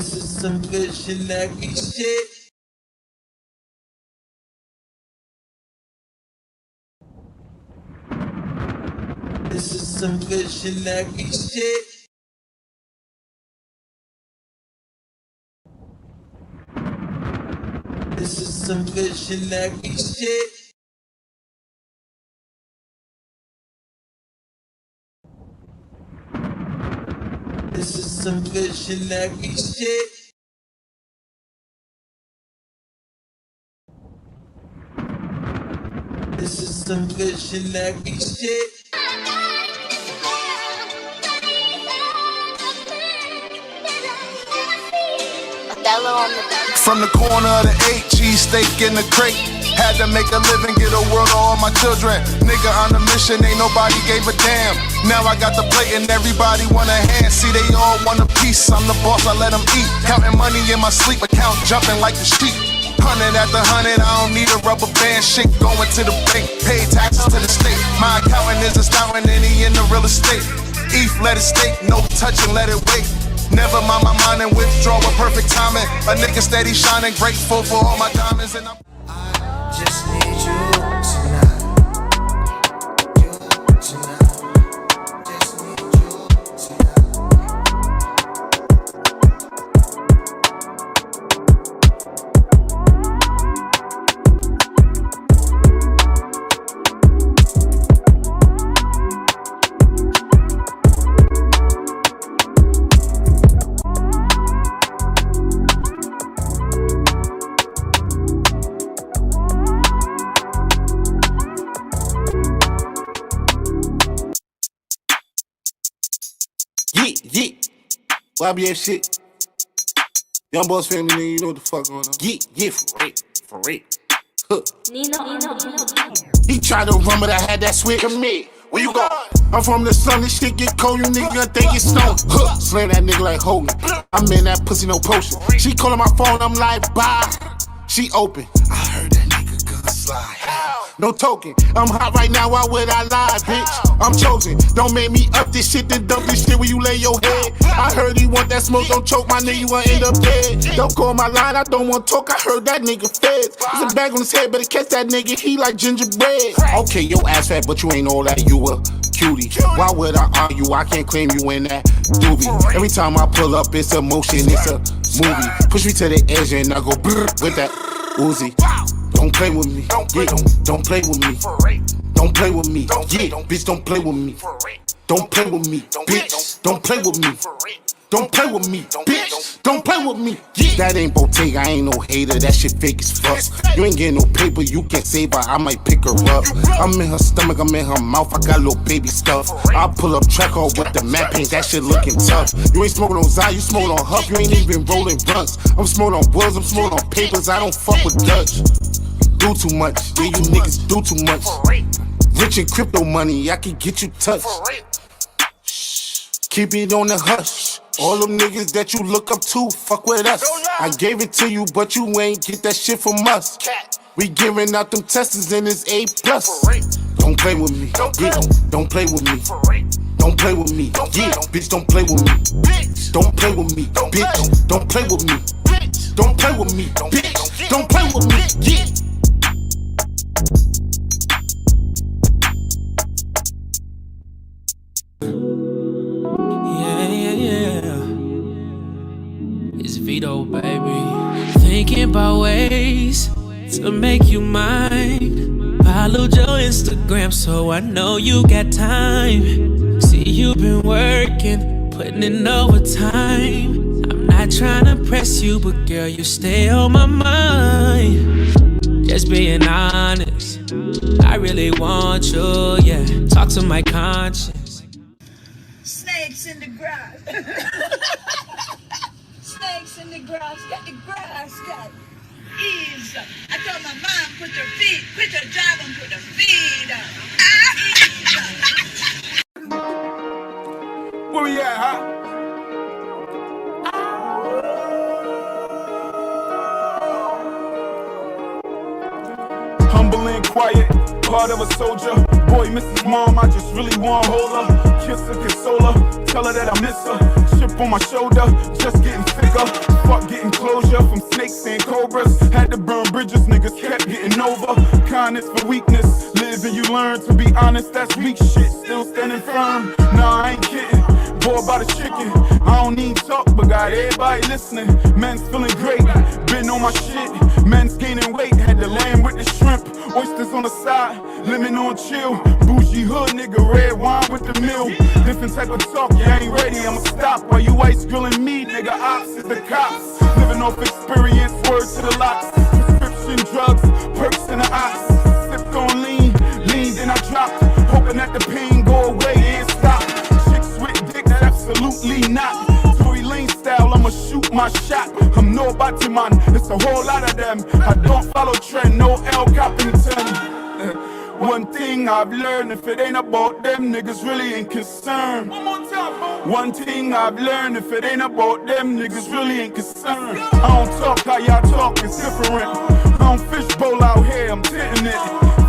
This is some visionary shit. This is some visionary shit. This is some visionary shit. This is some visionary shit. This is some visionary shit. From the corner of the 8, cheesesteak in the crate. Had to make a living, get a world to all my children. Nigga on a mission, ain't nobody gave a damn. Now I got the plate and everybody want a hand. See, they all want a piece, I'm the boss, I let them eat. Counting money in my sleep account, jumping like the street. 100 after 100, I don't need a rubber band. Shit going to the bank, pay taxes to the state. My accountant is astounding and he in the real estate. ETH, let it stake, no touching, let it wait. Never mind my mind and withdraw with perfect timing. A nigga steady shining, grateful for all my diamonds and I just need you tonight. You tonight. Just need you tonight. Yeah. YBF shit. Young boss family, nigga, you know what the fuck going on. Yeah, for real. Huh. He tried to run, but I had that switch of me. Where you going? I'm from the sun, this shit get cold, you nigga think it's snow. Huh. Slam that nigga like Hogan. I'm in that pussy, no potion. She calling my phone, I'm like, bye. She open. I heard that nigga gun slide. No token, I'm hot right now, why would I lie, bitch? I'm chosen, don't make me up this shit, then dump this shit where you lay your head. I heard he want that smoke, don't choke my nigga, you wanna end up dead. Don't call my line, I don't want talk, I heard that nigga fed. There's a bag on his head, better catch that nigga, he like gingerbread. Okay, your ass fat, but you ain't all that, you a cutie. Why would I argue, I can't claim you in that doobie. Every time I pull up, it's a motion, it's a movie. Push me to the edge and I go brrr with that Uzi. Don't play with me, yeah, don't play with me. Don't play with me, yeah, bitch, don't play with me. Don't play with me, bitch, don't play with me. Don't play with me, bitch, don't play with me, yeah. That ain't Bottega, I ain't no hater, that shit fake as fuck. You ain't getting no paper, you can save her, I might pick her up. I'm in her stomach, I'm in her mouth, I got little baby stuff. I pull up track her with the map paint, that shit looking tough. You ain't smoking on Zai, you smoking on Huff, you ain't even rolling blunts. I'm smoking on Woods, I'm smoking on papers, I don't fuck with Dutch. Do too much, yeah, you niggas do too much. Rich in crypto money, I can get you touched. Keep it on the hush. All them niggas that you look up to, fuck with us. I gave it to you, but you ain't get that shit from us. We giving out them testers and it's A+. Don't play with me, yeah, don't play with me. Don't play with me, yeah, bitch, don't play with me. Don't play with me, bitch, don't play with me. Don't play with me, bitch, don't play with me, yeah. It's Vito, baby. Thinking about ways to make you mine. Followed your Instagram, so I know you got time. See, you've been working, putting in overtime. I'm not trying to press you, but girl, you stay on my mind. Just being honest, I really want you, yeah. Talk to my conscience. Snakes in the grass. Snakes in the grass. Got the grass. Got ease. I told my mom, put your job and put the feet up. Where we at, huh? Humble and quiet, part of a soldier. Boy, Mrs. Mom, I just really want to hold her. Kiss her, console her, tell her that I miss her. Ship on my shoulder, just getting thicker. Fuck getting closure from snakes and cobras. Had to burn bridges, niggas kept getting over. Kindness for weakness, live and you learn. To be honest, that's weak shit, still standing firm. Nah, I ain't kidding, bored by the chicken. I don't need talk, but got everybody listening. Men's feeling great, been on my shit. Men's gaining weight, had to land with the shrimp. Oysters on the side, lemon on chill. Bougie hood nigga, red wine with the mill. Different type of talk, you ain't ready, I'ma stop. While you ice grilling me, nigga, ops is the cops. Living off experience, word to the locks. Prescription drugs, perks in the ox. Sipped on lean, then I dropped. Hoping that the pain go away and stop. Chicks with dicks, absolutely not. Tory Lane style, I'ma shoot my shot. I'm nobody man, it's a whole lot of them. I don't follow trend, no L Cappington. One thing I've learned, if it ain't about them, niggas really ain't concerned. One more time, bro. One thing I've learned, if it ain't about them, niggas really ain't concerned. I don't talk how y'all talk, it's different. I don't fishbowl out here, I'm tinting it.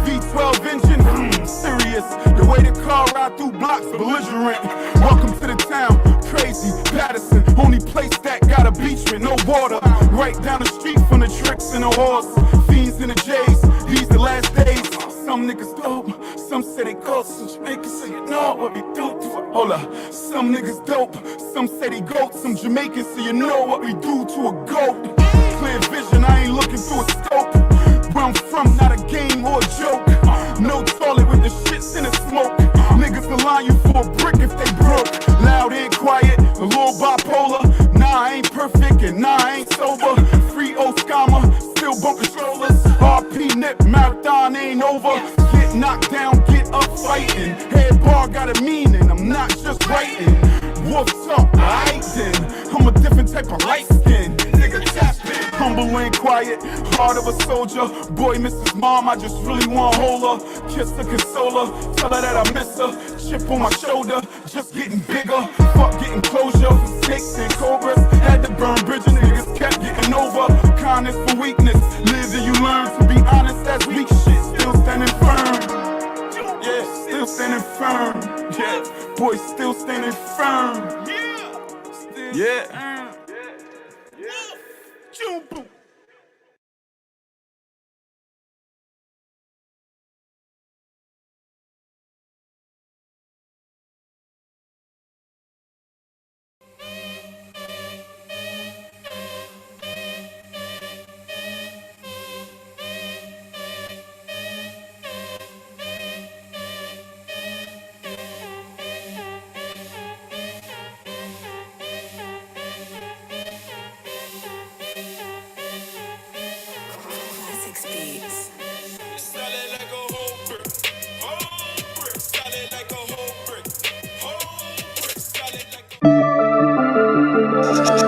V12 engine, serious. The way the car ride through blocks, belligerent. Welcome to the town, crazy, Patterson. Only place that got a beach with no water. Right down the street from the tricks and the horse. Fiends in the J's, these the last days. Some niggas dope, some say they ghost. Some Jamaicans say you know what we do to a hold up. Some niggas dope, some say they goat. Some Jamaicans say you know what we do to a goat. Clear vision, I ain't looking through a scope. Where I'm from, not a game or a joke. No toilet with the shits in the smoke. Niggas will line you for a brick if they broke. Loud and quiet, a little bipolar. Nah, I ain't perfect and nah, I ain't sober. Free old scammer, still bumping strollers. RP nip, marathon ain't over. Get knocked down, get up fighting. Head bar got a meaning, I'm not just writing. Wolf talk, alright then. I'm a different type of light skin. Nigga tap in. Humble and quiet, heart of a soldier. Boy, Mrs. Mom, I just really want to hold her. Kiss her, console her, tell her that I miss her. Chip on my shoulder, just getting bigger. Fuck getting closure, snakes and cobras. Had to burn bridges, niggas kept getting over. Kindness for weakness, live and you learn. To be honest, that's weak shit, still standing firm. Yeah, still standing firm. Yeah, boy, still standing firm. Yeah.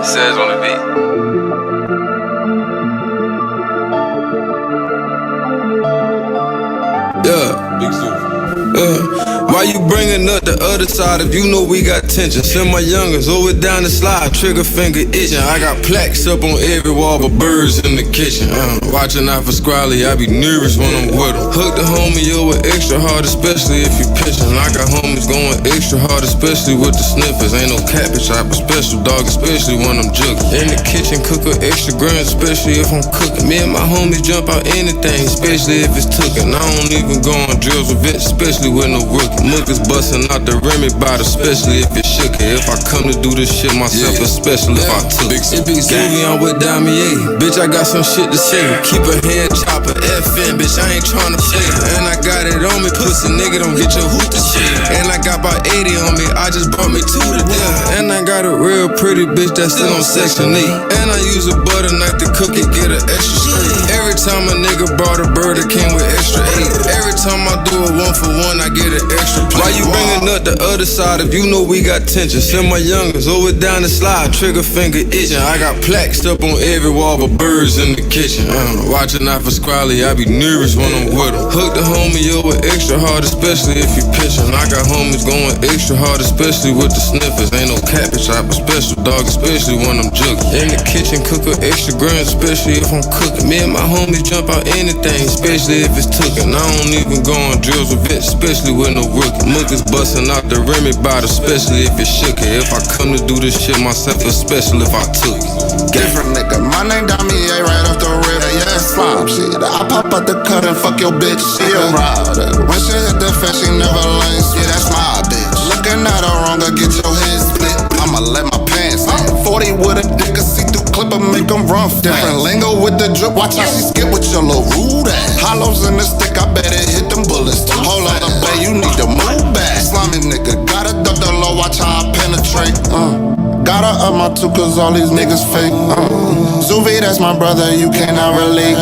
Says on the beat. Yeah, big soup. Why you bringing up the other side if you know we got tension? Send my youngers over down the slide, trigger finger itching. I got plaques up on every wall, but birds in the kitchen. Watching out for Scrawly, I be nervous when I'm with them. Hook the homie over extra hard, especially if you pitching. I got homies going extra hard, especially with the sniffers. Ain't no cabbage, I be special, dog, especially when I'm jugging. In the kitchen, cook a extra grand, especially if I'm cooking. Me and my homies jump out anything, especially if it's tookin'. I don't even go on drills with vets, especially with no rookie. Muckers bustin' out the Remy bottle, especially if it shook it. If I come to do this shit myself, especially if I took it. It be Zooey, I'm with Damier. Bitch, I got some shit to say. Keep a hand chopper, FN, bitch, I ain't tryna play. And I got it on me, pussy nigga, don't get your hoot to shit. And I got about 80 on me, I just brought me 2 to death. And I got a real pretty bitch that's still on Section 8. And I use a butter knife to cook it, get an extra straight. Every time a nigga brought a bird, it came with extra 8. Every time I do a 1 for 1, I get an extra plate. Why you bringing up the other side if you know we got tension? Send my youngers over down the slide, trigger finger itching. I got plaques up on every wall, but birds in the kitchen. Watching out for Scrawly, I be nervous when I'm with them. Hook the homie over extra hard, especially if you pitching. I got homies going extra hard, especially with the sniffers. Ain't no cabbage, shop, special dog, especially when I'm jugging. In the kitchen, cook an extra grand, especially if I'm cooking. Me and my homies jump out anything, especially if it's tookin'. I don't even go on drills with vets, especially with no rookie. Muckers bustin' out the Remy bottle, especially if it shook it. If I come to do this shit myself, especially if I took it. Different nigga, my name Damier right off the rip. Yeah, slime shit. I pop out the cut and fuck your bitch. She a rider. When she hit the fence, she never lanes. Yeah, that's my bitch. Looking at her wrong, I get your head split. I'ma let my pants down. 40 with a dick, a see-through clipper, make them run. Different lingo with the drip, watch how she skip with your little rude ass. Hollows in the stick, I bet it hit them bullets too. Hold on, babe, you need to move back. Slimy nigga, gotta duck the low, watch how I penetrate. Gotta up my two, cause all these niggas fake. Zuvi, that's my brother, you cannot relate.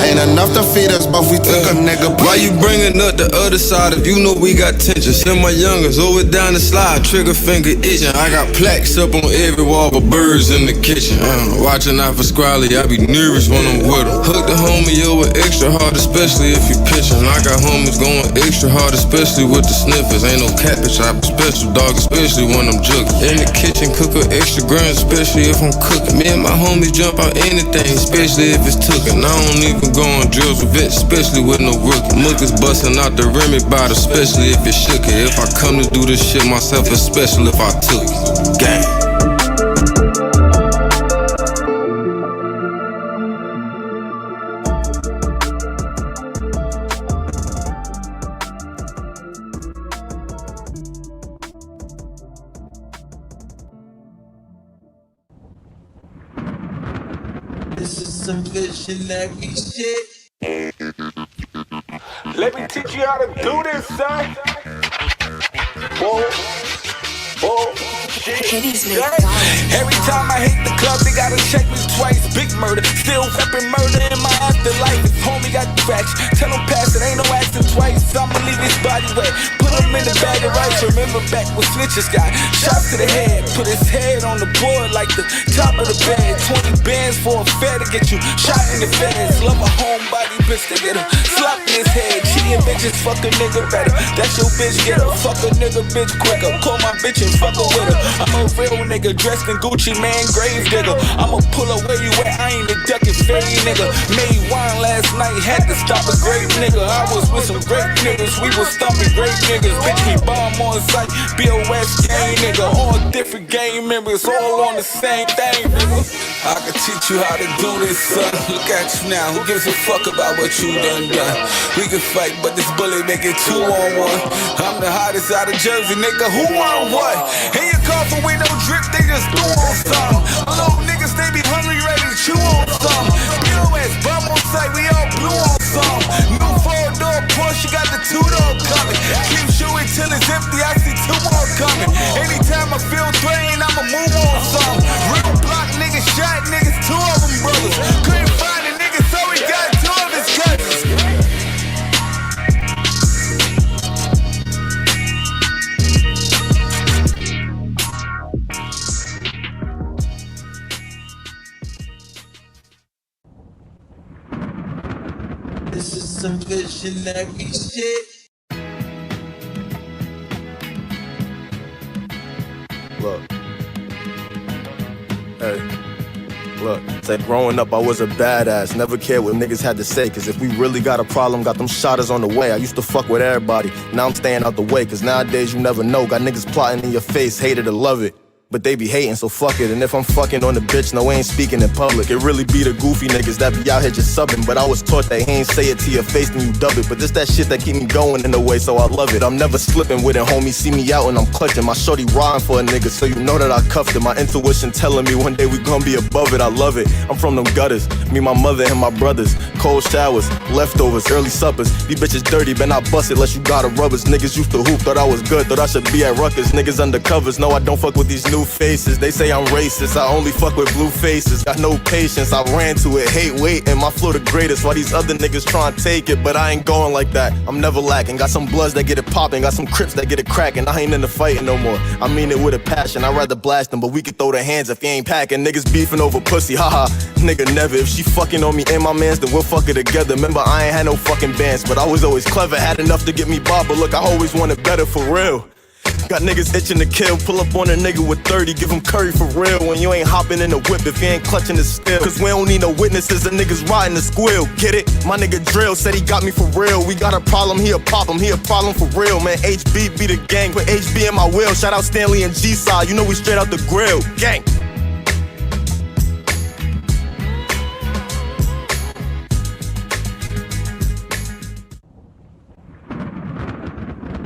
Ain't enough to feed us, but we took a nigga plate. Why you bringing up the other side if you know we got tension? Send my youngers over down the slide, trigger finger itching. I got plaques up on every wall, but birds in the kitchen. Watching out for Squally, I be nervous when I'm with him. Hook the homie over extra hard, especially if you pitching. I got homies going extra hard, especially with the sniffers. Ain't no cat bitch, I special dog, especially when I'm jugging. In the kitchen, cook an extra grand, especially if I'm cooking. Me and my homies jump out anything, especially if it's tookin'. I don't even go on drills with vets, especially with no rookie. Muckers bustin' out the Remy bottle, especially if it shook it. If I come to do this shit myself, especially if I took it. Gang. This is some good shenanigans shit. Let me teach you how to do this, son. Whoa, whoa, shit. Every time I hit the club, they gotta check me twice. Big murder, still weapon murder in my afterlife. If homie got the facts, tell him pass it, ain't no asking twice. I'ma leave this body wet, put him in the bag of rice. Remember back when Snitches got shots to the head, put his head on the board like the top of the bed. 20 bands for a fare to get you shot in the feds. Love a homebody bitch to get him slapped in his head. Cheating bitches, fuck a nigga better. That's your bitch, get her. Fuck a nigga bitch quicker. Call my bitch and fuck her with her. I'm a real nigga dressed in Gucci, man, grave digger. I'ma pull up where you at, I ain't a duckin' fairy nigga. Made wine last night, had to stop a great nigga. I was with some great niggas, we was thumping great niggas. Bitch, we bomb on sight, BOS gang nigga. All different gang members, all on the same thing, nigga. I can teach you how to do this, son. Look at you now, who gives a fuck about what you done? We can fight, but this bullet make it 2-on-1. I'm the hottest out of Jersey, nigga, who on what? In your coffin with no drip, they just do on some. Little niggas, they be hungry, ready to chew on some. BOS, bum on sight, we all blue on some. New 4-door Porsche, got the 2-door coming. Keep shooting till it's empty, I see 2 more coming. Anytime I feel threatened, I'ma move on some. Real block niggas, shot niggas, 2 of them brothers. Couldn't find a nigga, so he got 2 of his cousins. This is some good shenanigans shit. Look. Hey. Look. Said growing up I was a badass. Never cared what niggas had to say. Cause if we really got a problem, got them shotters on the way. I used to fuck with everybody. Now I'm staying out the way. Cause nowadays you never know. Got niggas plotting in your face, hate it or love it. But they be hating, so fuck it. And if I'm fucking on the bitch, no, I ain't speaking in public. It really be the goofy niggas that be out here just subbing. But I was taught that he ain't say it to your face and you dub it. But this that shit that keep me going in a way, so I love it. I'm never slipping with it, homie. See me out and I'm clutching. My shorty riding for a nigga, so you know that I cuffed it. My intuition telling me one day we gon' be above it. I love it. I'm from them gutters. Me, my mother, and my brothers. Cold showers, leftovers, early suppers. These bitches dirty, but not bust it unless you got a rubbers. Niggas used to hoop, thought I was good, thought I should be at Ruckus. Niggas undercovers, no, I don't fuck with these new faces. They say I'm racist, I only fuck with blue faces. Got no patience, I ran to it, hate waiting. My flow the greatest, while these other niggas trying to take it. But I ain't going like that, I'm never lacking. Got some bloods that get it popping, got some crips that get it cracking. I ain't into fighting no more, I mean it with a passion. I'd rather blast them, but we can throw the hands if you ain't packing. Niggas beefing over pussy, haha, nigga never. If she fucking on me and my mans, then we'll fuck it together. Remember, I ain't had no fucking bands, but I was always clever. Had enough to get me by, but look, I always wanted better for real. Got niggas itching to kill. Pull up on a nigga with 30, give him curry for real. When you ain't hopping in the whip, if you ain't clutching the steel. Cause we don't need no witnesses, the niggas riding the squill. Get it? My nigga Drill said he got me for real. We got a problem, he'll pop him, he a problem for real. Man, HB be the gang, put HB in my wheel. Shout out Stanley and G-Side, you know we straight out the grill. Gang.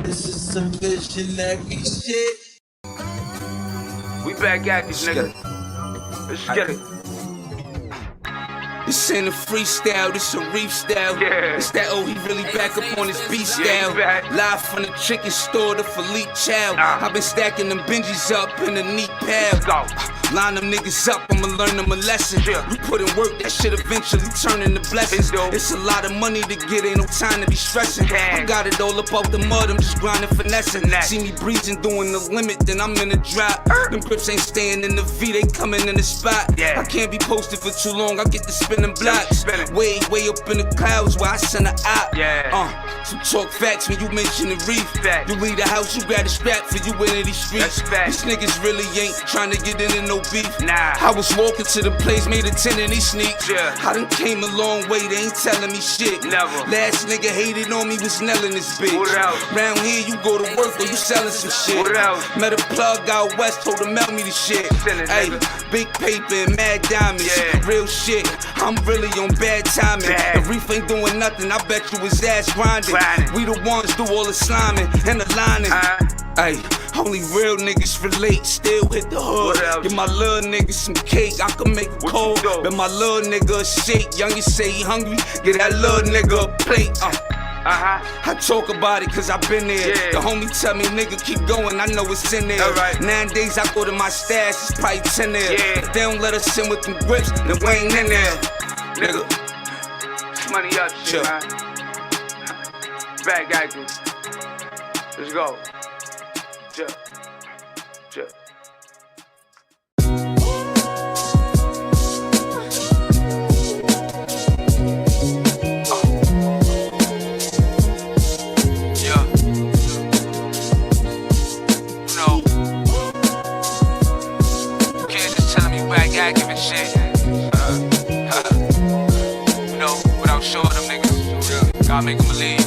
This is some visionary shit. We back at this, nigga. Let's get it. This ain't a freestyle, this a reef style. Yeah. It's that he really back up on his beat style. back. Live from the chicken store to Philippe Chow. I've been stacking them Benjis up in a neat pile. Go. Line them niggas up, I'ma learn them a lesson. Yeah. You put in work, that shit eventually turn into blessings. It's a lot of money to get, ain't no time to be stressing. I got it all up off the mud, I'm just grinding, finessing. See me breezing, doing the limit, then I'm in a drop. Them grips ain't staying in the V, they coming in the spot. Yeah. I can't be posted for too long, I get to spinning blocks. Way up in the clouds where I send a op. So talk facts when you mention the reef. You leave the house, you got a strap for you in these streets. These niggas really ain't trying to get into no beef. I was walking to the place, made a 10 in these sneaks. I done came a long way, they ain't telling me shit. Last nigga hated on me, was nailing this bitch. Round here, you go to work or you selling some shit. Met a plug out west, told him mail me the shit. Hey, big paper and mad diamonds. Real shit, I'm really on bad timing. The reef ain't doing nothing, I bet you his ass grinding. We the ones do all the sliming and the lining. Ay, only real niggas relate, still hit the hood. Give my little nigga some cake, I can make it cold. Bet my little nigga a shake, youngest say he hungry, get that little nigga a plate. I talk about it cause I been there. The homie tell me nigga keep going, I know it's in there. 9 days I go to my stash, it's probably 10 there. If they don't let us in with them grips, then we ain't in there. Nigga, Money up, shit, man. Back at this. Let's go. Yeah. Active and shit. You know, without showing them niggas, gotta make them believe.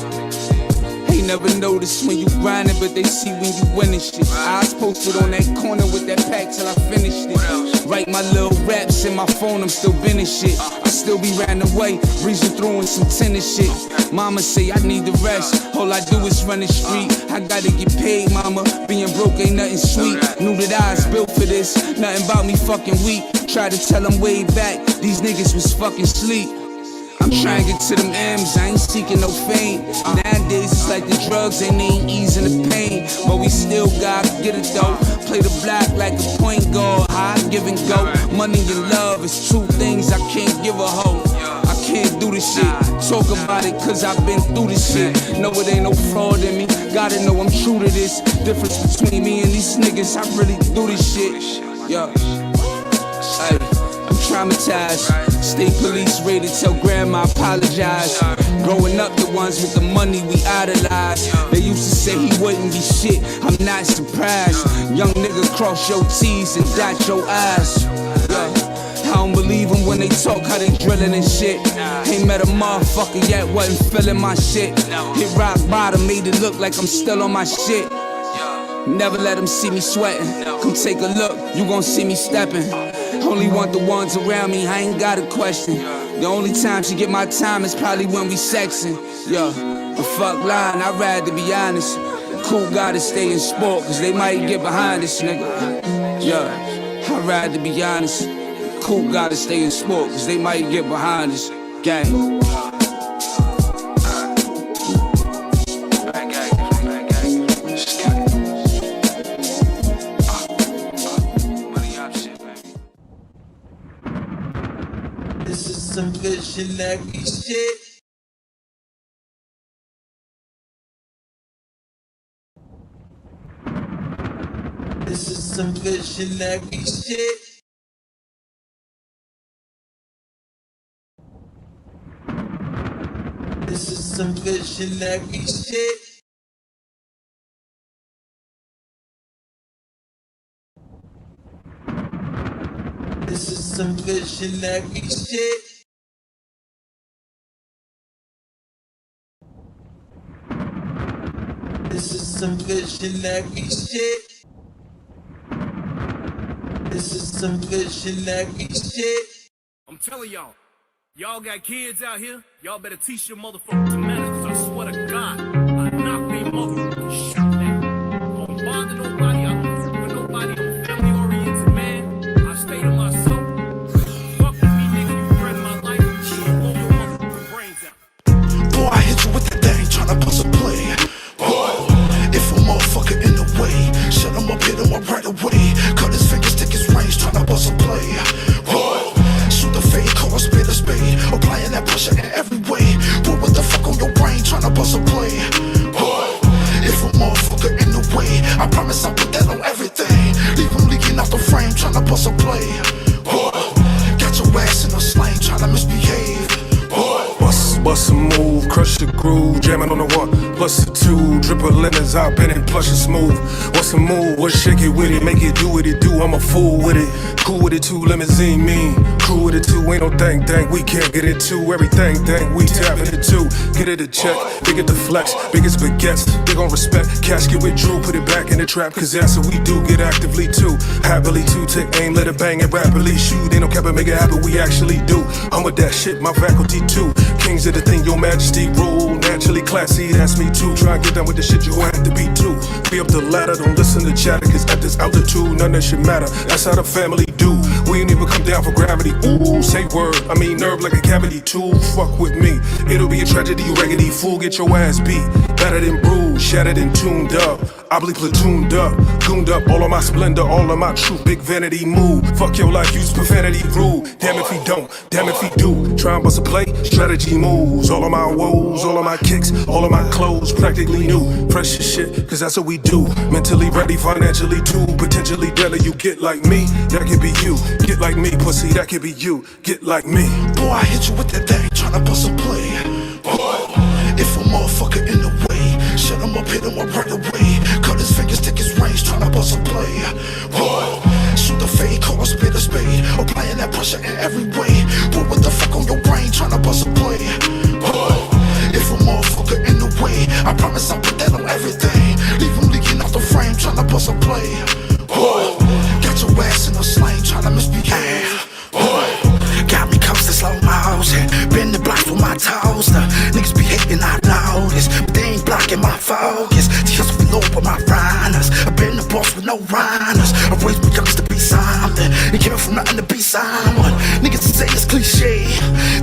Ain't never noticed when you grinding, but they see when you winning shit. Eyes posted on that corner with that pack till I finished it. Write my little raps in my phone, I'm still binning shit. I still be riding away, breezing through in some tennis shit. Mama say I need the rest, all I do is run the street. I gotta get paid, mama, being broke ain't nothing sweet. Knew that I was built for this, nothing about me fucking weak. Tried to tell them way back, these niggas was fucking sleep. I'm trying to get to them M's, I ain't seeking no fame. Nowadays it's like the drugs, they ain't easing the pain. But we still gotta get it though. Play the block like a point guard, high give and go. Money and love is two things I can't give a hoe. I can't do this shit, talk about it cause I've been through this shit. No, it ain't no fraud in me, gotta know I'm true to this. Difference between me and these niggas, I really do this shit. Yo, hey, I'm traumatized. State police raided, tell grandma apologize. Growing up, the ones with the money we idolize. They used to say he wouldn't be shit, I'm not surprised. Young nigga, cross your T's and dot your I's. Yeah. I don't believe them when they talk how they drillin' and shit. Ain't met a motherfucker yet, wasn't feeling my shit. Hit rock bottom, made it look like I'm still on my shit. Never let them see me sweating. Come take a look, you gon' see me stepping. Only want the ones around me, I ain't got a question. The only time she get my time is probably when we sexin'. Yeah, the fuck line, I'd rather be honest. Cool gotta stay in sport, cause they might get behind this nigga. Yeah, I'd rather be honest. Cool gotta stay in sport, cause they might get behind us. Gang. This is some visionary shit. This is some visionary shit. This is some visionary shit. This is some visionary shit. This is some visionary shit. This is some visionary shit. I'm telling y'all got kids out here, y'all better teach your motherfucking manners, cause I swear to God, I knock they motherfucking shit down. I don't bother nobody, I don't fuck with nobody, I'm a family-oriented man, I stay to myself. Fuck with me, nigga, you threaten my life, I'll blow your motherfucking brains out. Boy, I hit you with that thing, tryna bust a play. Whoa. If a motherfucker in the way, shut him up, hit him up right away. Cut his fingers, take his range, tryna bust a play. Whoa. Shoot the fade, call a spade a spade. Applying that pressure in every way. Boy, what the fuck on your brain, tryna bust a play. Whoa. If a motherfucker in the way, I promise I'll put that on everything. Leave him leaking out the frame, tryna bust a play. Whoa. Got your ass in a slang, tryna misbehave. Bust a move, crush the groove, jamming on the one, plus the two, triple lemons, I've been in plush and smooth. What's a move? What's shake it with it? Make it do what it do, I'm a fool with it. Cool with it too, limousine mean. Crew with it too, ain't no thing, we can't get it too. Everything, we tapping it too. Get it a check, big at the flex, big as baguettes, they gon' respect. Cash get withdrew, put it back in the trap, cause that's what we do, get actively too. Happily too, take aim, let it bang and rapidly shoot. Ain't no cap and make it happen, we actually do. I'm with that shit, my faculty too. Kings of the thing, your majesty rule. Naturally classy, that's me too. Try and get down with the shit, you have to be too. Be up the ladder, don't listen to chatter, cause at this altitude, none of that shit matter. That's how the family do. We ain't even come down for gravity. Ooh, say word, I mean nerve like a cavity too. Fuck with me, it'll be a tragedy, raggedy fool, get your ass beat. Battered and bruised, shattered and tuned up. I bleed platooned up, gooned up, all of my splendor, all of my truth. Big vanity move, fuck your life, use profanity rule. Damn if he don't, damn if he do. Try and bust a play, strategy moves. All of my woes, all of my kicks, all of my clothes, practically new. Fresh as shit, cause that's what we do. Mentally ready, financially too. Potentially deadly, you get like me, that could be you. Get like me, pussy, that could be you. Get like me. Boy, I hit you with that thing, tryna bust a play. If a motherfucker in the way, shut him up, hit him up right away. Cut his fingers, take his range, tryna bust a play. Shoot the fade, call a spade a spade. Applying that pressure in every way. Boy, what the fuck on your brain, tryna bust a play. If a motherfucker in the way, I promise I'll put that on everything. Leave him leaking out the frame, tryna bust a play. Got your ass in a slang, tryna misbehave. Got me close to slow motion, bend the block for my toaster. Niggas be hating, I know this, but they ain't blocking my focus. Just below with my rhiners, I've been the boss with no rhiners. I raised my youngsters to be something, and came from nothing to be someone. Niggas say it's cliche,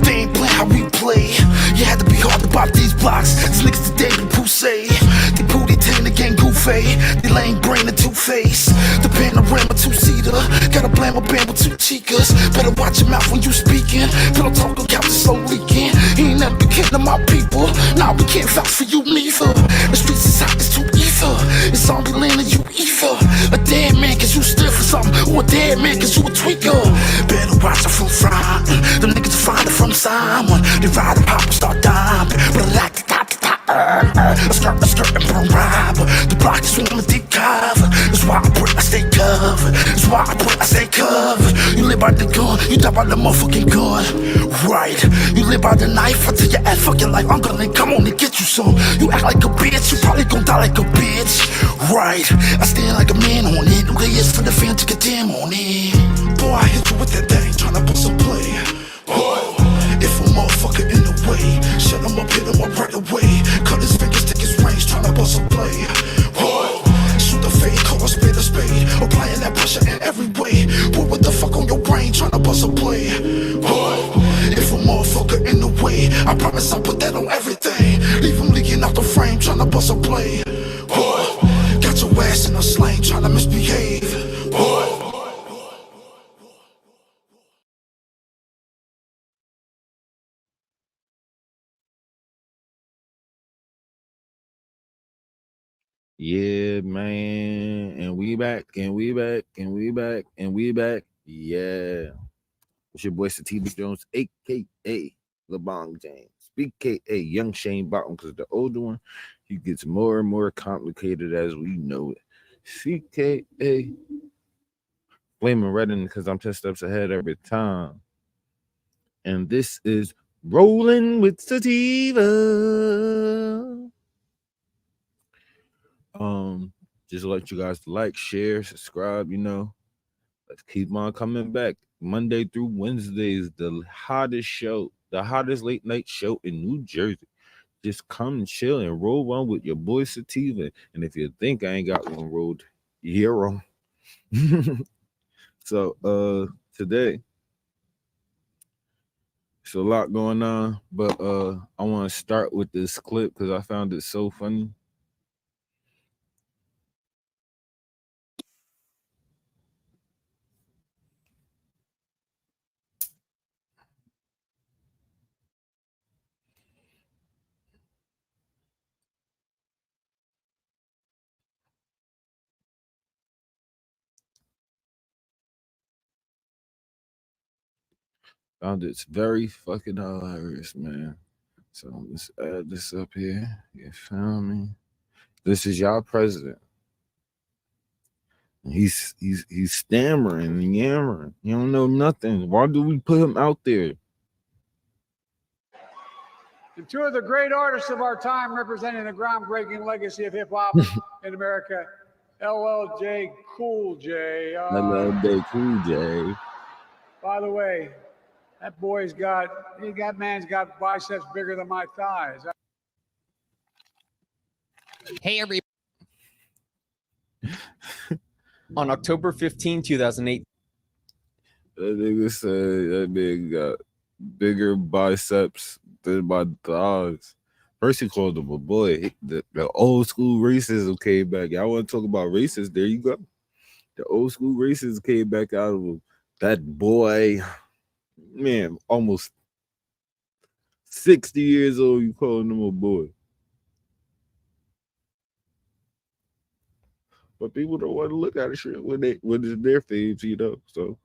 they ain't play how we play. You had to be hard to pop these blocks. These niggas today be poussé, they poo, they tend to get goofy. They lame brain and two-face, the panorama two-seater. Gotta blame a band with two chicas. Better watch your mouth when you speaking. Pillow talk on couch is so leaking. He ain't never been kin to my people. Nah, we can't vouch for you neither. The streets is hot, it's too ether. It's zombie land and you either a dead man cause you still for something, or a dead man cause you a tweaker. Better watch it from front. Them niggas find it from someone. They ride and pop and start diving. But I like to top to top. A skirt and burn rubber. The block is on a deep cover. That's why I put I stay covered. That's why I put I stay covered. You live by the gun, you die by the motherfucking gun. Right, you live by the knife. I tell your ass fucking life, I'm gonna come on and get you some. You act like a bitch, you probably gon' die like a bitch. Right, I stand like a man on it. No layers for the fan to condemn on it. Boy, I hit you with that thing, tryna bust a play. If a motherfucker in the way, shut him up, hit him up right away. Cut his fingers, take his range, tryna bust a play. Shoot the fade, call a spade a spade. Applying that pressure in every way. Boy, what the fuck on your brain, tryna bust a play. If a motherfucker in the way, I promise I'll put that on everything. Leave him leaking out the frame, tryna bust a play. Got your ass in a slang, tryna misbehave. Yeah, man. And we back, and we back, and we back, and we back. Yeah. It's your boy Sativa Jones, aka LeBron James, aka Young Shane Bottom, because the older one, he gets more and more complicated as we know it. CKA flaming red because I'm 10 steps ahead every time. And this is Rolling with Sativa. Just let you guys like, share, subscribe, you know. Let's keep on coming back. Monday through Wednesdays, the hottest show, the hottest late night show in New Jersey. Just come and chill and roll one with your boy Sativa. And if you think I ain't got one rolled, you're wrong. So today it's a lot going on, but I want to start with this clip because I found it so funny. Found it's very fucking hilarious, man. So let's add this up here. You found me. This is y'all president. He's stammering and yammering. He don't know nothing. Why do we put him out there? And two of the great artists of our time representing the groundbreaking legacy of hip hop in America, LL Cool J. LL Cool J. By the way, that man's got biceps bigger than my thighs. Hey, everybody. On October 15, 2008. That nigga said that nigga got bigger biceps than my thighs. First he called him a boy. The old school racism came back. Y'all want to talk about racist? There you go. The old school racism came back out of him. That boy, man, almost 60 years old, you calling him a boy. But people don't want to look at it shit when it's their faves, you know. So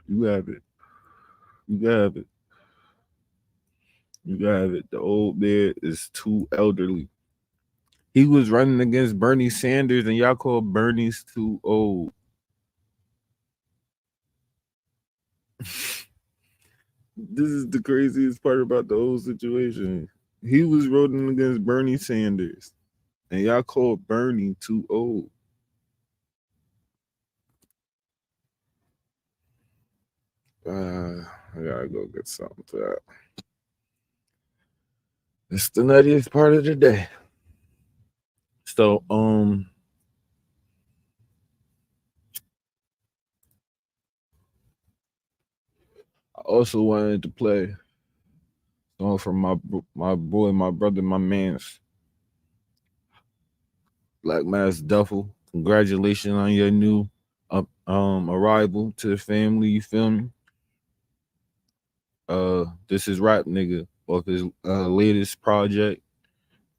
you have it. You have it. You have it. The old man is too elderly. He was running against Bernie Sanders, and y'all call Bernie's too old. This is the craziest part about the whole situation. He was running against Bernie Sanders, and y'all called Bernie too old. I gotta go get something for that. It's the nuttiest part of the day. So, I also wanted to play a song from my boy, my brother, my man's Black Mass Duffel. Congratulations on your new arrival to the family. You feel me? This is Rap Nigga off his latest project.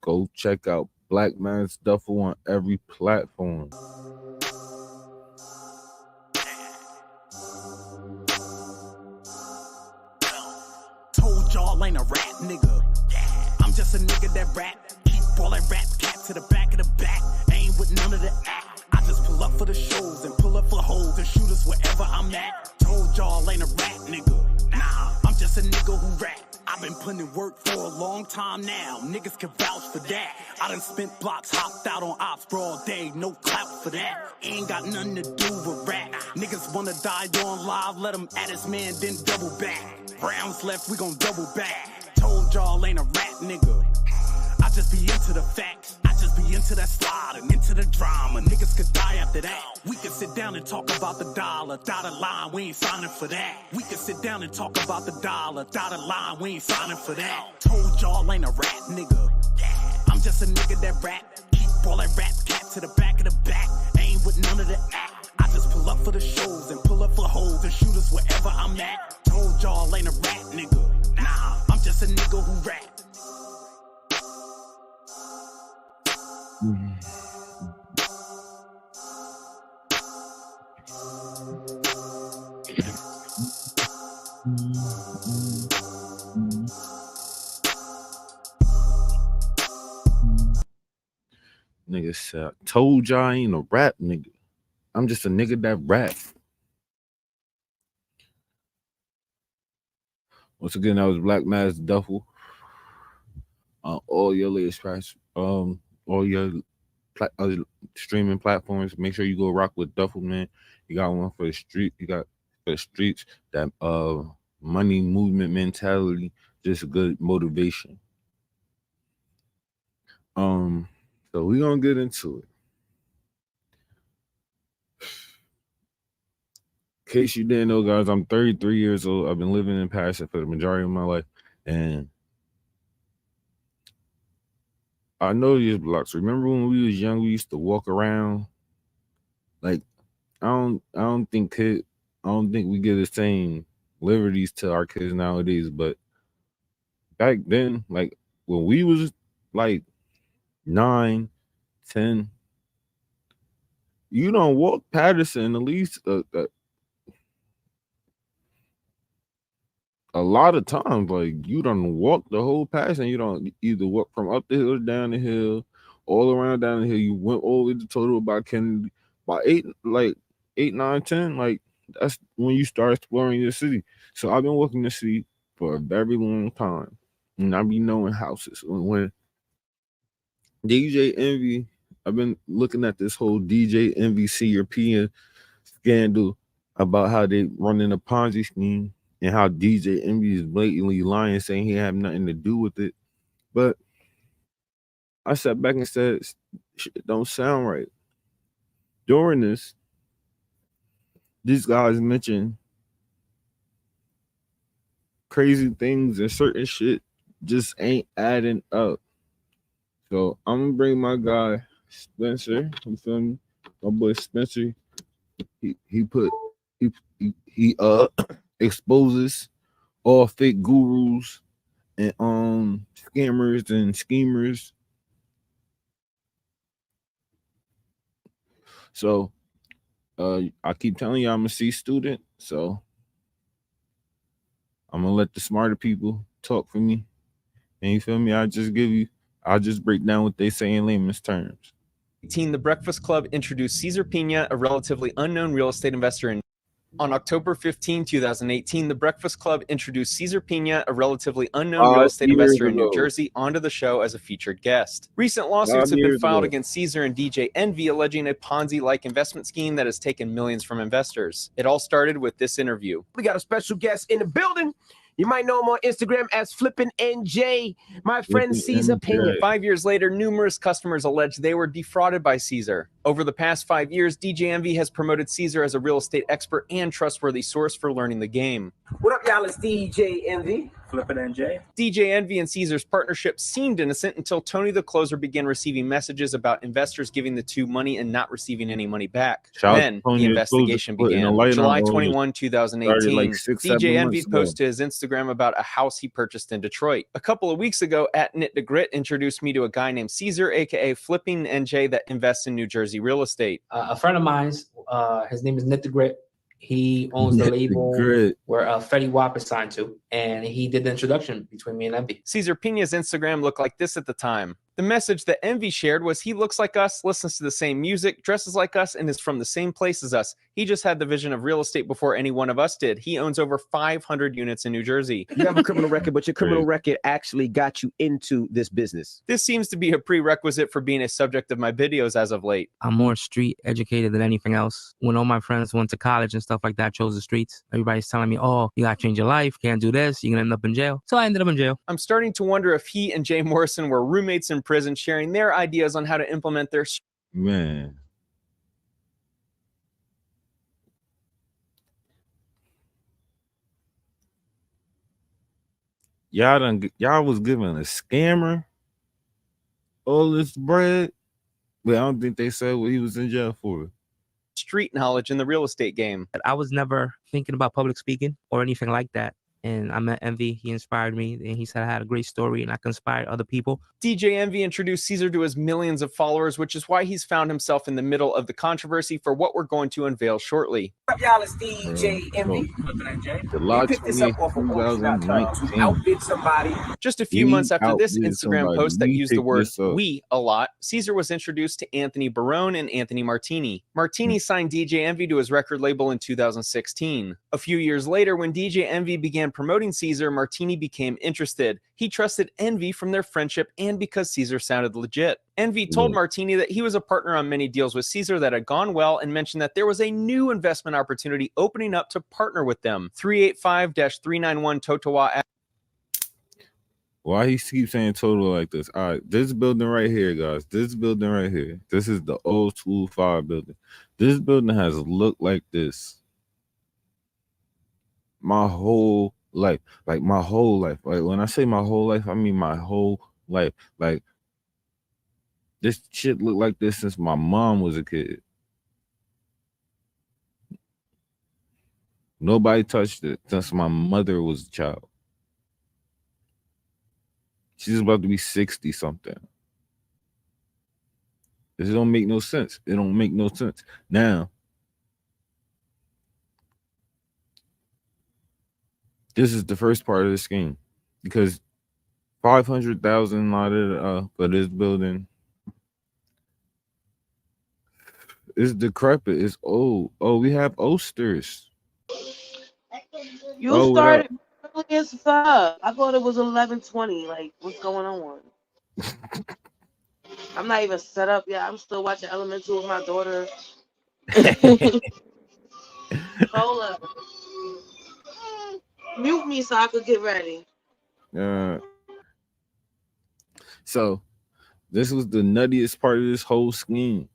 Go check out Black Mass Duffel on every platform. Told y'all ain't a rap nigga. I'm just a nigga that rap. Keep all that rap cat to the back of the back. Ain't with none of the act. I just pull up for the shows and pull up for hoes and shoot us wherever I'm at. Told y'all ain't a rap nigga. Nah, I'm just a nigga who rap. I've been putting in work for a long time now. Niggas can vouch for that. I done spent blocks, hopped out on ops for all day. No clout for that. Ain't got nothing to do with rap. Niggas wanna die on live. Let them at his man, then double back. Rounds left, we gon' double back. Told y'all ain't a rap nigga. I just be into the facts. I just be into that slide and into the drama. Niggas could die after that. We could sit down and talk about the dollar. Dotted line, we ain't signing for that. We could sit down and talk about the dollar. Dotted line, we ain't signing for that. Told y'all ain't a rap nigga. I'm just a nigga that rap. Keep all that rap cat to the back of the back. Ain't with none of the act. I just pull up for the shows and pull up for hoes and shoot us wherever I'm at. Told y'all ain't a rap nigga. Nah, I'm just a nigga who rap. Nigga said, told y'all I ain't a rap nigga. I'm just a nigga that rap. Once again, that was Black Mass Duffel. All your latest tracks, all your streaming platforms. Make sure you go rock with Duffel, man. You got one for the street. You got for the streets that money movement mentality, just good motivation. So we gonna get into it. In case you didn't know, guys, I'm 33 years old. I've been living in Paris for the majority of my life, and I know these blocks. Remember when we was young, we used to walk around. Like, I don't think we get the same liberties to our kids nowadays. But back then, like when we was like 9, 10, you don't walk Patterson at least a lot of times. Like you don't walk the whole Patterson. You don't either walk from up the hill, down the hill, all around down the hill. You went all the way to Total by Kennedy. By 8, 9, 10, like that's when you start exploring your city. So I've been walking the city for a very long time, and I be knowing houses. When DJ Envy, I've been looking at this whole DJ Envy European scandal about how they running a Ponzi scheme and how DJ Envy is blatantly lying, saying he had nothing to do with it. But I sat back and said, shit don't sound right. During this, these guys mentioned crazy things and certain shit just ain't adding up. So I'm gonna bring my guy Spencer. You feel me? My boy Spencer. He exposes all fake gurus and scammers and schemers. So I keep telling you I'm a C student, so I'm gonna let the smarter people talk for me. And you feel me? I'll just break down what they say in layman's terms. The Breakfast Club introduced Cesar Pina, a relatively unknown real estate investor on October 15, 2018, the Breakfast Club introduced Cesar Pina, a relatively unknown real estate investor in New Jersey, onto the show as a featured guest. Recent lawsuits have been filed against Cesar and DJ Envy, alleging a Ponzi-like investment scheme that has taken millions from investors. It all started with this interview. We got a special guest in the building. You might know him on Instagram as Flippin' NJ, my friend Cesar Pina. 5 years later, numerous customers alleged they were defrauded by Cesar. Over the past 5 years, DJ Envy has promoted Cesar as a real estate expert and trustworthy source for learning the game. What up, y'all? It's DJ Envy. Flippin' NJ. DJ Envy and Cesar's partnership seemed innocent until Tony the Closer began receiving messages about investors giving the two money and not receiving any money back. Then the investigation began. July 21, 2018, DJ Envy posted to his Instagram about a house he purchased in Detroit. A couple of weeks ago, @KnitTheGrit introduced me to a guy named Cesar, aka Flipping NJ, that invests in New Jersey real estate. A friend of mine's, his name is Knit the Grit. He owns the label where Fetty Wap is signed to, and he did the introduction between me and Envy. Cesar Pina's Instagram looked like this at the time. The message that Envy shared was he looks like us, listens to the same music, dresses like us, and is from the same place as us. He just had the vision of real estate before any one of us did. He owns over 500 units in New Jersey. You have a criminal record, but your criminal record actually got you into this business. This seems to be a prerequisite for being a subject of my videos as of late. I'm more street educated than anything else. When all my friends went to college and stuff like that, chose the streets. Everybody's telling me, oh, you gotta change your life, can't do this, you're gonna end up in jail. So I ended up in jail. I'm starting to wonder if he and Jay Morrison were roommates in prison, sharing their ideas on how to implement their... Man. Y'all was giving a scammer all this bread, but I don't think they said what he was in jail for. Street knowledge in the real estate game. I was never thinking about public speaking or anything like that. And I met Envy. He inspired me, and he said I had a great story and I can inspire other people. DJ Envy introduced Cesar to his millions of followers, which is why he's found himself in the middle of the controversy for what we're going to unveil shortly. What up, y'all? It's DJ Envy. July 2019. Outbid somebody. Just a few months after this Instagram post that used the word "we" a lot, Cesar was introduced to Anthony Barone and Anthony Martini. Martini signed DJ Envy to his record label in 2016. A few years later, when DJ Envy began promoting Caesar, Martini became interested. He trusted Envy from their friendship and because Caesar sounded legit. Envy told Martini that he was a partner on many deals with Caesar that had gone well and mentioned that there was a new investment opportunity opening up to partner with them. 385-391 Totowa. Why he keeps saying total like this? All right, this building right here, guys. This building right here. This is the old school 5 building. This building has looked like this my whole life. Like my whole life. Like when I say my whole life, I mean my whole life. Like this shit looked like this since my mom was a kid. Nobody touched it since my mother was a child. She's about to be 60 something. This don't make no sense. It don't make no sense. Now, this is the first part of the scheme because 500,000 for this building is decrepit. It's old. Oh, we have oasters. You started early as fuck. I thought it was 11:20. Like, what's going on? I'm not even set up yet. I'm still watching Elemental with my daughter. Hold up. Mute me so I could get ready. So this was the nuttiest part of this whole scheme.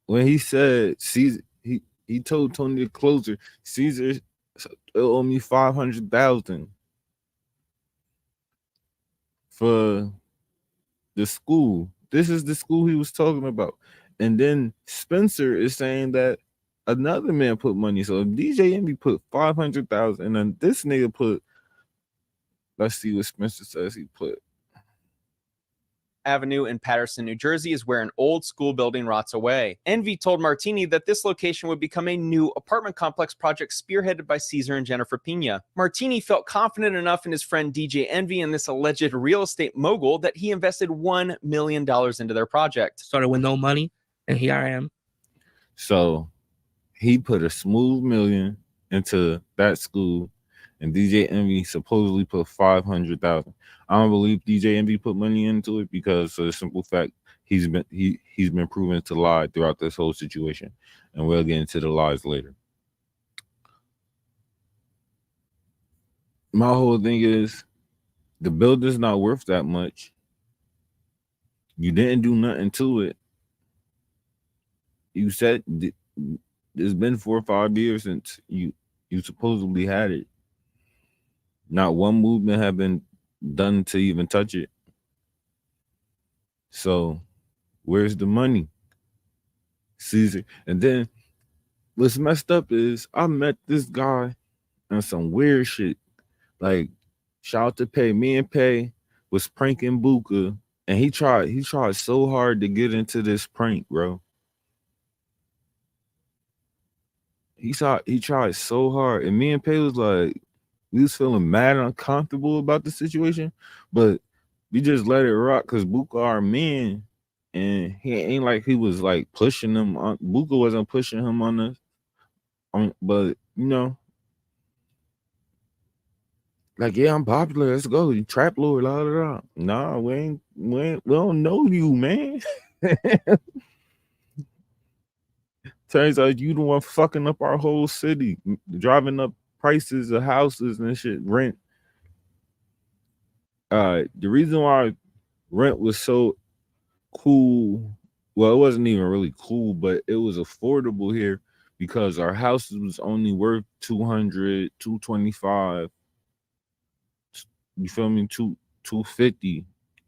When he said Caesar, he told Tony the closer, Caesar owe me 500,000 for the school. This is the school he was talking about. And then Spencer is saying that another man put money. So if DJ Envy put 500,000 and then this nigga put, let's see what Spencer says he put. Avenue in Patterson, New Jersey is where an old school building rots away. Envy told Martini that this location would become a new apartment complex project spearheaded by Caesar and Jennifer Pena. Martini felt confident enough in his friend DJ Envy and this alleged real estate mogul that he invested $1 million into their project. Started with no money, and here I am. So he put a smooth $1 million into that school, and DJ Envy supposedly put 500,000. I don't believe DJ Envy put money into it because of the simple fact he's been proven to lie throughout this whole situation, and we'll get into the lies later. My whole thing is the building's not worth that much. You didn't do nothing to it. You said it's been 4 or 5 years since you supposedly had it. Not one movement have been done to even touch it. So where's the money, Caesar? And then what's messed up is I met this guy on some weird shit. Like, shout out to Pay. Me and Pay was pranking Buka, and he tried so hard to get into this prank, bro. He tried so hard, and me and Pay was like, we was feeling mad and uncomfortable about the situation, but we just let it rock because Buka our man, and he ain't like he was like pushing him on. Buka wasn't pushing him on us, but you know, like, yeah, I'm popular. Let's go. You trap lord, la la la. Nah, we don't know you, man. Turns out you the one fucking up our whole city, driving up prices of houses and shit, rent. The reason why rent was so cool, well, it wasn't even really cool, but it was affordable here because our houses was only worth 200, 225. You feel me? 250,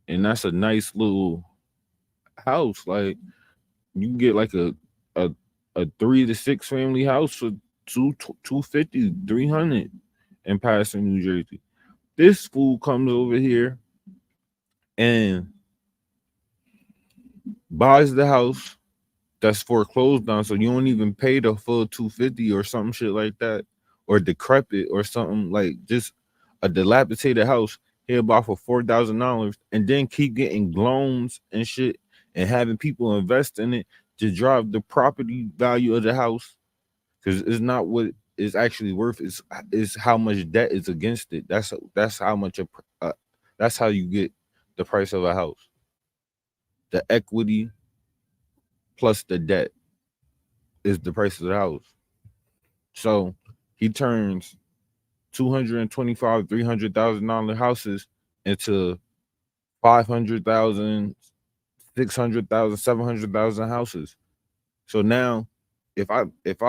and that's a nice little house. Like, you can get like a 3 to 6 family house for 250, 300 in Patterson, New Jersey. This fool comes over here and buys the house that's foreclosed on, so you don't even pay the full 250 or some shit like that, or decrepit or something, like just a dilapidated house. He'll buy for $4,000 and then keep getting loans and shit and having people invest in it to drive the property value of the house, because it's not what is actually worth is how much debt is against it. That's how much that's how you get the price of a house. The equity plus the debt is the price of the house. So he turns $225,000, $300,000 houses into 500,000, 600,000, 700,000 houses. So now, if I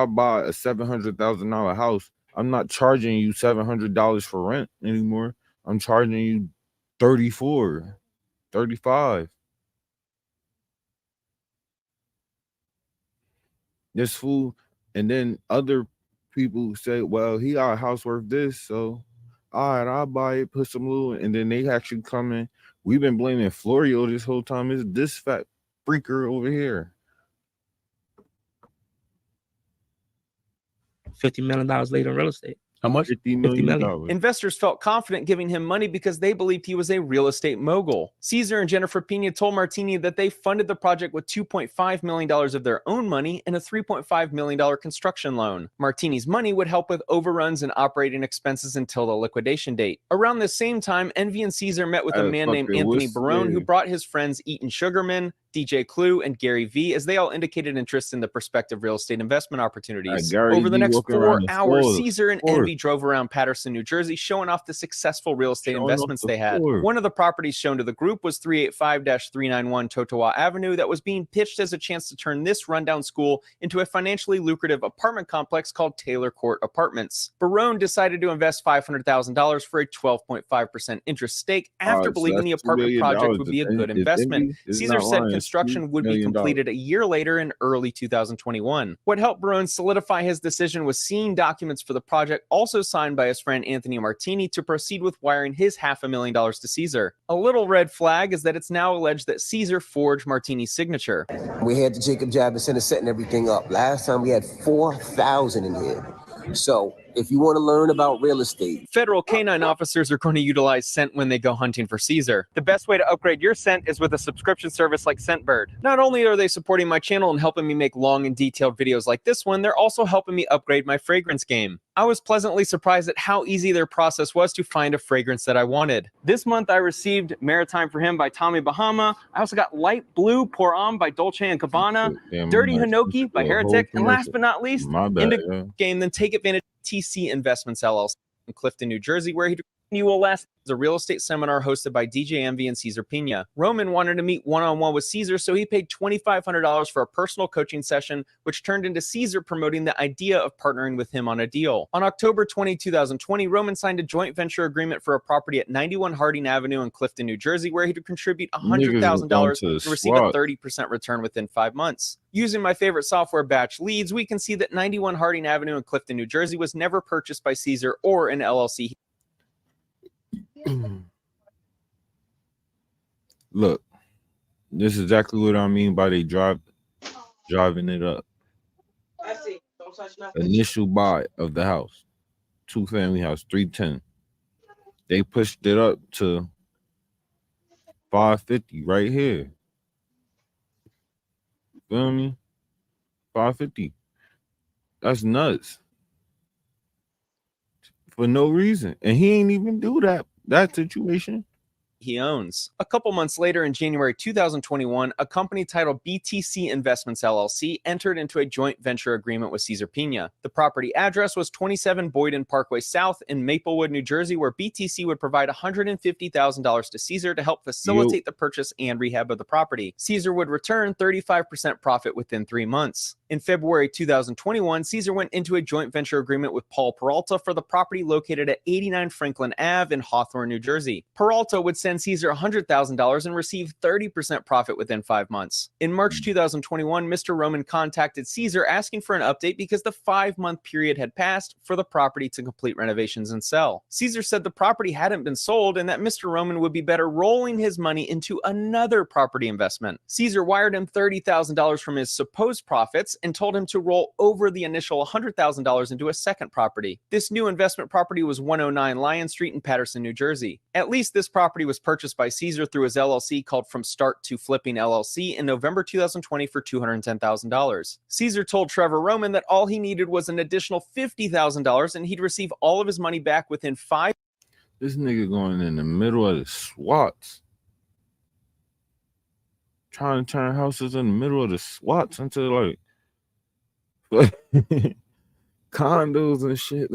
buy a $700,000 house, I'm not charging you $700 for rent anymore. I'm charging you $34, $35. This fool, and then other people say, "Well, he got a house worth this, so all right, I'll buy it, put some little," and then they actually come in. We've been blaming Florio this whole time. It's this fat freaker over here. $50 million later in real estate. How much? $50 million. Investors felt confident giving him money because they believed he was a real estate mogul. Caesar and Jennifer Pena told Martini that they funded the project with $2.5 million of their own money and a $3.5 million construction loan. Martini's money would help with overruns and operating expenses until the liquidation date. Around the same time, Envy and Caesar met with a man named Anthony Barone, who brought his friends Eaton Sugarman, DJ Clue, and Gary V, as they all indicated interest in the prospective real estate investment opportunities. Over the next 4 hours, Caesar and Envy drove around Paterson, New Jersey, showing off the successful real estate investments they had. One of the properties shown to the group was 385-391 Totowa Avenue that was being pitched as a chance to turn this rundown school into a financially lucrative apartment complex called Taylor Court Apartments. Barone decided to invest $500,000 for a 12.5% interest stake after believing the apartment project would be a good investment. Caesar said construction would be completed a year later in early 2021. What helped Barone solidify his decision was seeing documents for the project also signed by his friend Anthony Martini to proceed with wiring his $500,000 to Caesar. A little red flag is that it's now alleged that Caesar forged Martini's signature. We had the Jacob Javits Center setting everything up. Last time we had 4,000 in here. So if you want to learn about real estate, federal canine officers are going to utilize Scent when they go hunting for Caesar. The best way to upgrade your scent is with a subscription service like Scentbird. Not only are they supporting my channel and helping me make long and detailed videos like this one, they're also helping me upgrade my fragrance game. I was pleasantly surprised at how easy their process was to find a fragrance that I wanted. This month I received Maritime for Him by Tommy Bahama. I also got Light Blue Pour On by Dolce & Gabbana, Dirty Hinoki by Heretic, and last but not least, Into Game, then take advantage of TC Investments LLC in Clifton, New Jersey, where he annual last a real estate seminar hosted by DJ Envy and Caesar Pena. Roman wanted to meet one-on-one with Caesar, so he paid $2,500 for a personal coaching session, which turned into Caesar promoting the idea of partnering with him on a deal. On October 20, 2020, Roman signed a joint venture agreement for a property at 91 Harding Avenue in Clifton, New Jersey, where he'd contribute $100,000 and receive a 30% return within 5 months. Using my favorite software, Batch Leads, we can see that 91 Harding Avenue in Clifton, New Jersey was never purchased by Caesar or an LLC. Look, this is exactly what I mean by they driving it up. I see. Don't touch nothing. Initial buy of the house, 2-family house, 310. They pushed it up to 550 right here. Feel me? 550. That's nuts. For no reason. And he ain't even do that situation. He owns. A couple months later, in January 2021, a company titled BTC Investments LLC entered into a joint venture agreement with Caesar Pena. The property address was 27 Boyden Parkway South in Maplewood, New Jersey, where BTC would provide $150,000 to Caesar to help facilitate the purchase and rehab of the property. Caesar would return 35% profit within 3 months. In February 2021, Caesar went into a joint venture agreement with Paul Peralta for the property located at 89 Franklin Ave in Hawthorne, New Jersey. Peralta would send Caesar $100,000 and receive 30% profit within 5 months. In March 2021, Mr. Roman contacted Caesar asking for an update because the 5-month period had passed for the property to complete renovations and sell. Caesar said the property hadn't been sold and that Mr. Roman would be better rolling his money into another property investment. Caesar wired him $30,000 from his supposed profits and told him to roll over the initial $100,000 into a second property. This new investment property was 109 Lion Street in Paterson, New Jersey. At least this property was purchased by Caesar through his LLC called From Start to Flipping LLC in November 2020 for $210,000. Caesar told Trevor Roman that all he needed was an additional $50,000 and he'd receive all of his money back within 5. This nigga going in the middle of the SWATs. Trying to turn houses in the middle of the SWATs into like condos and shit.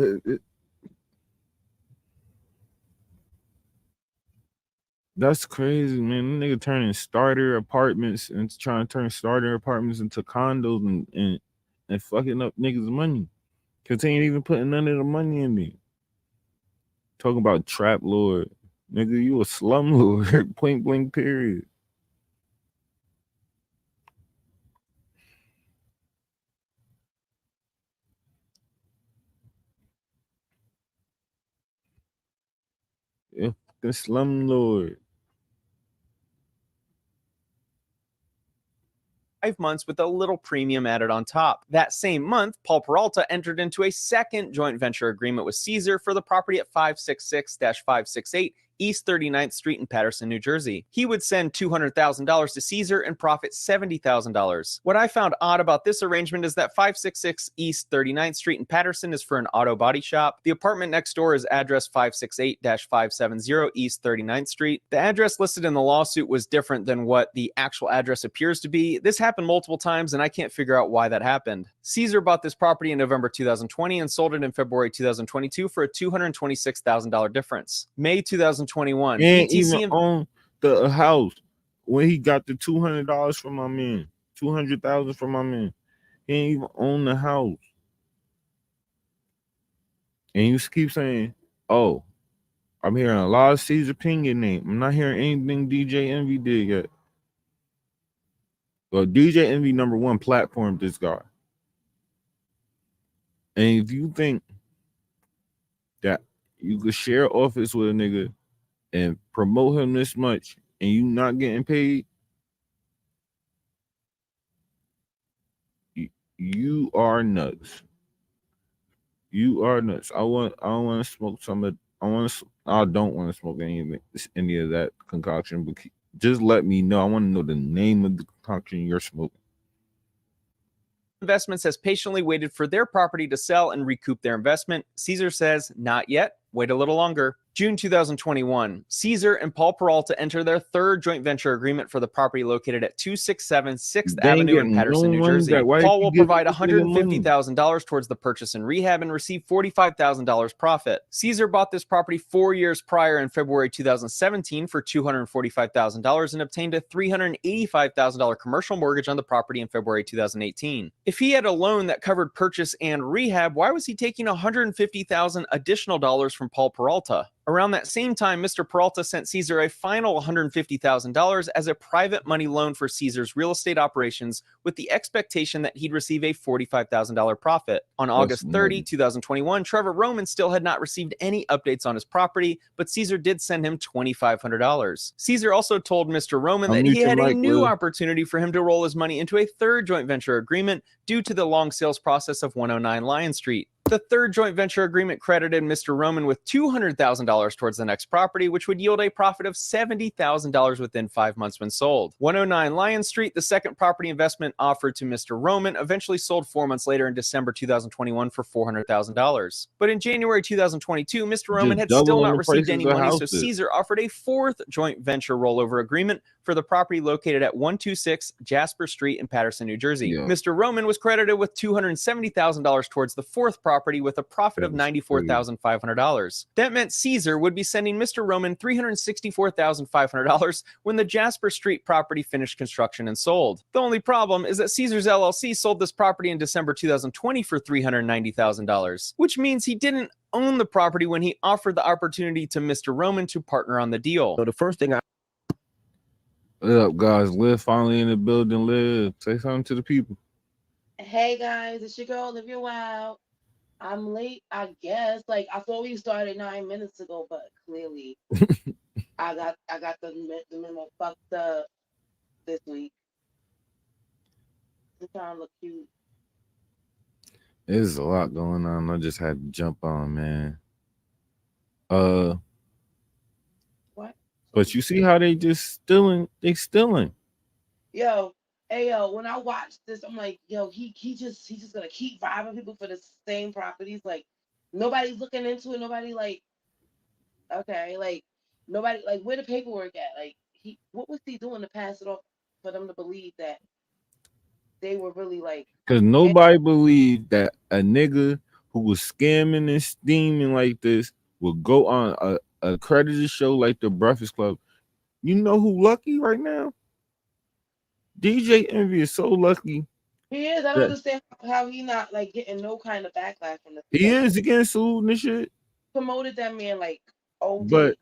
That's crazy, man. Nigga turning starter apartments and trying to turn starter apartments into condos and fucking up niggas' money. Cause they ain't even putting none of the money in there. Talking about trap lord. Nigga, you a slum lord. Point blank period. Yeah, the slum lord. 5 months with a little premium added on top. That same month, Paul Peralta entered into a second joint venture agreement with Caesar for the property at 566-568 East 39th Street in Paterson, New Jersey. He would send $200,000 to Caesar and profit $70,000. What I found odd about this arrangement is that 566 East 39th Street in Paterson is for an auto body shop. The apartment next door is address 568-570 East 39th Street. The address listed in the lawsuit was different than what the actual address appears to be. This happened multiple times and I can't figure out why that happened. Caesar bought this property in November 2020 and sold it in February 2022 for a $226,000 difference. May 2021. He ain't even own the house when he got the $200 from my man, $200,000 from my man. He ain't even own the house. And you keep saying, "Oh, I'm hearing a lot of Caesar Pinion name. I'm not hearing anything DJ Envy did yet." Well, DJ Envy #1 platformed this guy. And if you think that you could share office with a nigga and promote him this much and you not getting paid, you are nuts. You are nuts. I don't want to smoke some of. I don't want to smoke any of that concoction. But just let me know. I want to know the name of the concoction you're smoking. Investments has patiently waited for their property to sell and recoup their investment. Caesar says, not yet. Wait a little longer. June 2021, Caesar and Paul Peralta enter their third joint venture agreement for the property located at 267 6th Avenue in Paterson, New Jersey. Paul will provide $150,000 towards the purchase and rehab and receive $45,000 profit. Caesar bought this property 4 years prior in February 2017 for $245,000 and obtained a $385,000 commercial mortgage on the property in February 2018. If he had a loan that covered purchase and rehab, why was he taking $150,000 additional dollars from Paul Peralta? Around that same time, Mr. Peralta sent Caesar a final $150,000 as a private money loan for Caesar's real estate operations with the expectation that he'd receive a $45,000 profit. On August 30, 2021, Trevor Roman still had not received any updates on his property, but Caesar did send him $2,500. Caesar also told Mr. Roman that he had a new opportunity for him to roll his money into a third joint venture agreement due to the long sales process of 109 Lion Street. The third joint venture agreement credited Mr. Roman with $200,000 towards the next property, which would yield a profit of $70,000 within 5 months when sold. 109 Lion Street, the second property investment offered to Mr. Roman, eventually sold 4 months later in December 2021 for $400,000. But in January 2022, Mr. Roman had still not received any money, so Caesar offered a fourth joint venture rollover agreement for the property located at 126 Jasper Street in Paterson, New Jersey. Mr. Roman was credited with $270,000 towards the fourth property with a profit of $94,500. That meant Caesar would be sending Mr. Roman $364,500 when the Jasper Street property finished construction and sold. The only problem is that Caesar's LLC sold this property in December 2020 for $390,000, which means he didn't own the property when he offered the opportunity to Mr. Roman to partner on the deal. So the first thing What up, guys? Liv finally in the building. Liv, say something to the people. Hey guys, it's your girl Olivia Wild. I'm late, I guess. Like I thought we started 9 minutes ago, but clearly I got the memo fucked up this week. I'm trying to look cute. There's a lot going on. I just had to jump on, man. What? But you see how they just stealing? They stealing. Yo, hey yo, when I watch this, I'm like, yo, he's just gonna keep robbing people for the same properties. Like nobody's looking into it. Nobody like, okay, like nobody like where the paperwork at? Like what was he doing to pass it off for them to believe that they were really like? Because nobody believed that a nigga who was scamming and steaming like this would go on a accredited show like the Breakfast Club. You know who lucky right now? DJ Envy is so lucky. He is. I don't understand how he not like getting no kind of backlash from this. He is getting sued and shit. Promoted that man like OD. But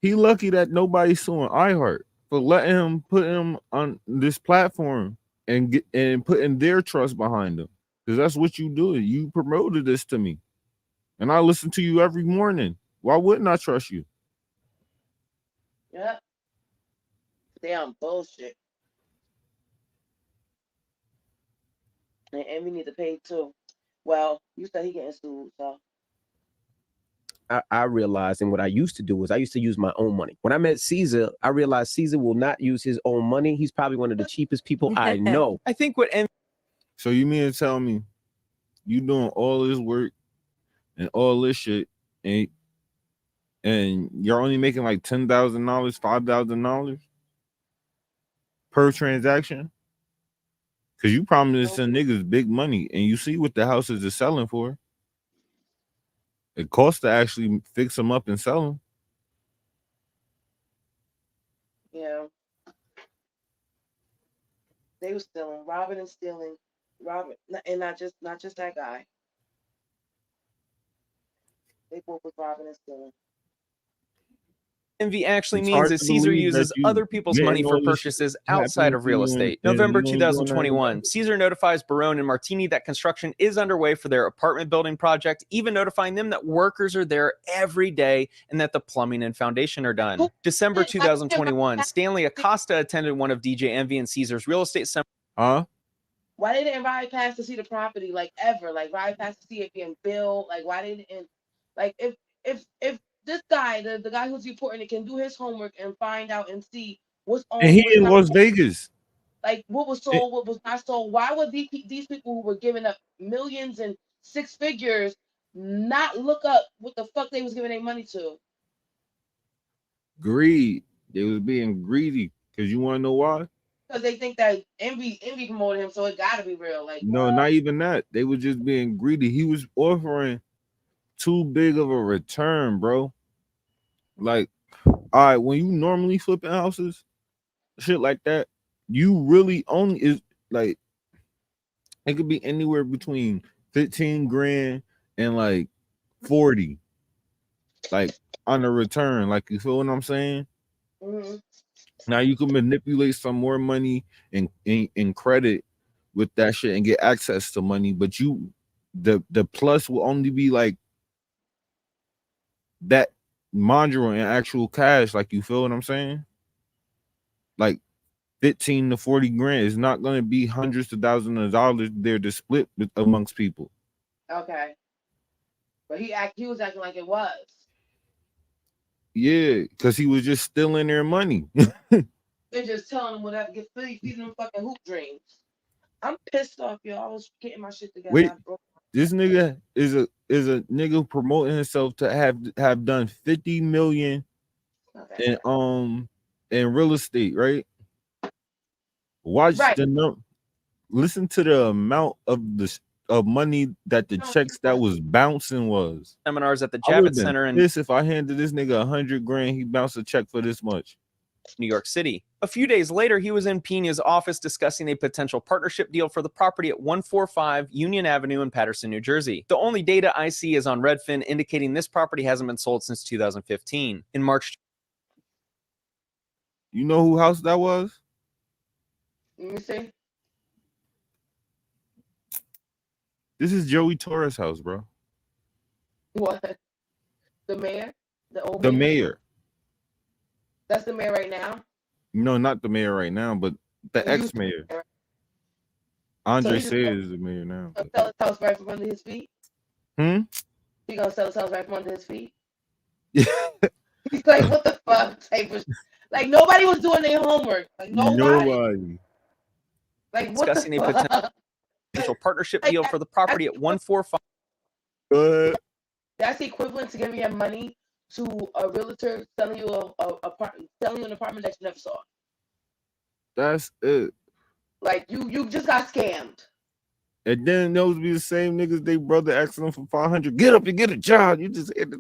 he lucky that nobody's suing iHeart for letting him put him on this platform and putting their trust behind him. Because that's what you do. You promoted this to me. And I listen to you every morning. Why wouldn't I trust you? Yeah. Damn bullshit. And we need to pay too. Well, you said he getting sued, so. I realized, and what I used to do was I used to use my own money. When I met Caesar, I realized Caesar will not use his own money. He's probably one of the cheapest people I know. I think what So you mean to tell me you doing all this work and all this shit and you're only making like $10,000, $5,000 per transaction? Because you promised some niggas big money and you see what the houses are selling for. It costs to actually fix them up and sell them. Yeah. They were stealing, robbing and stealing, and not just that guy. They both was robbing and stealing. Envy actually means is Caesar uses other people's money for purchases outside of real estate. November 2021, Caesar notifies Barone and Martini that construction is underway for their apartment building project, even notifying them that workers are there every day and that the plumbing and foundation are done. December 2021, Stanley Acosta attended one of DJ Envy and Caesar's real estate seminars. Why they didn't ride past to see the property, like ever? Like ride past to see it being built? Like why they didn't? Like if this guy, the guy who's reporting it, can do his homework and find out and see what's on. And he in Las Vegas. Like what was sold, what was not sold. Why would these people who were giving up millions and six figures not look up what the fuck they was giving their money to? Greed. They was being greedy. Because you want to know why? Because they think that envy promoted him, so it got to be real. Like no, not even that. They were just being greedy. He was offering too big of a return, bro. Like, all right, when you normally flipping houses, shit like that, you really only is like it could be anywhere between 15 grand and like 40, like on the return. Like, you feel what I'm saying? Mm-hmm. Now you can manipulate some more money and credit with that shit and get access to money, but the plus will only be like that modular in actual cash. Like, you feel what I'm saying? Like 15 to 40 grand is not going to be hundreds of thousands of dollars there to split amongst people. Okay, but he was acting like it was. Yeah, because he was just stealing their money. They're just telling them whatever, feeding them fucking hoop dreams. I'm pissed off, y'all. I was getting my shit together. Wait, this nigga is a nigga promoting himself to have done 50 million in real estate, right? Watch listen to the amount of money that the checks that was bouncing was. Seminars at the Javits Center in if I handed this nigga 100 grand, he bounced a check for this much. New York City. A few days later, he was in Pena's office discussing a potential partnership deal for the property at 145 Union Avenue in Paterson, New Jersey. The only data I see is on Redfin, indicating this property hasn't been sold since 2015. In March. You know who house that was? Let me see. This is Joey Torres' house, bro. What? The mayor? The mayor. That's the mayor right now? No, not the mayor right now, but the ex-mayor. Andre So says is a millionaire. sell his house right from under his feet. Hmm. He gonna sell his house right from under his feet. He's like, what the fuck type of like nobody was doing their homework. Like nobody. Like what Discussing the a fuck? potential partnership deal for the property at 145. That's equivalent to giving your money to a realtor selling you an apartment that you never saw. That's it. Like you just got scammed. And then those be the same niggas they brother asking them for 500. Get up and get a job. You just handed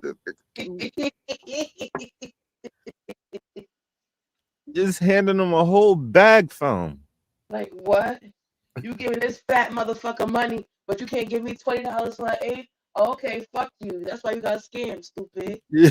just handing them a whole bag phone. Like what? You giving this fat motherfucker money, but you can't give me $20 for an aid? Oh, okay, fuck you. That's why you got scammed, stupid. Yeah.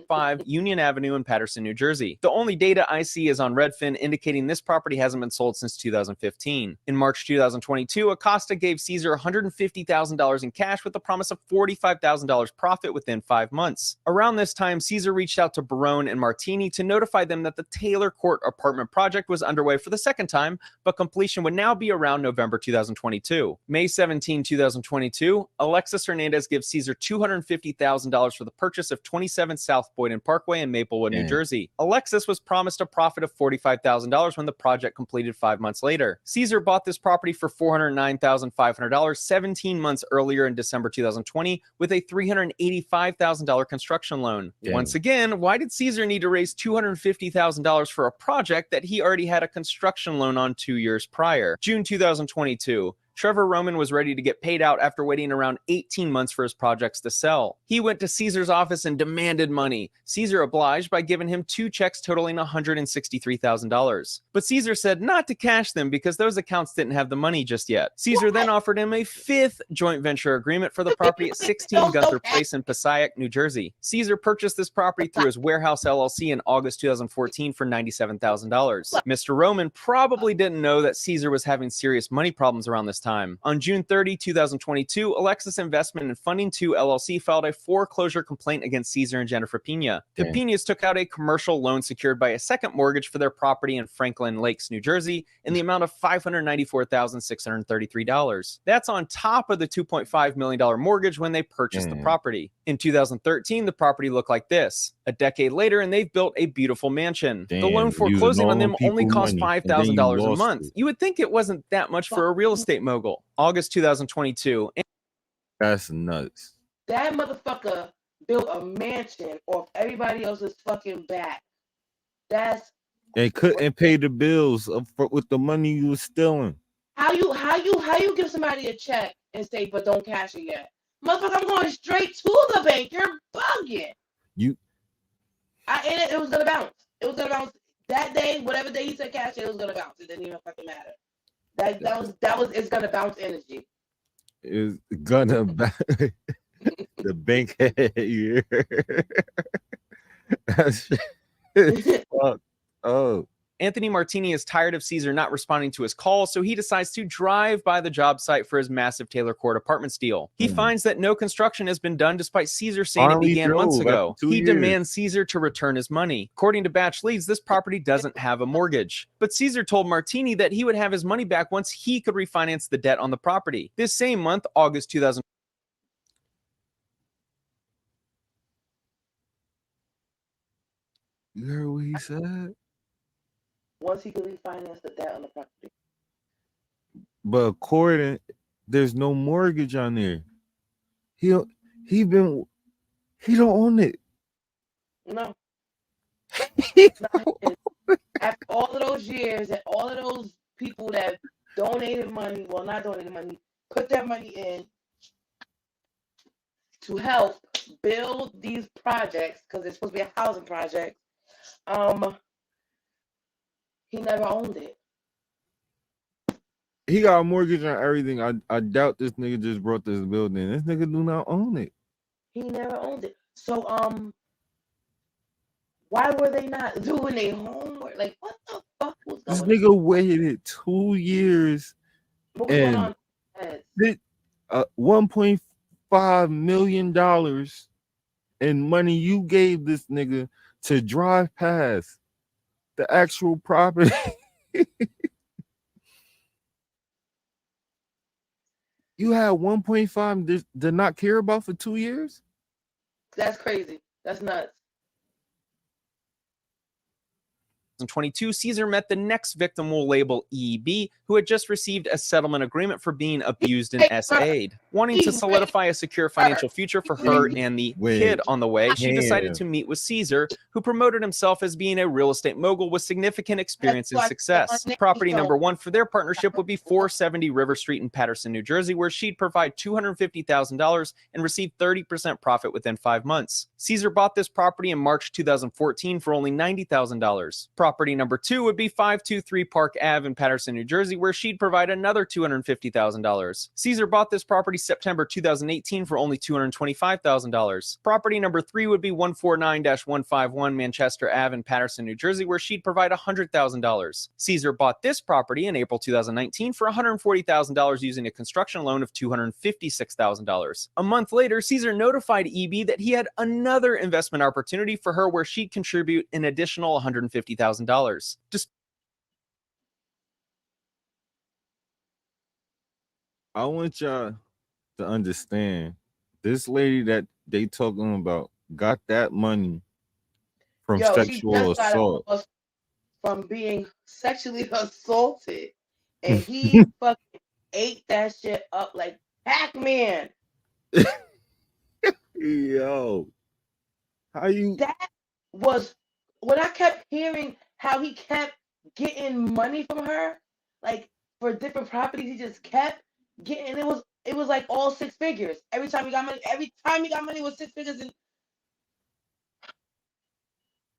5 Union Avenue in Paterson, New Jersey. The only data I see is on Redfin indicating this property hasn't been sold since 2015. In March 2022, Acosta gave Caesar $150,000 in cash with the promise of $45,000 profit within 5 months. Around this time, Caesar reached out to Barone and Martini to notify them that the Taylor Court apartment project was underway for the second time, but completion would now be around November 2022. May 17, 2022, Alexis Hernandez gives Caesar $250,000 for the purchase of 27 South Boyden Parkway in Maplewood, New Jersey. Alexis was promised a profit of $45,000 when the project completed 5 months later. Caesar bought this property for $409,500 17 months earlier in December 2020 with a $385,000 construction loan. Once again, why did Caesar need to raise $250,000 for a project that he already had a construction loan on 2 years prior? June 2022. Trevor Roman was ready to get paid out after waiting around 18 months for his projects to sell. He went to Caesar's office and demanded money. Caesar obliged by giving him 2 checks totaling $163,000. But Caesar said not to cash them because those accounts didn't have the money just yet. Caesar then offered him a 5th joint venture agreement for the property at 16 Gunther Place in Passaic, New Jersey. Caesar purchased this property through his warehouse LLC in August 2014 for $97,000. Mr. Roman probably didn't know that Caesar was having serious money problems around this time. On June 30, 2022, Alexis Investment and Funding 2 LLC filed a foreclosure complaint against Caesar and Jennifer Pena. The Penas took out a commercial loan secured by a second mortgage for their property in Franklin Lakes, New Jersey, in the amount of $594,633. That's on top of the $2.5 million mortgage when they purchased the property. In 2013, the property looked like this. A decade later, and they've built a beautiful mansion. The loan foreclosing on them only cost $5,000 a month. You would think it wasn't that much for a real estate mogul. August 2022. That's nuts. That motherfucker built a mansion off everybody else's fucking back. That's They couldn't pay the bills with the money you was stealing. how you give somebody a check and say, but don't cash it yet. Motherfucker, I'm going straight to the bank. You're bugging. It was gonna bounce. It was gonna bounce that day. Whatever day he said cash, it was gonna bounce. It didn't even fucking matter. It's gonna bounce energy. It's gonna the bank head here. That's fucked up. Anthony Martini is tired of Caesar not responding to his calls, so he decides to drive by the job site for his massive Taylor Court Apartments deal. He finds that no construction has been done despite Caesar saying it began months ago. He demands Caesar to return his money. According to Batch Leads, this property doesn't have a mortgage. But Caesar told Martini that he would have his money back once he could refinance the debt on the property. This same month, August 2000. You heard what he said? Once he could refinance the debt on the property. But there's no mortgage on there. He don't own it. No. After all of those years and all of those people that donated money, well, not donated money, put their money in to help build these projects, because it's supposed to be a housing project, he never owned it. He got a mortgage on everything. I doubt this nigga just brought this building. This nigga do not own it. He never owned it. So why were they not doing their homework? Like, what the fuck was going on? This nigga waited 2 years and $1.5 million in money you gave this nigga to drive past the actual property You had 1.5 did not care about for 2 years? That's crazy. That's nuts. 2022, Caesar met the next victim we'll label EB, who had just received a settlement agreement for being abused and SA'd. Wanting to solidify a secure financial future for her and the kid on the way, she decided to meet with Caesar, who promoted himself as being a real estate mogul with significant experience and success. Property number 1 for their partnership would be 470 River Street in Paterson, New Jersey, where she'd provide $250,000 and receive 30% profit within 5 months. Caesar bought this property in March 2014 for only $90,000. Property number 2 would be 523 Park Ave in Paterson, New Jersey, where she'd provide another $250,000. Caesar bought this property September 2018 for only $225,000. Property number 3 would be 149-151 Manchester Ave in Paterson, New Jersey, where she'd provide $100,000. Caesar bought this property in April 2019 for $140,000 using a construction loan of $256,000. A month later, Caesar notified EB that he had another investment opportunity for her where she'd contribute an additional $150,000. I want y'all to understand this lady that they talking about got that money from sexual assault. From being sexually assaulted, and he fucking ate that shit up like Pac-Man. Yo, how you? That was when I kept hearing how he kept getting money from her, like for different properties. He just kept getting. It was like all 6 figures every time he got money. Every time he got money was 6 figures, and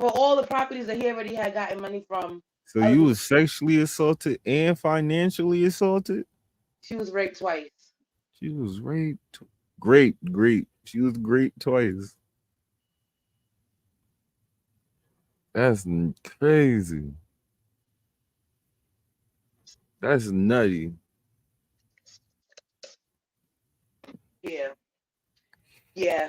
for all the properties that he already had gotten money from. So you was sexually assaulted and financially assaulted? She was raped twice. She was raped. Great. She was great twice. That's crazy. That's nutty. Yeah.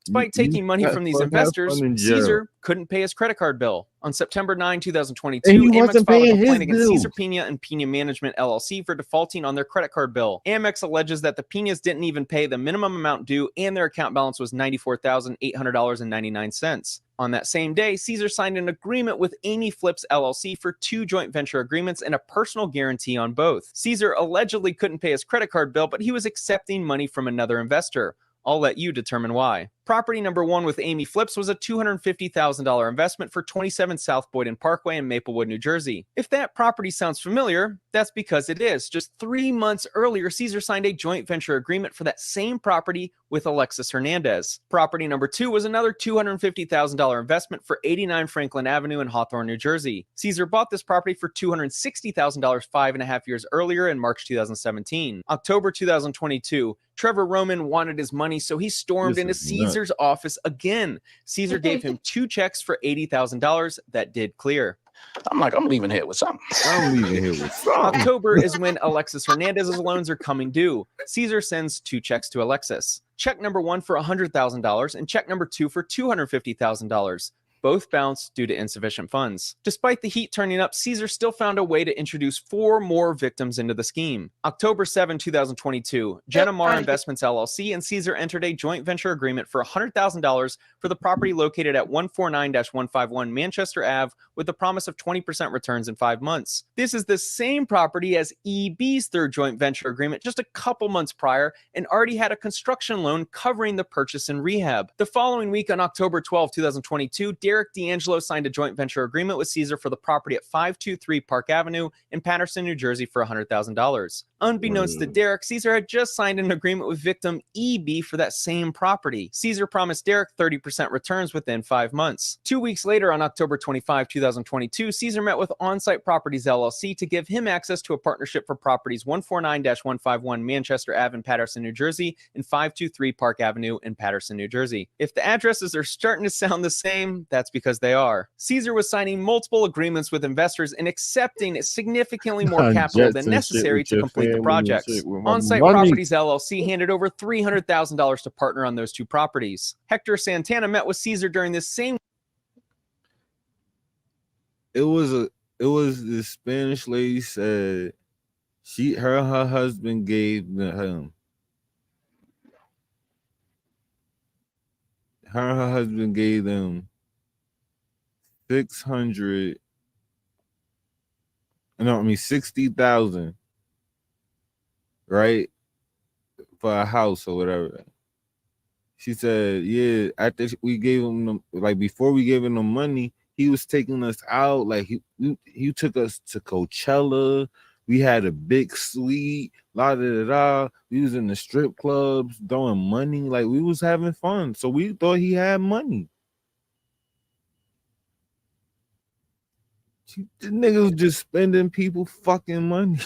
Despite taking money from these investors, Caesar couldn't pay his credit card bill. On September 9, 2022, Amex filed a complaint against Caesar Pena and Pena Management LLC for defaulting on their credit card bill. Amex alleges that the Penas didn't even pay the minimum amount due and their account balance was $94,800.99. On that same day, Caesar signed an agreement with Amy Flips LLC for 2 joint venture agreements and a personal guarantee on both. Caesar allegedly couldn't pay his credit card bill, but he was accepting money from another investor. I'll let you determine why. Property number 1 with Amy Flips was a $250,000 investment for 27 South Boyden Parkway in Maplewood, New Jersey. If that property sounds familiar, that's because it is. Just 3 months earlier, Caesar signed a joint venture agreement for that same property with Alexis Hernandez. Property number 2 was another $250,000 investment for 89 Franklin Avenue in Hawthorne, New Jersey. Caesar bought this property for $260,000 5.5 years earlier in March 2017. October 2022, Trevor Roman wanted his money, so he stormed into Caesar's office again. Caesar gave him 2 checks for $80,000 that did clear. I'm leaving here with something. October is when Alexis Hernandez's loans are coming due. Caesar sends 2 checks to Alexis. Check number 1 for $100,000 and check number 2 for $250,000. Both bounced due to insufficient funds. Despite the heat turning up, Caesar still found a way to introduce 4 more victims into the scheme. October 7, 2022, Jenna Marr Investments LLC and Caesar entered a joint venture agreement for $100,000 for the property located at 149-151 Manchester Ave with the promise of 20% returns in 5 months. This is the same property as EB's third joint venture agreement just a couple months prior and already had a construction loan covering the purchase and rehab. The following week on October 12, 2022, Derek D'Angelo signed a joint venture agreement with Caesar for the property at 523 Park Avenue in Paterson, New Jersey for $100,000. Unbeknownst to Derek, Caesar had just signed an agreement with victim EB for that same property. Caesar promised Derek 30% returns within 5 months. 2 weeks later, on October 25, 2022, Caesar met with On-Site Properties LLC to give him access to a partnership for properties 149-151 Manchester Ave in Paterson, New Jersey, and 523 Park Avenue in Paterson, New Jersey. If the addresses are starting to sound the same, that's because they are. Caesar was signing multiple agreements with investors and accepting significantly more capital than necessary to complete the projects. On-Site Properties LLC handed over $300,000 to partner on those 2 properties. Hector Santana met with Caesar during this same. It was it was the Spanish lady said her husband gave him. Her husband gave them 60,000, right? For a house or whatever. She said, yeah, after we gave him before we gave him the money, he was taking us out. Like he took us to Coachella. We had a big suite, la da da da. We was in the strip clubs throwing money, like we was having fun. So we thought he had money. The nigga was just spending people fucking money.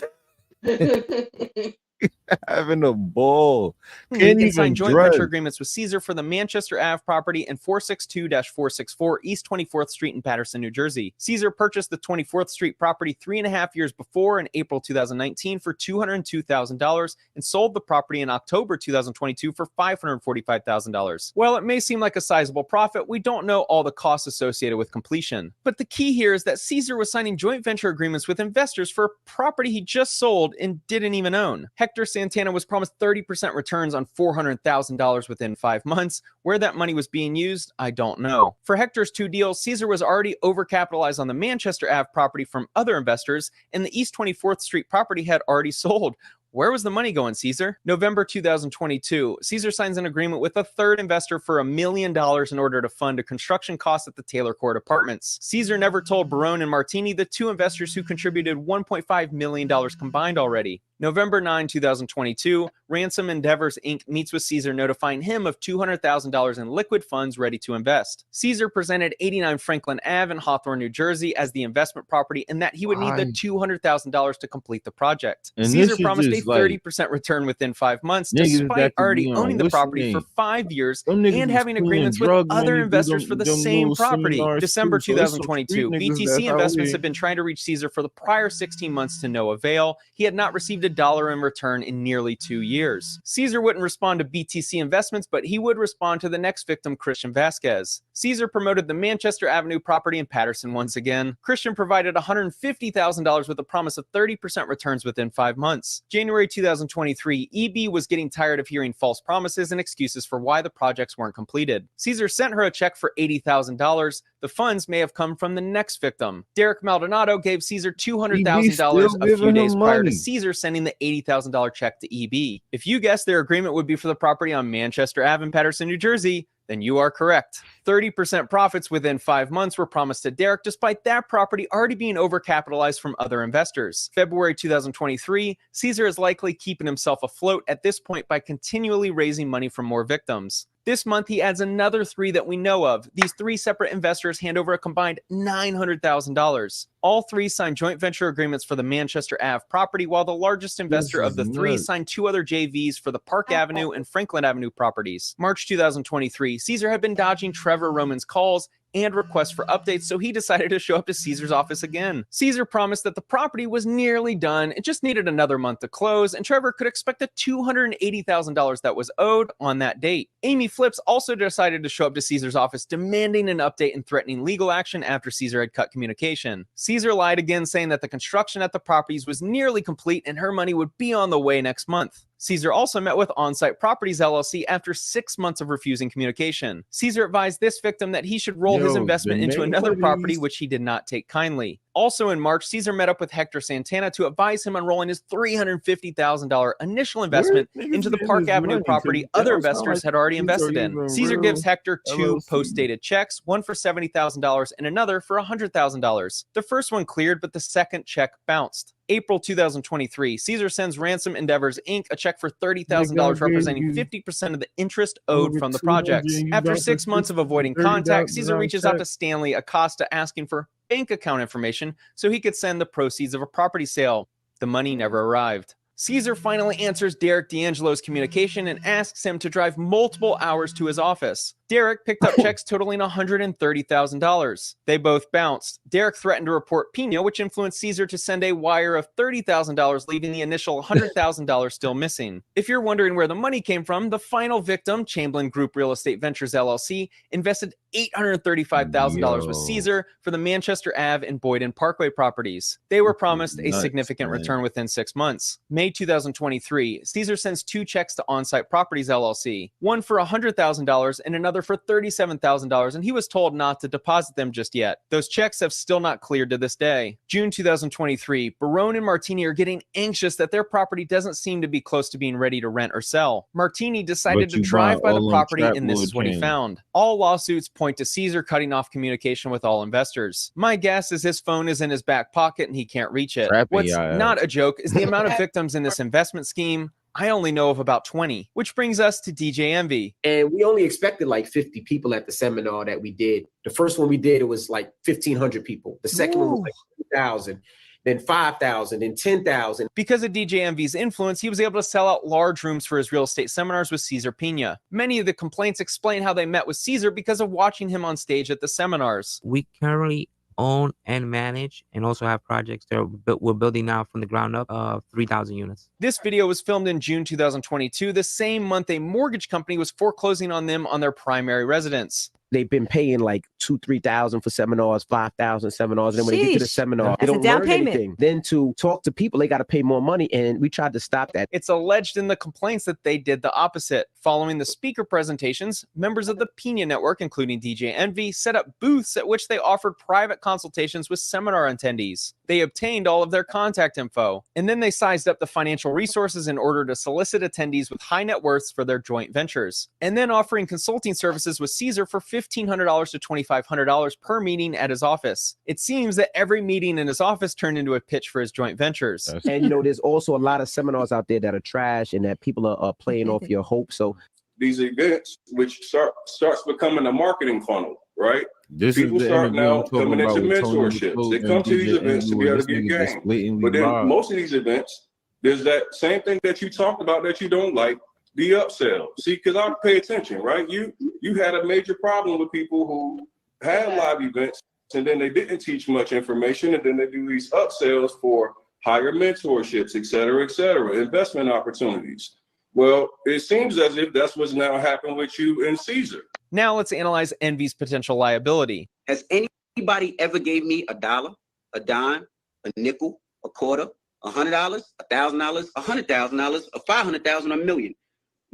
Having a ball. Can't even sign joint venture agreements with Caesar for the Manchester Ave property and 462-464 East 24th Street in Paterson, New Jersey. Caesar purchased the 24th Street property 3.5 years before in April 2019 for $202,000 and sold the property in October 2022 for $545,000. While it may seem like a sizable profit, we don't know all the costs associated with completion. But the key here is that Caesar was signing joint venture agreements with investors for a property he just sold and didn't even own. Hector Santana was promised 30% returns on $400,000 within 5 months. Where that money was being used, I don't know. For Hector's two deals, Caesar was already overcapitalized on the Manchester Ave property from other investors, and the East 24th Street property had already sold. Where was the money going, Caesar? November 2022, Caesar signs an agreement with a third investor for $1 million in order to fund a construction cost at the Taylor Court Apartments. Caesar never told Barone and Martini, the two investors who contributed $1.5 million combined already. November 9, 2022, Ransom Endeavors, Inc. meets with Caesar, notifying him of $200,000 in liquid funds ready to invest. Caesar presented 89 Franklin Ave in Hawthorne, New Jersey as the investment property and that he would need the $200,000 to complete the project. And Caesar promised a 30% return within 5 months, despite already owning the property for 5 years and having agreements with other investors for the same property. December 2022, BTC Investments had been trying to reach Caesar for the prior 16 months to no avail. He had not received a dollar in return in nearly 2 years. Caesar wouldn't respond to BTC Investments, but he would respond to the next victim, Christian Vasquez. Caesar promoted the Manchester Avenue property in Paterson once again. Christian provided $150,000 with a promise of 30% returns within 5 months. January 2023, EB was getting tired of hearing false promises and excuses for why the projects weren't completed. Caesar sent her a check for $80,000. The funds may have come from the next victim. Derek Maldonado gave Caesar $200,000 a few days prior to Caesar sending the $80,000 check to EB. If you guessed their agreement would be for the property on Manchester Ave in Paterson, New Jersey, then you are correct. 30% profits within 5 months were promised to Derek, despite that property already being overcapitalized from other investors. February 2023, Caesar is likely keeping himself afloat at this point by continually raising money from more victims. This month, he adds another 3 that we know of. These 3 separate investors hand over a combined $900,000. All 3 signed joint venture agreements for the Manchester Ave property, while the largest investor of the 3 signed 2 other JVs for the Park Avenue and Franklin Avenue properties. March 2023, Caesar had been dodging Trevor Roman's calls and requests for updates, so he decided to show up to Caesar's office again. Caesar promised that the property was nearly done, it just needed another month to close, and Trevor could expect the $280,000 that was owed on that date. Amy Flips also decided to show up to Caesar's office, demanding an update and threatening legal action after Caesar had cut communication. Caesar lied again, saying that the construction at the properties was nearly complete and her money would be on the way next month. Caesar also met with On-Site Properties LLC after 6 months of refusing communication. Caesar advised this victim that he should roll his investment into another property, which he did not take kindly. Also in March, Caesar met up with Hector Santana to advise him on rolling his $350,000 initial investment into the Park Avenue property other investors had already invested in. Caesar gives Hector 2 post-dated checks, one for $70,000 and another for $100,000. The first one cleared, but the second check bounced. April 2023, Caesar sends Ransom Endeavors, Inc. a check for $30,000 representing 50% of the interest owed from the projects. After 6 months of avoiding contact, Caesar reaches out to Stanley Acosta asking for bank account information so he could send the proceeds of a property sale. The money never arrived. Caesar finally answers Derek D'Angelo's communication and asks him to drive multiple hours to his office. Derek picked up checks totaling $130,000. They both bounced. Derek threatened to report Pino, which influenced Caesar to send a wire of $30,000, leaving the initial $100,000 still missing. If you're wondering where the money came from, the final victim, Chamberlain Group Real Estate Ventures LLC, invested $835,000 with Caesar for the Manchester Ave and Boyden Parkway properties. They were promised a significant return within 6 months. May 2023, Caesar sends 2 checks to On-Site Properties LLC, one for $100,000 and another for $37,000, and he was told not to deposit them just yet. Those checks have still not cleared to this day. June 2023, Barone and Martini are getting anxious that their property doesn't seem to be close to being ready to rent or sell. Martini decided to drive by the property, and this is what he found. All lawsuits point to Caesar cutting off communication with all investors. My guess is his phone is in his back pocket and he can't reach it. What's not a joke is the amount of victims in this investment scheme. I only know of about 20, which brings us to DJ Envy. And we only expected like 50 people at the seminar that we did. The first one we did, it was like 1,500 people. The second one was like 2,000, then 5,000, then 10,000. Because of DJ Envy's influence, he was able to sell out large rooms for his real estate seminars with Cesar Pina. Many of the complaints explain how they met with Cesar because of watching him on stage at the seminars. We currently own and manage and also have projects that we're building now from the ground up of 3,000 units. This video was filmed in June 2022, the same month a mortgage company was foreclosing on them on their primary residence. They've been paying like $2,000-3,000 for seminars, $5,000 seminars. And then when they get to the seminar, they don't learn anything. Then to talk to people, they got to pay more money. And we tried to stop that. It's alleged in the complaints that they did the opposite. Following the speaker presentations, members of the Pina Network, including DJ Envy, set up booths at which they offered private consultations with seminar attendees. They obtained all of their contact info, and then they sized up the financial resources in order to solicit attendees with high net worths for their joint ventures, and then offering consulting services with Caesar for $1,500 to $2,500 per meeting at his office. It seems that every meeting in his office turned into a pitch for his joint ventures. And, you know, there's also a lot of seminars out there that are trash and that people are playing off your hope. So these events, which starts becoming a marketing funnel, right? People start now coming into mentorships. They come to these events to be able to get game. But then most of these events, there's that same thing that you talked about that you don't like, the upsell. See, because I pay attention, right? You had a major problem with people who had live events and then they didn't teach much information, and then they do these upsells for higher mentorships, et cetera, investment opportunities. Well, it seems as if that's what's now happened with you and Caesar. Now let's analyze Envy's potential liability. Has anybody ever gave me $1, a dime, a nickel, a quarter, $100, $1,000, $100,000, or $500,000, or $1 million?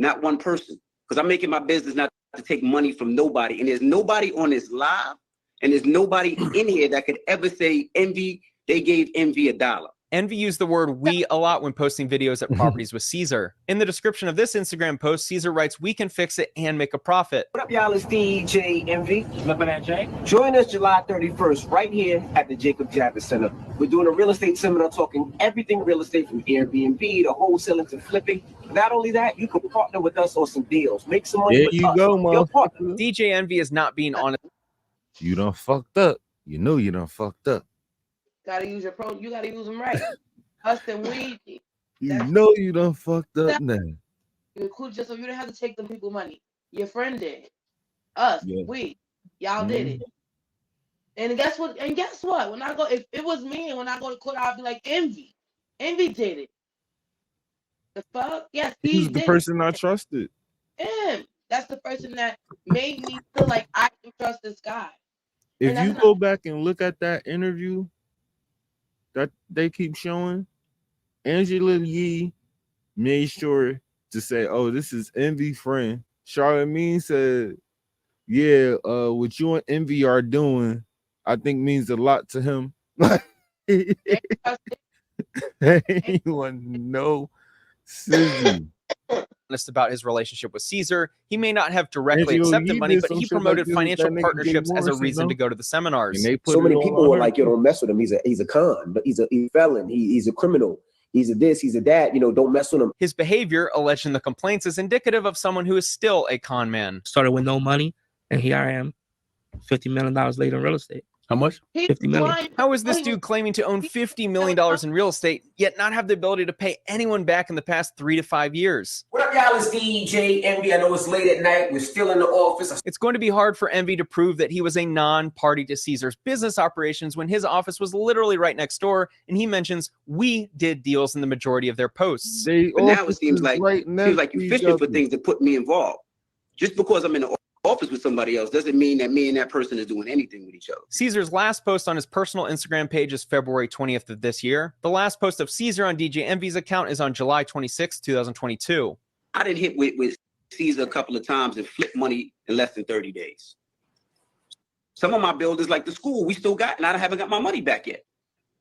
Not one person. Because I'm making my business not to take money from nobody. And there's nobody on this live, and there's nobody in here that could ever say Envy, they gave Envy $1. Envy used the word "we" a lot when posting videos at properties with Caesar. In the description of this Instagram post, Caesar writes, "We can fix it and make a profit." What up, y'all? It's DJ Envy. Remember that, Jay? Join us July 31st right here at the Jacob Javits Center. We're doing a real estate seminar talking everything real estate from Airbnb to wholesaling to flipping. Not only that, you can partner with us on some deals. Make some money with us. There you go, motherfucker. DJ Envy is not being honest. You done fucked up. You know you done fucked up. Gotta use your pro. You gotta use them right. Us and we. You know you done fucked up now. You cool just so you didn't have to take them people money. Your friend did. Us, we, y'all did it. And guess what? When I go, if it was me, and when I go to court, I'll be like, Envy. Envy did it. The fuck? Yes, He's the person I trusted. Him. That's the person that made me feel like I can trust this guy. If you go back and look at that interview that they keep showing, Angela Yee made sure to say, "Oh, this is Envy friend." Charlamagne said, "Yeah, what you and Envy are doing, I think means a lot to him." Anyone know Sizzy? Honest about his relationship with Caesar. He may not have directly accepted money, but he promoted financial partnerships as a reason to go to the seminars. So many people were like, "Yo, don't mess with him. He's a con, but he's a felon. He's a criminal. He's a this, he's a that. You know, don't mess with him." His behavior, alleged in the complaints, is indicative of someone who is still a con man. Started with no money, and here I am, $50 million later in real estate. How much? 50 million. How is this dude claiming to own $50 million in real estate, yet not have the ability to pay anyone back in the past 3 to 5 years? What up, y'all? It's DJ Envy. I know it's late at night. We're still in the office. It's going to be hard for Envy to prove that he was a non-party to Caesar's business operations when his office was literally right next door, and he mentions we did deals in the majority of their posts. But now it seems like you're fishing for things that put me involved. Just because I'm in the office with somebody else doesn't mean that me and that person is doing anything with each other. Caesar's last post on his personal Instagram page is February 20th of this year. The last post of Caesar on DJ Envy's account is on July 26, 2022. I didn't hit with Caesar a couple of times and flip money in less than 30 days. Some of my buildings, like the school, we still got, and I haven't got my money back yet.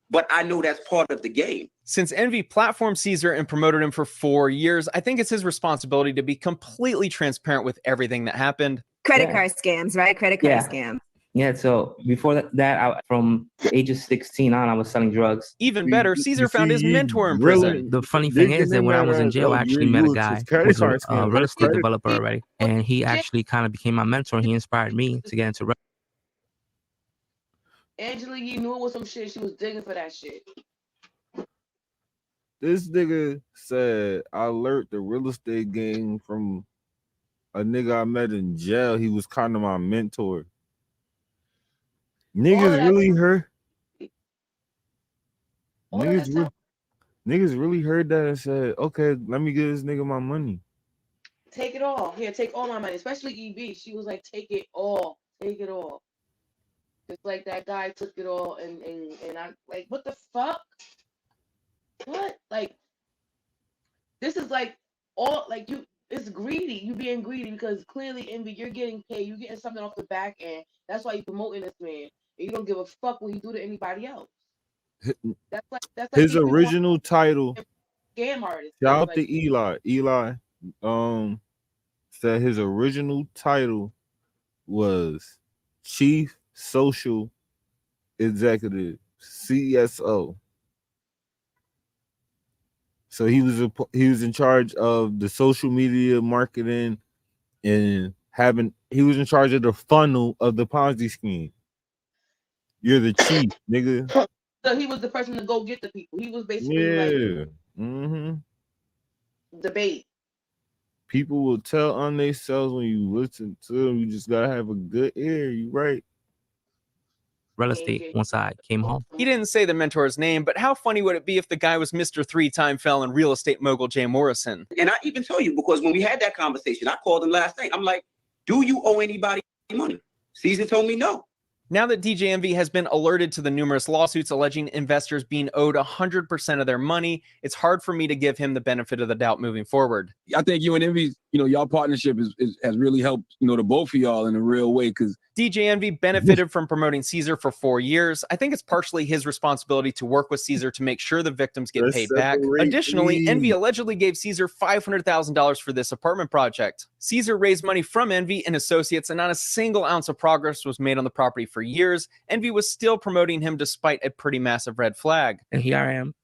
But I know that's part of the game. Since Envy platformed Caesar and promoted him for 4 years, I think it's his responsibility to be completely transparent with everything that happened. Credit card scams, right? Credit card scams. Yeah, so before that, from the age of 16 on, I was selling drugs. Even better, Caesar found his mentor in prison. The funny thing is that when I was in jail, I actually met a guy who was a real estate developer already. And he actually kind of became my mentor. He inspired me to get into real. Angela, you knew it was some shit. She was digging for that shit. This nigga said, I learned the real estate game from a nigga I met in jail. He was kind of my mentor. Niggas really heard. Niggas really heard that and said, okay, let me give this nigga my money. Take it all. Here, take all my money. Especially EB. She was like, take it all. Take it all. Just like that guy took it all and I like, what the fuck? What? Like, this is like all like you. It's greedy. You being greedy because clearly, Envy, you're getting paid. You're getting something off the back end. That's why you're promoting this man. And you don't give a fuck what he do to anybody else. That's like his original title. Scam artist. Shout out to Eli. Eli, said his original title was Chief Social Executive, CSO. So he was in charge of the social media marketing and he was in charge of the funnel of the Ponzi scheme. You're the chief, nigga. So he was the person to go get the people. He was basically debate. People will tell on themselves when you listen to them. You just gotta have a good ear. You right. Real estate once I came home. He didn't say the mentor's name, but how funny would it be if the guy was Mr. 3-time felon real estate mogul Jay Morrison? And I even tell you, because when we had that conversation, I called him last night. I'm like, do you owe anybody money? Caesar told me no. Now that DJ Envy has been alerted to the numerous lawsuits alleging investors being owed 100% of their money, it's hard for me to give him the benefit of the doubt moving forward. I think you and Envy, y'all partnership has really helped, the both of y'all in a real way, because DJ Envy benefited from promoting Caesar for 4 years. I think it's partially his responsibility to work with Caesar to make sure the victims get paid back. Additionally, Envy allegedly gave Caesar $500,000 for this apartment project. Caesar raised money from Envy and associates, and not a single ounce of progress was made on the property for years. Envy was still promoting him despite a pretty massive red flag. And here I am,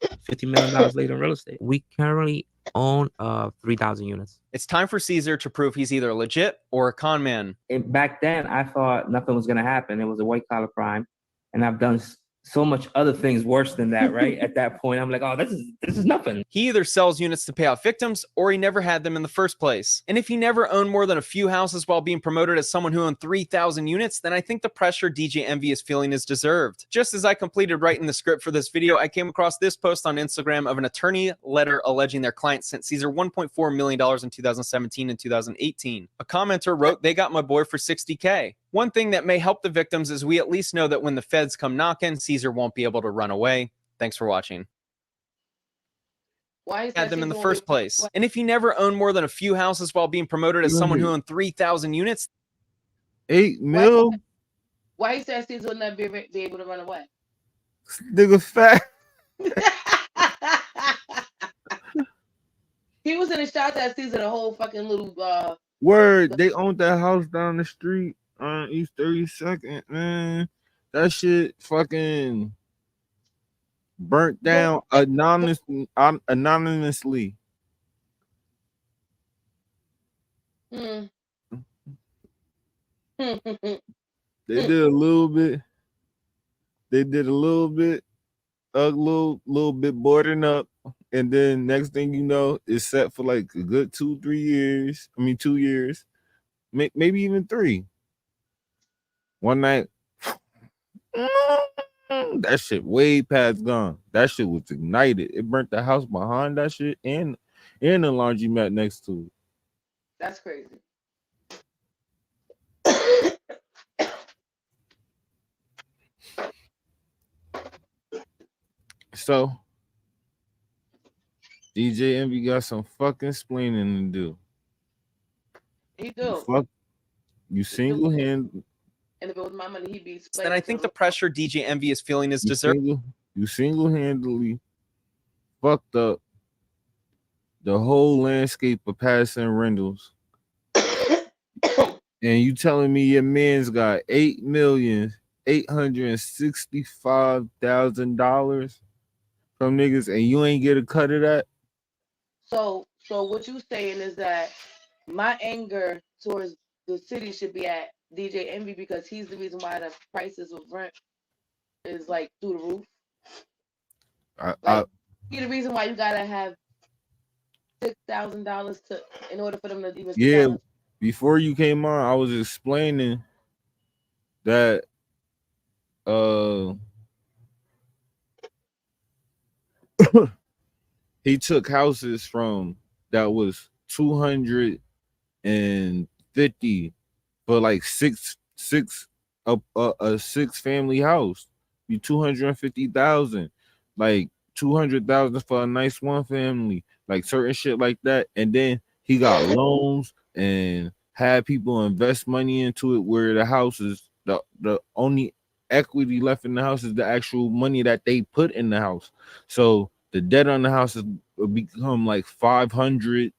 $50 million later in real estate. We currently own 3,000 units. It's time for Caesar to prove he's either legit or a con man. And back then, I thought nothing was going to happen. It was a white collar crime. And I've done so much other things worse than that, right? At that point, I'm like, oh, this is nothing. He either sells units to pay out victims or he never had them in the first place. And if he never owned more than a few houses while being promoted as someone who owned 3,000 units, then I think the pressure DJ Envy is feeling is deserved. Just as I completed writing the script for this video, I came across this post on Instagram of an attorney letter alleging their client sent Caesar $1.4 million in 2017 and 2018. A commenter wrote, they got my boy for $60K. One thing that may help the victims is we at least know that when the feds come knocking, Caesar won't be able to run away. Thanks for watching. Why had them in the first place? And if he never owned more than a few houses while being promoted as someone who owned 3,000 units, 8 mil. Why he said Caesar would never be able to run away? Nigga fat. He was in a shot at Caesar the whole fucking little Word, they owned that house down the street on East 32nd, man. That shit fucking burnt down anonymously. They did a little bit. They did a little bit, a little bit boarding up, and then next thing you know, it's set for like a good 2-3 years. I mean, 2 years, maybe even 3. One night, that shit way past gone. That shit was ignited. It burnt the house behind that shit and the laundromat next to it. That's crazy. So DJ Envy got some fucking splaining to do. He do. Fuck you, single hand. And if it was my money, he'd be. Then I think the pressure DJ Envy is feeling is deserved. You single-handedly fucked up the whole landscape of passing rentals. And you telling me your man's got $8,865,000 from niggas and you ain't get a cut of that? So what you saying is that my anger towards the city should be at DJ Envy because he's the reason why the prices of rent is like through the roof. He's the reason why you gotta have $6,000 in order for them to even. Yeah. Before you came on, I was explaining that he took houses from that was 250 for like a 6-family house. Be 250,000, like 200,000 for a nice 1-family, like certain shit like that. And then he got loans and had people invest money into it where the house is the only equity left in the house is the actual money that they put in the house. So the debt on the house will become like 500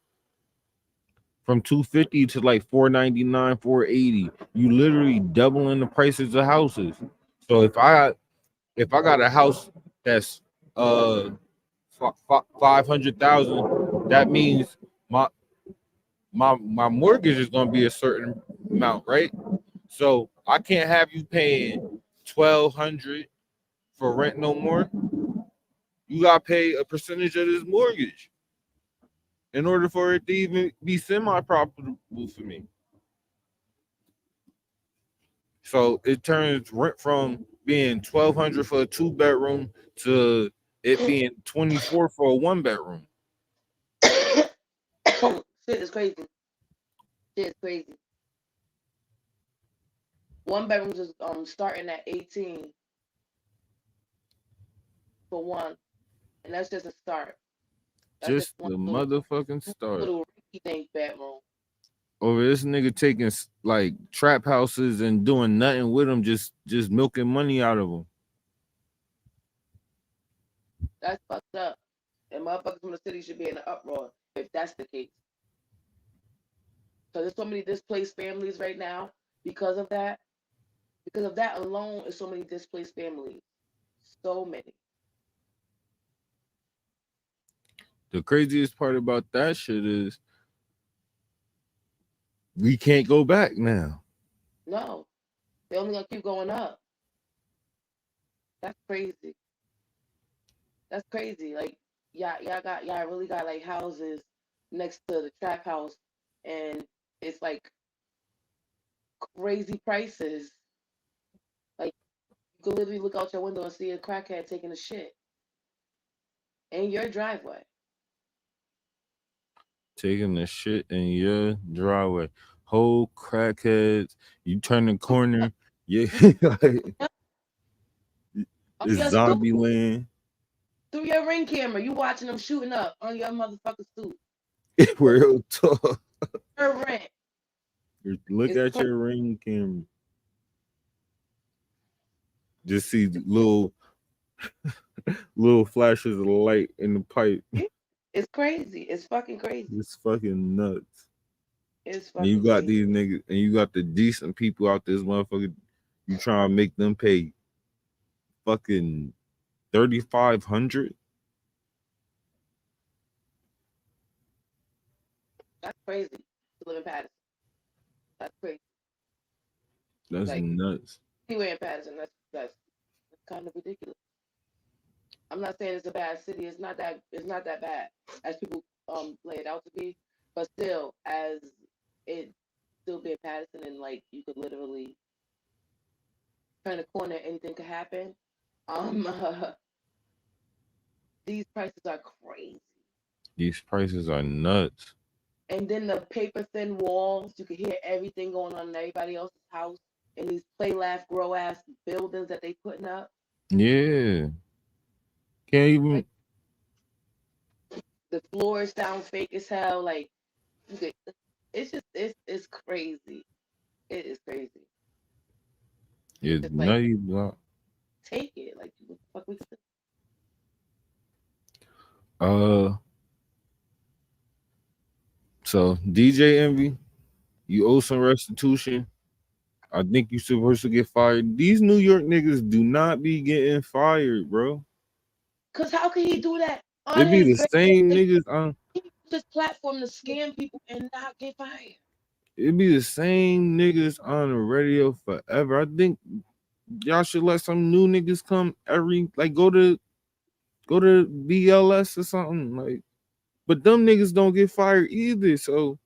from 250 to like 499, 480. You literally doubling the prices of houses. So if I got a house that's 500,000, that means my mortgage is gonna be a certain amount, right? So I can't have you paying $1,200 for rent no more. You gotta pay a percentage of this mortgage in order for it to even be semi-profitable for me. So it turns rent from being $1,200 for a 2-bedroom to it being $24 for a 1-bedroom. Shit is crazy. Shit is crazy. 1-bedrooms is starting at 18 for one, and that's just a start. That's just the motherfucking start. Little rinky-dink bedroom. Over this nigga taking like trap houses and doing nothing with them, just milking money out of them. That's fucked up. And motherfuckers from the city should be in an uproar if that's the case. So there's so many displaced families right now because of that. Because of that alone, is so many displaced families. So many. The craziest part about that shit is we can't go back now. No. They're only gonna keep going up. That's crazy. That's crazy. Like y'all really got like houses next to the trap house and it's like crazy prices. Like you can literally look out your window and see a crackhead taking a shit in your driveway. Taking the shit in your driveway. Whole crackheads. You turn the corner. Yeah. It's zombie land. Through your ring camera, you watching them shooting up on your motherfucking suit. Real talk. Her rent. Look at your ring camera. Just see little flashes of light in the pipe. It's crazy. It's fucking crazy. It's fucking nuts. It's fucking. And you got these niggas, and you got the decent people out this motherfucker. You trying to make them pay fucking $3,500. That's crazy to live in Patterson. That's crazy. That's like, nuts. Anywhere in Patterson, that's kind of ridiculous. I'm not saying it's a bad city. It's not that bad as people lay it out to be. But still, as it still being Patterson, and like you could literally turn a corner, anything could happen. These prices are crazy. These prices are nuts. And then the paper thin walls, you could hear everything going on in everybody else's house, and these play, laugh, grow ass buildings that they putting up. Yeah. Can't even. Like, the floors sound fake as hell. Like, it's crazy. It is crazy. It's nutty, bro. Take it. Like, what the fuck we could do? So DJ Envy, you owe some restitution. I think you're supposed to get fired. These New York niggas do not be getting fired, bro. Cause how can he do that? It be the same niggas on. He used this platform to scam people and not get fired. It be the same niggas on the radio forever. I think y'all should let some new niggas come go to BLS or something like. But them niggas don't get fired either. So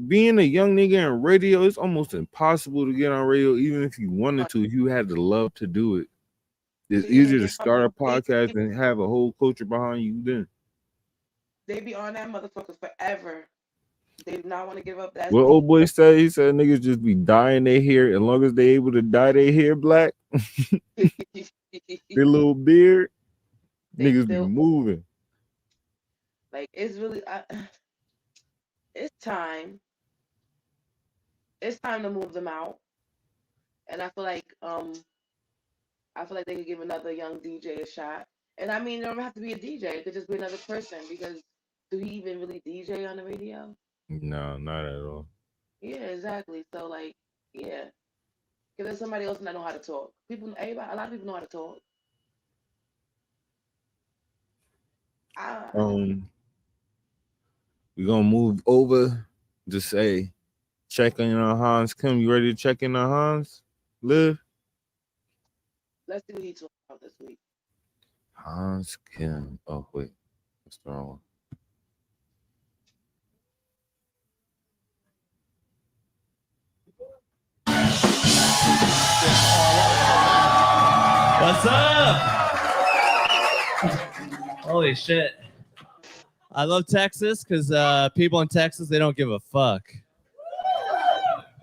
being a young nigga in radio, it's almost impossible to get on radio, even if you wanted to, if you had the love to do it. It's easier to start a podcast and have a whole culture behind you then. They be on that motherfucker forever. They do not want to give up that. What old boy said, he said niggas just be dyeing their hair as long as they able to dye their hair black. Their little beard, niggas be moving. Like, it's really, it's time. It's time to move them out. And I feel like they could give another young DJ a shot. And I mean, it don't have to be a DJ. It could just be another person, because do he even really DJ on the radio? No, not at all. Yeah, exactly. So like, yeah. Because there's somebody else that know how to talk. A lot of people know how to talk. We're gonna move over to say, check in on Hans Kim. You ready to check in on Hans? Liv? Let's see what he talked about this week. Hans Kim. Oh, wait. That's the wrong one. What's up? Holy shit. I love Texas because people in Texas, they don't give a fuck.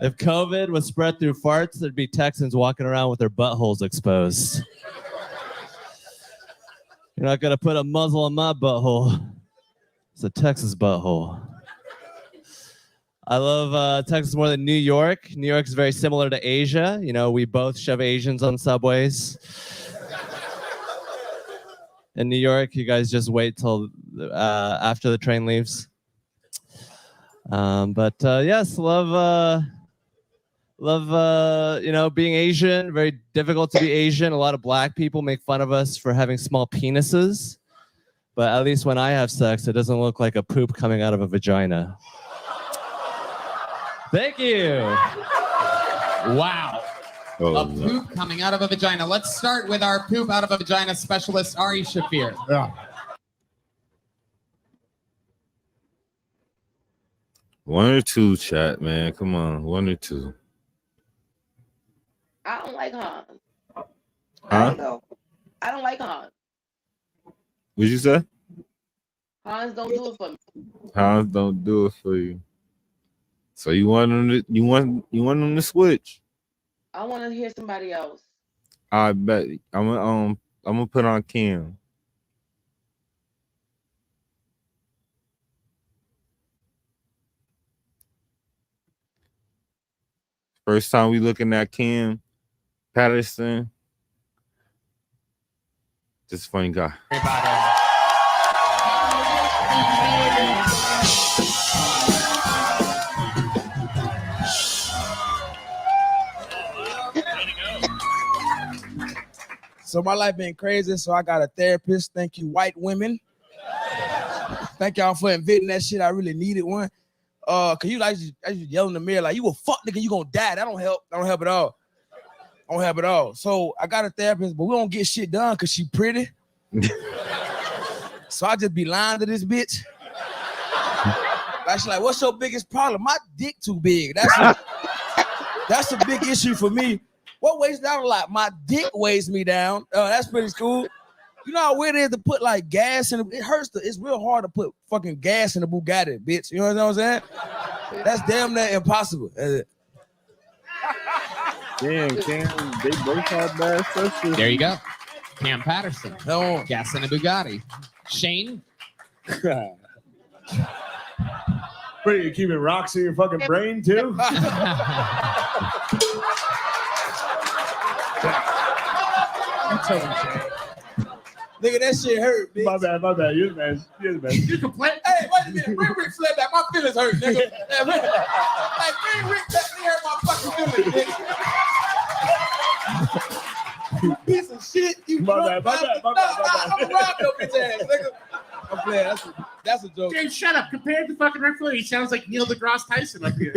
If COVID was spread through farts, there'd be Texans walking around with their buttholes exposed. You're not going to put a muzzle on my butthole. It's a Texas butthole. I love Texas more than New York. New York is very similar to Asia. You know, we both shove Asians on subways. In New York, you guys just wait till after the train leaves. Yes, love, being Asian. Very difficult to be Asian. A lot of black people make fun of us for having small penises. But at least when I have sex, it doesn't look like a poop coming out of a vagina. Thank you. Wow. A poop coming out of a vagina. Let's start with our poop out of a vagina specialist, Ari Shafir. Yeah. One or two, chat, man. Come on, one or two. I don't like Hans. Huh? I don't like Hans. What'd you say? Hans don't do it for me. Hans don't do it for you. So you want them to switch? I want to hear somebody else. I bet I'm gonna put on Cam. First time we looking at Cam Patterson. Just a funny guy. So my life been crazy, so I got a therapist. Thank you, white women. Thank y'all for inventing that shit. I really needed one. Cause I just yell in the mirror like, you a fuck nigga, you gonna die. That don't help. That don't help at all. I don't have it all. So I got a therapist, but we don't get shit done because she pretty. So I just be lying to this bitch. Like she's like, what's your biggest problem? My dick too big. That's a big issue for me. What weighs down a lot? My dick weighs me down. That's pretty cool. You know how weird it is to put like gas in it? It hurts. It's real hard to put fucking gas in a Bugatti, bitch. You know what I'm saying? That's damn near impossible. Damn, Cam, they both have bad stuff. There you go. Cam Patterson. No. Gas in a Bugatti. Shane. Wait, you keeping rocks in your fucking brain too? Nigga, that shit hurt, bitch. My bad. You're the man. You complain? Hey, wait a minute. Bring Rick Flair back. My feelings hurt, nigga. Like, bring Rick back. He hurt my fucking feelings, nigga. You piece of shit. You my bad. I'm gonna rob your bitch ass, nigga. I'm playing. That's a joke. James, shut up. Compared to fucking Rick Flair, he sounds like Neil deGrasse Tyson up here.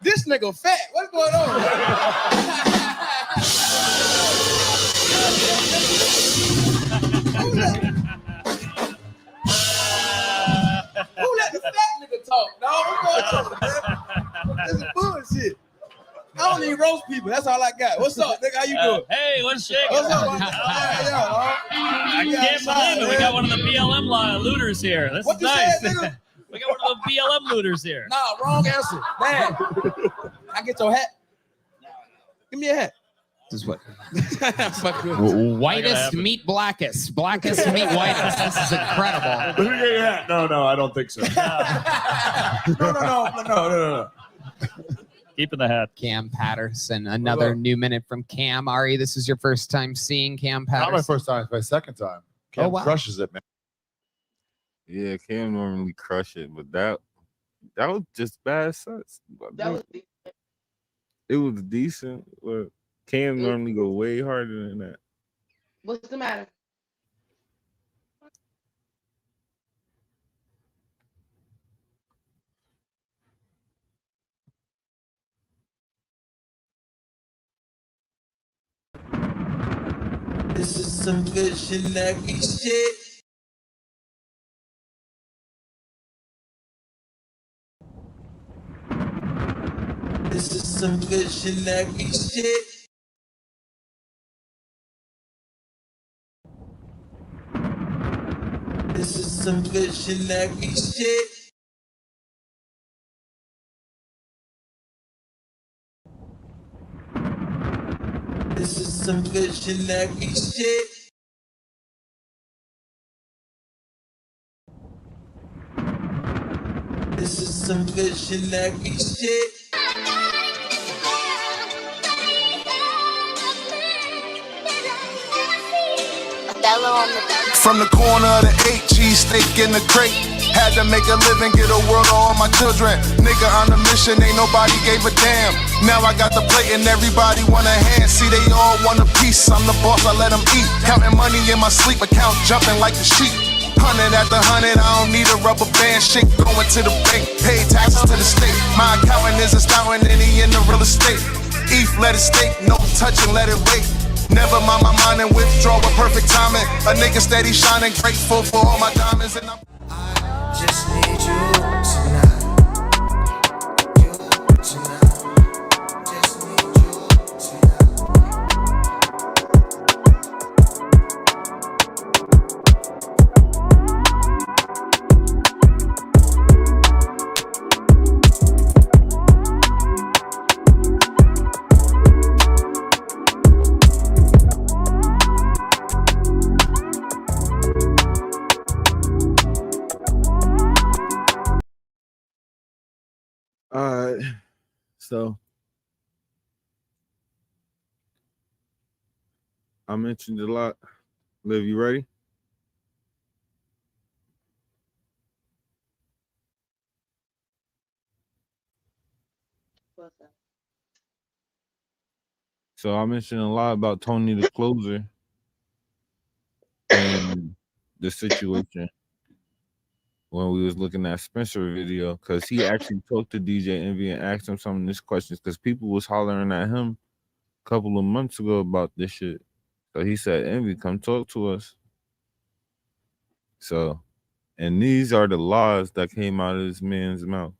This nigga fat. What's going on? Who let the fat nigga talk, dog? What's going on, man? This is bullshit. I don't even roast people. That's all I got. What's up, nigga? How you doing? Hey, what's shaking? What's up, man? I can't believe it. We got one of the BLM looters here. This What is you nice. said, nigga? We got one of the BLM looters here. Nah, wrong answer. Man, I get your hat. Give me a hat. This is what? Whitest meet blackest. Blackest meet whitest. This is incredible. Let me get your hat. No, I don't think so. No. Keeping the hat. Cam Patterson. Another new minute from Cam. Ari, this is your first time seeing Cam Patterson? Not my first time. It's my second time. Cam crushes it, man. Yeah, Cam normally crush it, but that was just bad sets. It was decent, but Cam normally go way harder than that. What's the matter? This is some visionary shit. This is some visionary shit. This is some visionary shit. This is some visionary shit. This is some visionary shit. From the corner of the 8 cheese steak in the crate. Had to make a living, get a world to all my children. Nigga on a mission, ain't nobody gave a damn. Now I got the plate and everybody want a hand. See, they all want a piece. I'm the boss, I let them eat. Counting money in my sleep, account jumping like the sheep. 100 after 100, I don't need a rubber band. Shit going to the bank, pay taxes to the state. My accountant is astounding and he in the real estate. ETH, let it stake, no touching, let it wait. Never mind my mind and withdraw with perfect timing. A nigga steady shining, grateful for all my diamonds. And I Just need you tonight. You tonight. Just need you tonight. All right, so I mentioned a lot. Liv, you ready? What's up? So I mentioned a lot about Tony the Closer and the situation. when we was looking at Spencer video, because he actually talked to DJ Envy and asked him some of these questions, because people was hollering at him a couple of months ago about this shit. So he said, Envy, come talk to us. So, and these are the laws that came out of this man's mouth.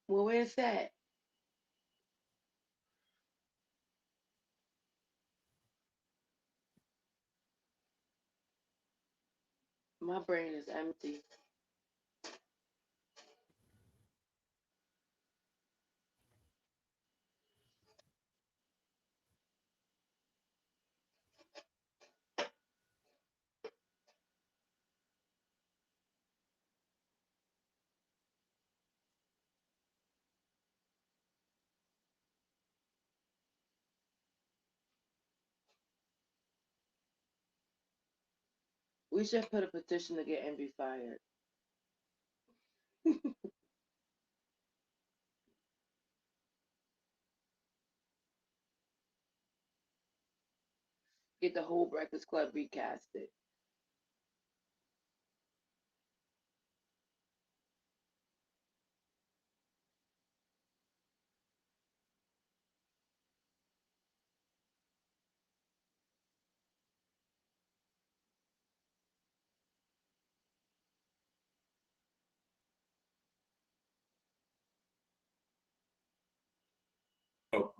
Well, where's that? My brain is empty. We should put a petition to get Envy fired. Get the whole Breakfast Club recasted.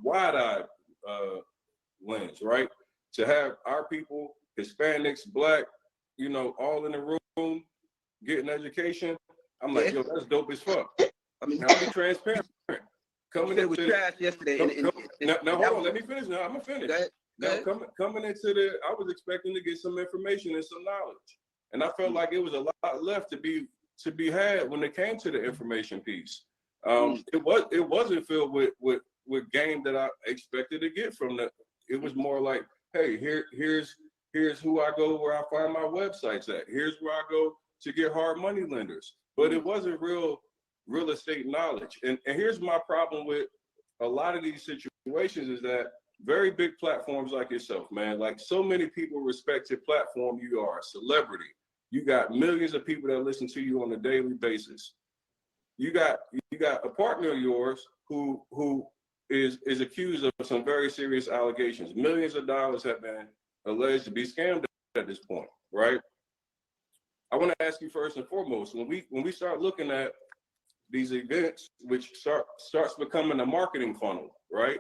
Wide-eyed lens, right? To have our people, Hispanics, Black, you know, all in the room getting education. I'm like, yo, that's dope as fuck. I mean, I'll be transparent. Coming into was trash yesterday. Now hold on, let me finish. Now I'm gonna finish. Go ahead. Coming into I was expecting to get some information and some knowledge, and I felt like it was a lot left to be had when it came to the information piece. It wasn't filled with game that I expected to get from the. It was more like, hey, here's who I go where I find my websites at. Here's where I go to get hard money lenders. But it wasn't real estate knowledge. And here's my problem with a lot of these situations is that very big platforms like yourself, man, like so many people respect your platform. You are a celebrity. You got millions of people that listen to you on a daily basis. You got a partner of yours who is accused of some very serious allegations. Millions of dollars have been alleged to be scammed at this point, right? I want to ask you first and foremost, when we start looking at these events, which starts becoming a marketing funnel, right?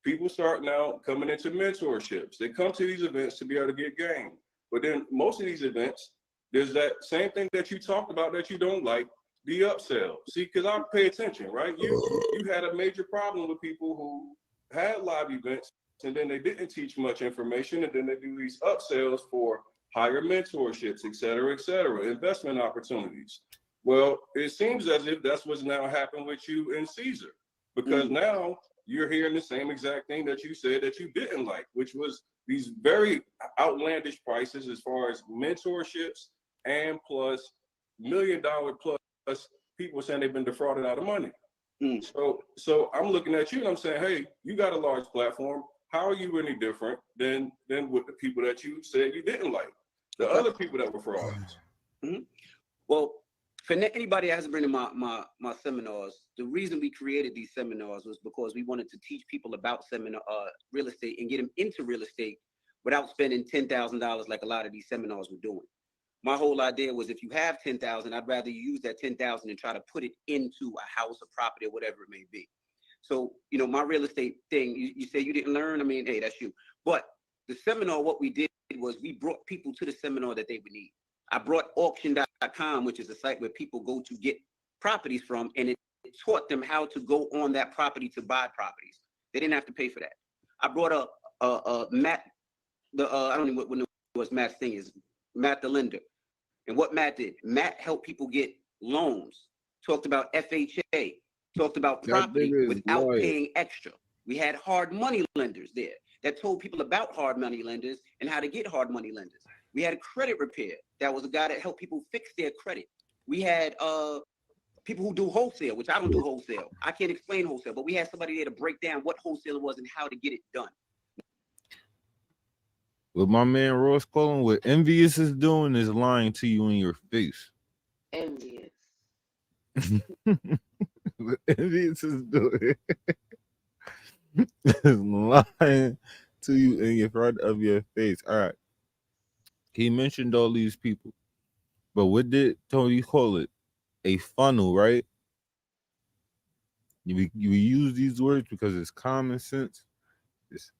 People start now coming into mentorships. They come to these events to be able to get game. But then most of these events, there's that same thing that you talked about that you don't like, the upsell. See, because I pay attention, right? You had a major problem with people who had live events and then they didn't teach much information, and then they do these upsells for higher mentorships, et cetera, investment opportunities. Well, it seems as if that's what's now happened with you and Caesar, because now you're hearing the same exact thing that you said that you didn't like, which was these very outlandish prices as far as mentorships and plus $1 million plus people saying they've been defrauded out of money. So I'm looking at you and I'm saying, hey, you got a large platform. How are you any different than with the people that you said you didn't like? The other people that were frauds. Well, for anybody that hasn't been in my seminars, the reason we created these seminars was because we wanted to teach people about real estate and get them into real estate without spending $10,000 like a lot of these seminars were doing. My whole idea was, if you have 10,000, I'd rather you use that 10,000 and try to put it into a house, a property, or whatever it may be. So, you know, my real estate thing, you say you didn't learn. I mean, hey, that's you. But the seminar, what we did was we brought people to the seminar that they would need. I brought auction.com, which is a site where people go to get properties from, and it taught them how to go on that property to buy properties. They didn't have to pay for that. I brought Matt, I don't know what Matt's thing is, Matt the lender. And what Matt did, Matt helped people get loans, talked about FHA, talked about property without paying extra. We had hard money lenders there that told people about hard money lenders and how to get hard money lenders. We had a credit repair. That was a guy that helped people fix their credit. We had people who do wholesale, which I don't do wholesale. I can't explain wholesale, but we had somebody there to break down what wholesale was and how to get it done. What my man Ross Cullen, what Envious is doing is lying to you in your face. Envious. What Envious is doing is lying to you in your front of your face. All right. He mentioned all these people, but what did Tony call it? A funnel, right? You use these words because it's common sense. It's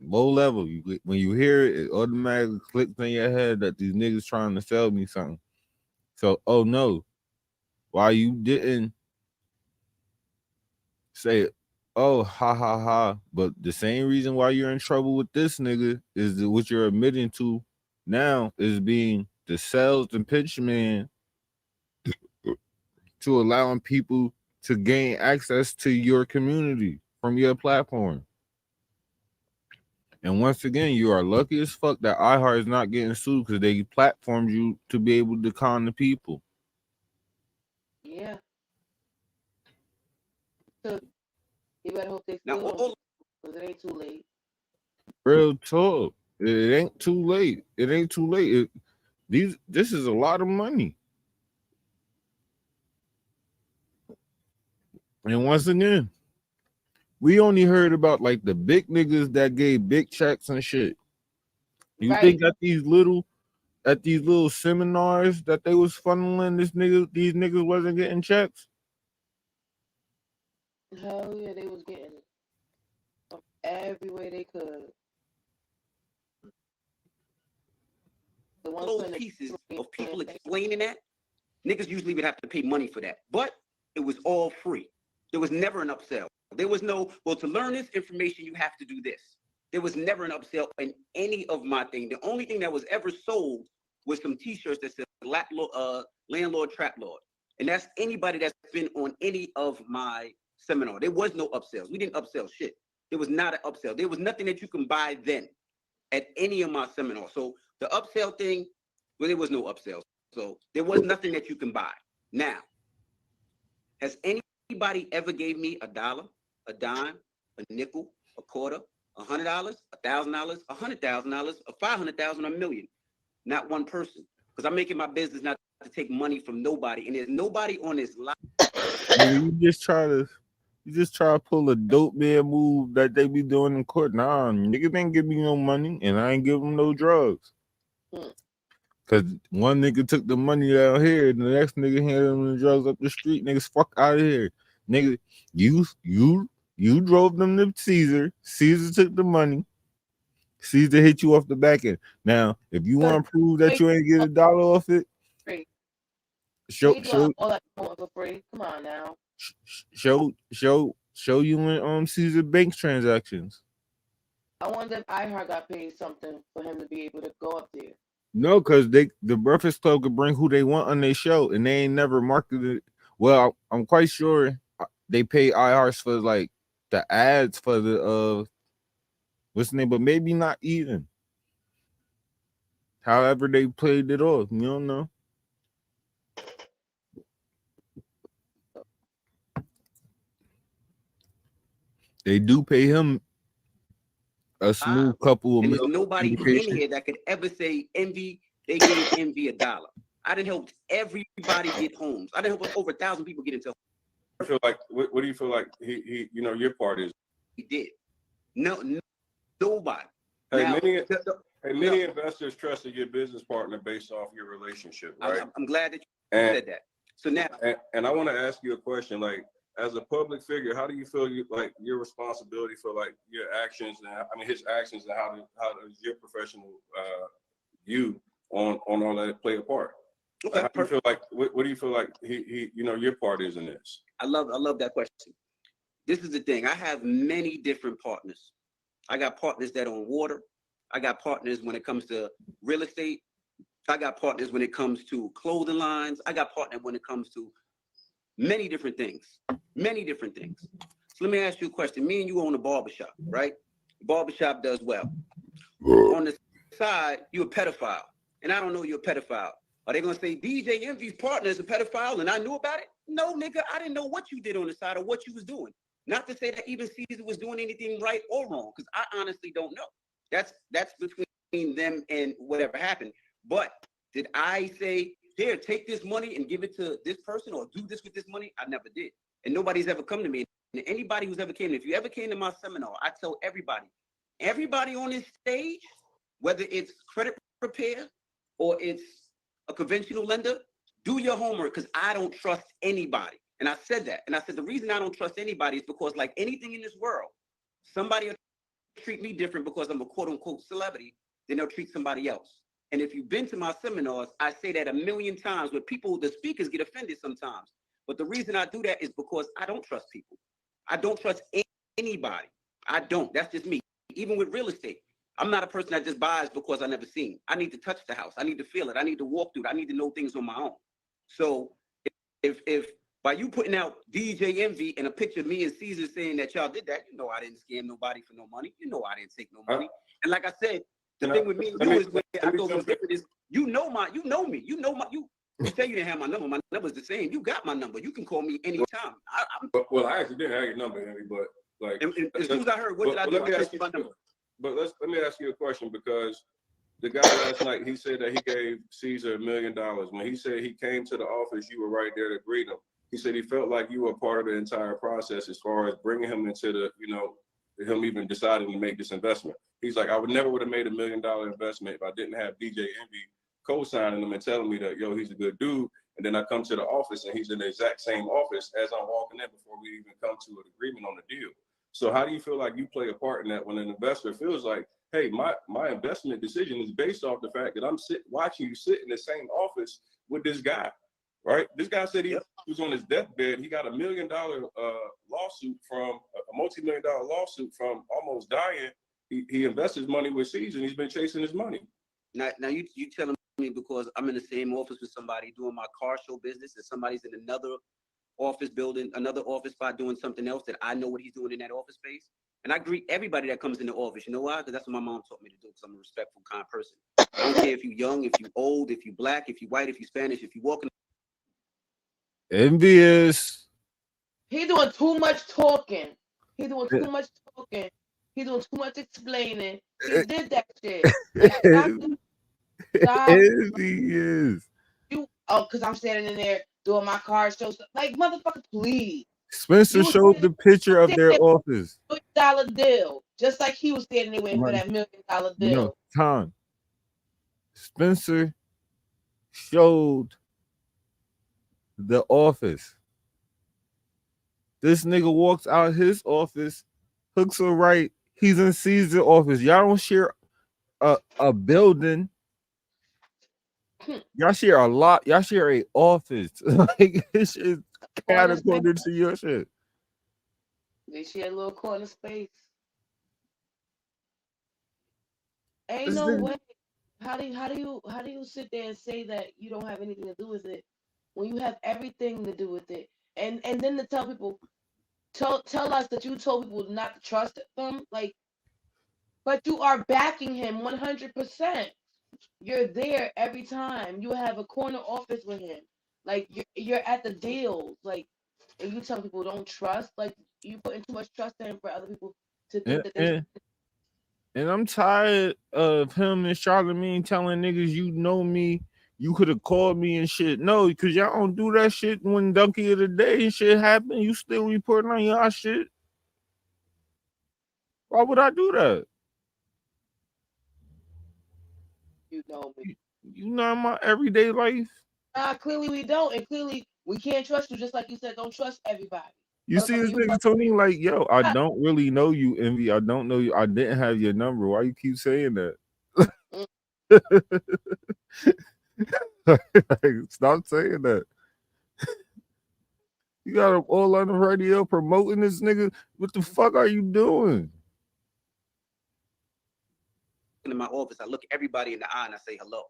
low level. When you hear it, it automatically clicks in your head that these niggas trying to sell me something. So, oh no, why you didn't say, oh, ha ha ha, but the same reason why you're in trouble with this nigga is that what you're admitting to now is being the sales and pitch man to allowing people to gain access to your community from your platform. And once again, you are lucky as fuck that iHeart is not getting sued because they platformed you to be able to con the people. Yeah. So you better hope they still don't, because it ain't too late. Real talk. It ain't too late. It ain't too late. This is a lot of money. And once again, we only heard about like the big niggas that gave big checks and shit. You think at these little seminars that they was funneling these niggas wasn't getting checks? Hell yeah, they was getting it from every way they could. Those pieces of people explaining that, niggas usually would have to pay money for that. But it was all free. There was never an upsell. There was no, well, to learn this information, you have to do this. There was never an upsell in any of my thing. The only thing that was ever sold was some t-shirts that said landlord, trap lord. And that's anybody that's been on any of my seminar. There was no upsells. We didn't upsell shit. There was not an upsell. There was nothing that you can buy then at any of my seminars. So the upsell thing, well, there was no upsell. So there was nothing that you can buy. Now, has anybody ever gave me $1, a dime, a nickel, a quarter, $100, $1,000, $100,000, $500,000, $1 million? Not one person. Because I'm making my business not to take money from nobody, and there's nobody on this line. You just try to pull a dope man move that they be doing in court. Nah, niggas ain't give me no money, and I ain't give them no drugs. Cause one nigga took the money down here, and the next nigga handed them the drugs up the street. Niggas, fuck out of here, nigga. You drove them to Caesar. Caesar took the money. Caesar hit you off the back end. Now, if you want to prove that you ain't get $1 off it, show all that for free. Come on now. Show you in Caesar Banks transactions. I wonder if iHeart got paid something for him to be able to go up there. No, because the Breakfast Club could bring who they want on their show, and they ain't never marketed it. Well, I'm quite sure they pay iHeart for like the ads for the what's the name, but maybe not even. However, they played it off. You don't know. They do pay him a smooth couple of and million. There's nobody in here that could ever say Envy, they gave Envy $1. I didn't help everybody get homes. I didn't help over 1,000 people get into homes. I feel like, what do you feel like he your part is? He did. No, nobody. Hey, now, many investors trusted your business partner based off your relationship, right? I'm glad that you said that. So now, and I want to ask you a question, like, as a public figure, how do you feel your responsibility for like your actions and his actions, and how does your professional view on all that play a part? Okay, how do you feel like what do you feel like he your part is in this? I love that question. This is the thing. I have many different partners. I got partners that own water. I got partners when it comes to real estate. I got partners when it comes to clothing lines. I got partners when it comes to many different things. So let me ask you a question. Me and you own a barbershop, right? Barbershop does well. On the side, you're a pedophile, and I don't know you're a pedophile. Are they gonna say DJ Envy's partner is a pedophile and I knew about it? No, nigga, I didn't know what you did on the side or what you was doing. Not to say that even Caesar was doing anything right or wrong, because I honestly don't know. That's between them and whatever happened. But did I say, here, take this money and give it to this person or do this with this money? I never did. And nobody's ever come to me. And anybody who's ever came, if you ever came to my seminar, I tell everybody on this stage, whether it's credit repair or it's a conventional lender, do your homework, because I don't trust anybody. And I said that. And I said, the reason I don't trust anybody is because, like anything in this world, somebody will treat me different because I'm a quote unquote celebrity than they'll treat somebody else. And if you've been to my seminars, I say that a million times where people, the speakers get offended sometimes. But the reason I do that is because I don't trust people. I don't trust anybody. I don't. That's just me. Even with real estate. I'm not a person that just buys because I never seen. I need to touch the house. I need to feel it. I need to walk through it. I need to know things on my own. So if by you putting out DJ Envy and a picture of me and Caesar saying that y'all did that, you know I didn't scam nobody for no money. You know I didn't take no money. And like I said, the thing with me and you is where I go from different is you know me. You say you didn't have my number. My number's the same. You got my number. You can call me anytime. Well, I actually didn't have your number, Henry, but like as soon as I heard, what did I do? I ask you my number. But let me ask you a question, because the guy last night, he said that he gave Caesar $1 million. When he said he came to the office, you were right there to greet him. He said he felt like you were part of the entire process as far as bringing him into the, him even deciding to make this investment. He's like, I would have made $1 million investment if I didn't have DJ Envy co-signing him and telling me that, yo, he's a good dude. And then I come to the office and he's in the exact same office as I'm walking in before we even come to an agreement on the deal. So how do you feel like you play a part in that when an investor feels like, hey, my investment decision is based off the fact that I'm watching you sit in the same office with this guy, right? This guy said he was on his deathbed. He got $1 million lawsuit from a multi-million-dollar lawsuit from almost dying. He invests his money with Caesar, and he's been chasing his money. Now you telling me because I'm in the same office with somebody doing my car show business, and somebody's in another office building, another office spot doing something else that I know what he's doing in that office space. And I greet everybody that comes in the office. You know why? Because that's what my mom taught me to do, because I'm a respectful, kind person. I don't care if you're young, if you're old, if you're black, if you're white, if you're Spanish, if you walk in. Envious. He doing too much talking. He doing too much talking. He doing too much explaining. He did that shit. Stop. Envious. Because I'm standing in there doing my car show. Like, motherfucker, please. Spencer showed the picture of their office. $1 million deal. Just like he was standing there waiting for that $1 million deal. No, Tom. Spencer showed the office. This nigga walks out his office, hooks a right. He's in Caesar's office. Y'all don't share a building. Y'all share a lot. Y'all share a office. Like this shit catapulted to your shit. They share a little corner space. Ain't no way. How do you sit there and say that you don't have anything to do with it when you have everything to do with it? And then to tell people, tell us that you told people not to trust them, like, but you are backing him 100%. You're there every time. You have a corner office with him. Like you're at the deals. Like, and you tell people don't trust. Like you putting too much trust in him for other people to think that they. And I'm tired of him and Charlamagne telling niggas, you know me, you could have called me and shit. No, because y'all don't do that shit when Donkey of the Day and shit happen. You still reporting on y'all shit. Why would I do that? You know me. You know my everyday life. Clearly we don't, and clearly we can't trust you. Just like you said, don't trust everybody. You see this nigga Tony like, yo, I don't really know you, Envy. I don't know you. I didn't have your number. Why you keep saying that? Stop saying that. You got him all on the radio promoting this nigga. What the fuck are you doing? In my office, I look everybody in the eye and I say hello.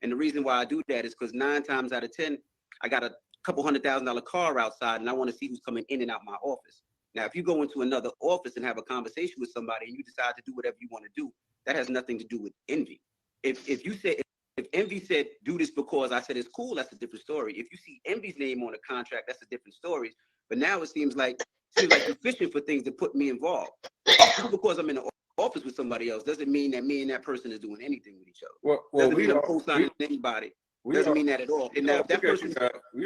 And the reason why I do that is because 9 times out of 10, I got a couple $100,000 car outside and I want to see who's coming in and out my office. Now, if you go into another office and have a conversation with somebody and you decide to do whatever you want to do, that has nothing to do with envy. If envy said, do this because I said it's cool, that's a different story. If you see envy's name on a contract, that's a different story. But now it seems like you're fishing for things to put me involved. Just because I'm in the office with somebody else doesn't mean that me and that person is doing anything with each other. Doesn't mean I'm co-signing anybody. Doesn't mean that at all. And now if that person, we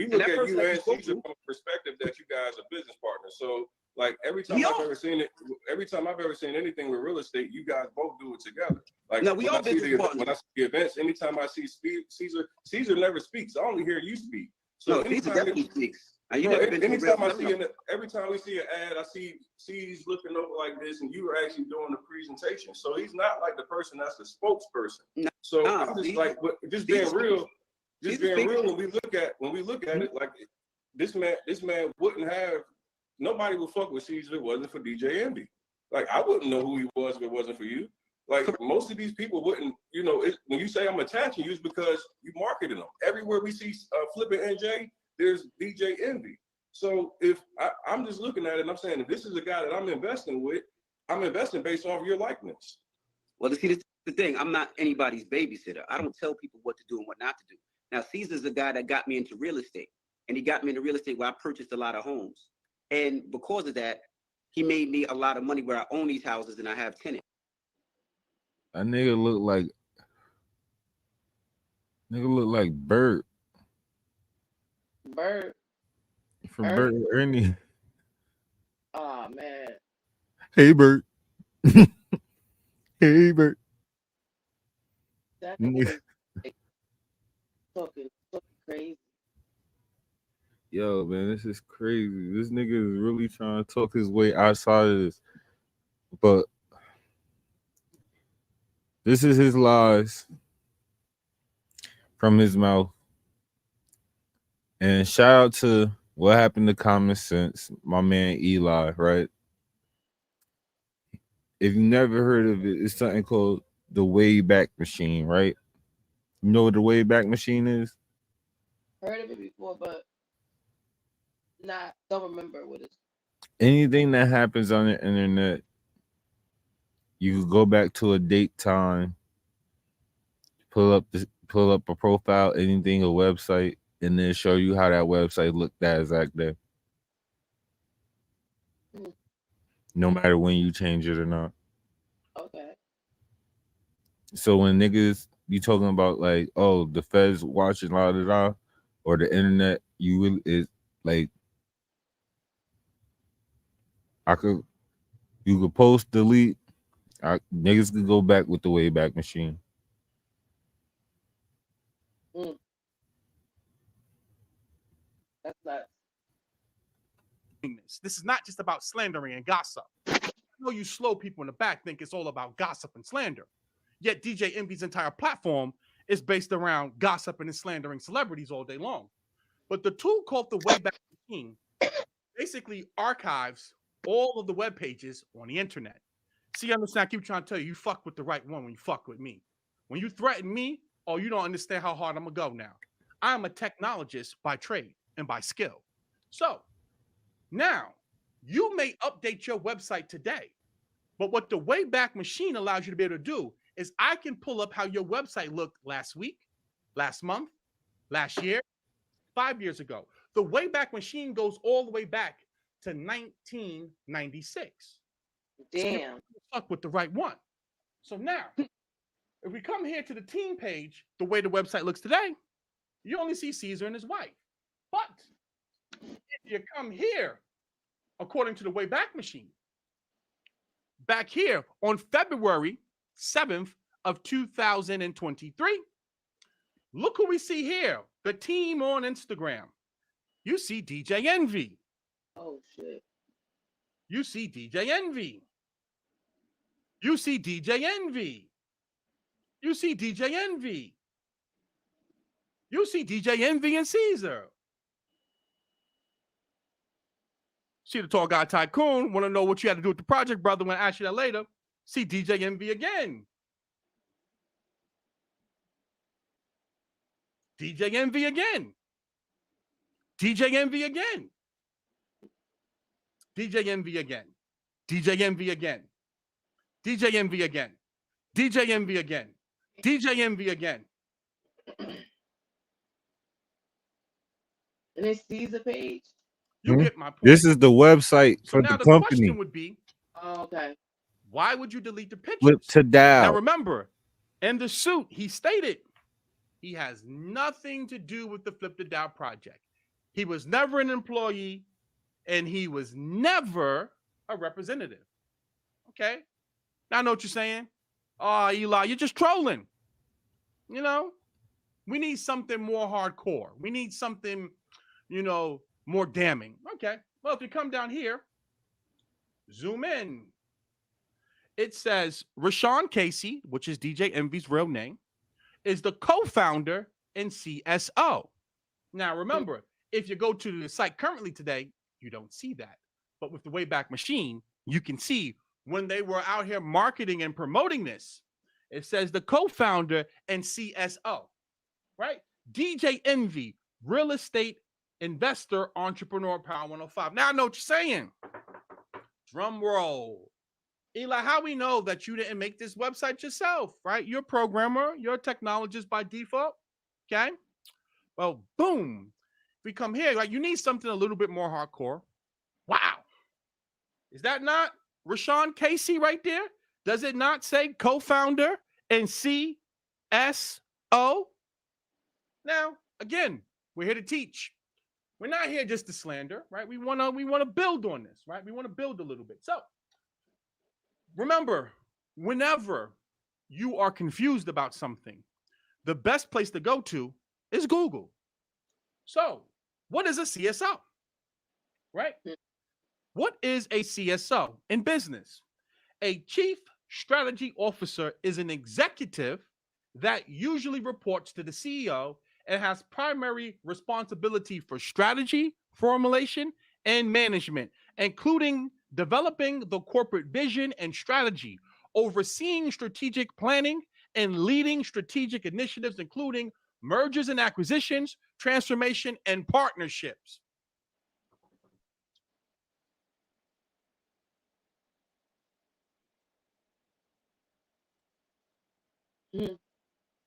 look at you and Caesar from a perspective that you guys are business partners. So like every time I've ever seen anything with real estate, you guys both do it together. Like no, we all business partners. When I see the events, anytime I see Caesar never speaks. I only hear you speak. So no, Caesar definitely speaks. Every time we see an ad, I see he's looking over like this, and you are actually doing the presentation. So he's not like the person that's the spokesperson. I'm just like, just being real. When we look at it, like this man wouldn't have. Nobody would fuck with Caesar if it wasn't for DJ Envy. Like I wouldn't know who he was if it wasn't for you. Like most of these people wouldn't. When you say I'm attaching you, it's because you marketed them. Everywhere we see flipping NJ, there's DJ Envy. So if I'm just looking at it and I'm saying, if this is a guy that I'm investing with, I'm investing based off your likeness. Well, see, this is the thing. I'm not anybody's babysitter. I don't tell people what to do and what not to do. Now, Caesar's a guy that got me into real estate. And he got me into real estate where I purchased a lot of homes. And because of that, he made me a lot of money where I own these houses and I have tenants. A nigga look like Bert. Bert. From Bert and Ernie. Oh man. Hey Bert. Hey Bert. That talking crazy. Yo, man, this is crazy. This nigga is really trying to talk his way outside of this. But this is his lies from his mouth. And shout out to what happened to Common Sense, my man Eli, right? If you never heard of it, it's something called the Wayback Machine, right? You know what the Wayback Machine is? Heard of it before, but don't remember what it's. Anything that happens on the internet, you can go back to a date, time, pull up a profile, anything, a website, and then show you how that website looked that exact day. No matter when you change it or not. Okay. So when niggas you talking about like, oh, the feds watching or the internet, you really is like, you could post, delete, niggas could go back with the Wayback Machine. That's nuts. This is not just about slandering and gossip. I know you slow people in the back think it's all about gossip and slander. Yet DJ Envy's entire platform is based around gossiping and slandering celebrities all day long. But the tool called the Wayback Machine basically archives all of the web pages on the internet. See, understand, I keep trying to tell you, you fuck with the right one when you fuck with me. When you threaten me, you don't understand how hard I'm gonna go now. I'm a technologist by trade and by skill. So now you may update your website today, but what the Wayback Machine allows you to be able to do is I can pull up how your website looked last week, last month, last year, 5 years ago. The Wayback Machine goes all the way back to 1996. Damn. So fuck with the right one. So now, if we come here to the team page, the way the website looks today, you only see Caesar and his wife. But if you come here, according to the Wayback Machine, back here on February 7th of 2023, look who we see here, the team on Instagram. You see DJ Envy. Oh, shit. You see DJ Envy. You see DJ Envy. You see DJ Envy. You see DJ Envy and Caesar. See the tall guy tycoon. Want to know what you had to do with the project, brother? When I ask you that later. See DJ Envy again. DJ Envy again. DJ Envy again. DJ Envy again. DJ Envy again. DJ Envy again. DJ Envy again. DJ Envy again. And it sees the page. You get my point. This is the website So for now the the company. question would be, Oh, okay. why would you delete the pictures? Flip to Now Dow. remember, in the suit, he stated he has nothing to do with the Flip to Dow project. He was never an employee, and he was never a representative. Okay? Now I know what you're saying. Oh, Eli, you're just trolling. You know, we need something more hardcore. We need something, you know, more damning. Okay. Well, if you come down here, zoom in. It says Rashawn Casey, which is DJ Envy's real name, is the co-founder and CSO. Now, remember, if you go to the site currently today, you don't see that. But with the Wayback Machine, you can see when they were out here marketing and promoting this, it says the co-founder and CSO, right? DJ Envy, real estate investor, entrepreneur, Power 105. Now I know what you're saying. Drum roll. Eli, how we know that you didn't make this website yourself, right? You're a programmer, you're a technologist by default, okay? Well, boom. We come here, like you need something a little bit more hardcore. Wow. Is that not Rashawn Casey right there? Does it not say co-founder and CSO? Now, again, we're here to teach. We're not here just to slander, right? We want to build on this, right? We want to build a little bit. So, remember, whenever you are confused about something, the best place to go to is Google. So, what is a CSO? Right? What is a CSO in business? A chief strategy officer is an executive that usually reports to the CEO and has primary responsibility for strategy, formulation, and management, including developing the corporate vision and strategy, overseeing strategic planning, and leading strategic initiatives, including mergers and acquisitions, transformation, and partnerships.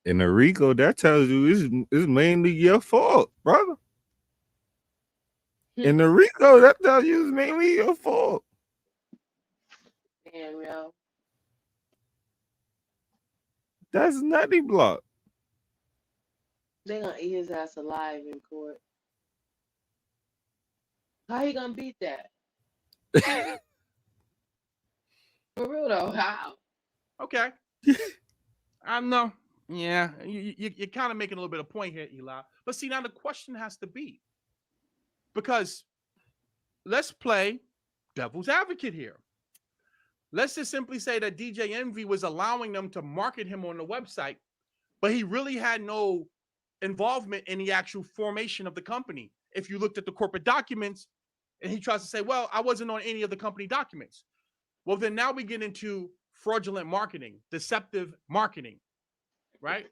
In Rico, that tells you it's mainly your fault, brother. In the Rico, that tells you it's mainly your fault. Damn, yo. That's nutty block. They're gonna eat his ass alive in court. How you gonna beat that? For real though, how? Okay. I know. Yeah, you're kind of making a little bit of point here, Eli. But see, now the question has to be, because let's play devil's advocate here. Let's just simply say that DJ Envy was allowing them to market him on the website, but he really had no involvement in the actual formation of the company. If you looked at the corporate documents and he tries to say, well, I wasn't on any of the company documents. Well, then now we get into fraudulent marketing, deceptive marketing, right?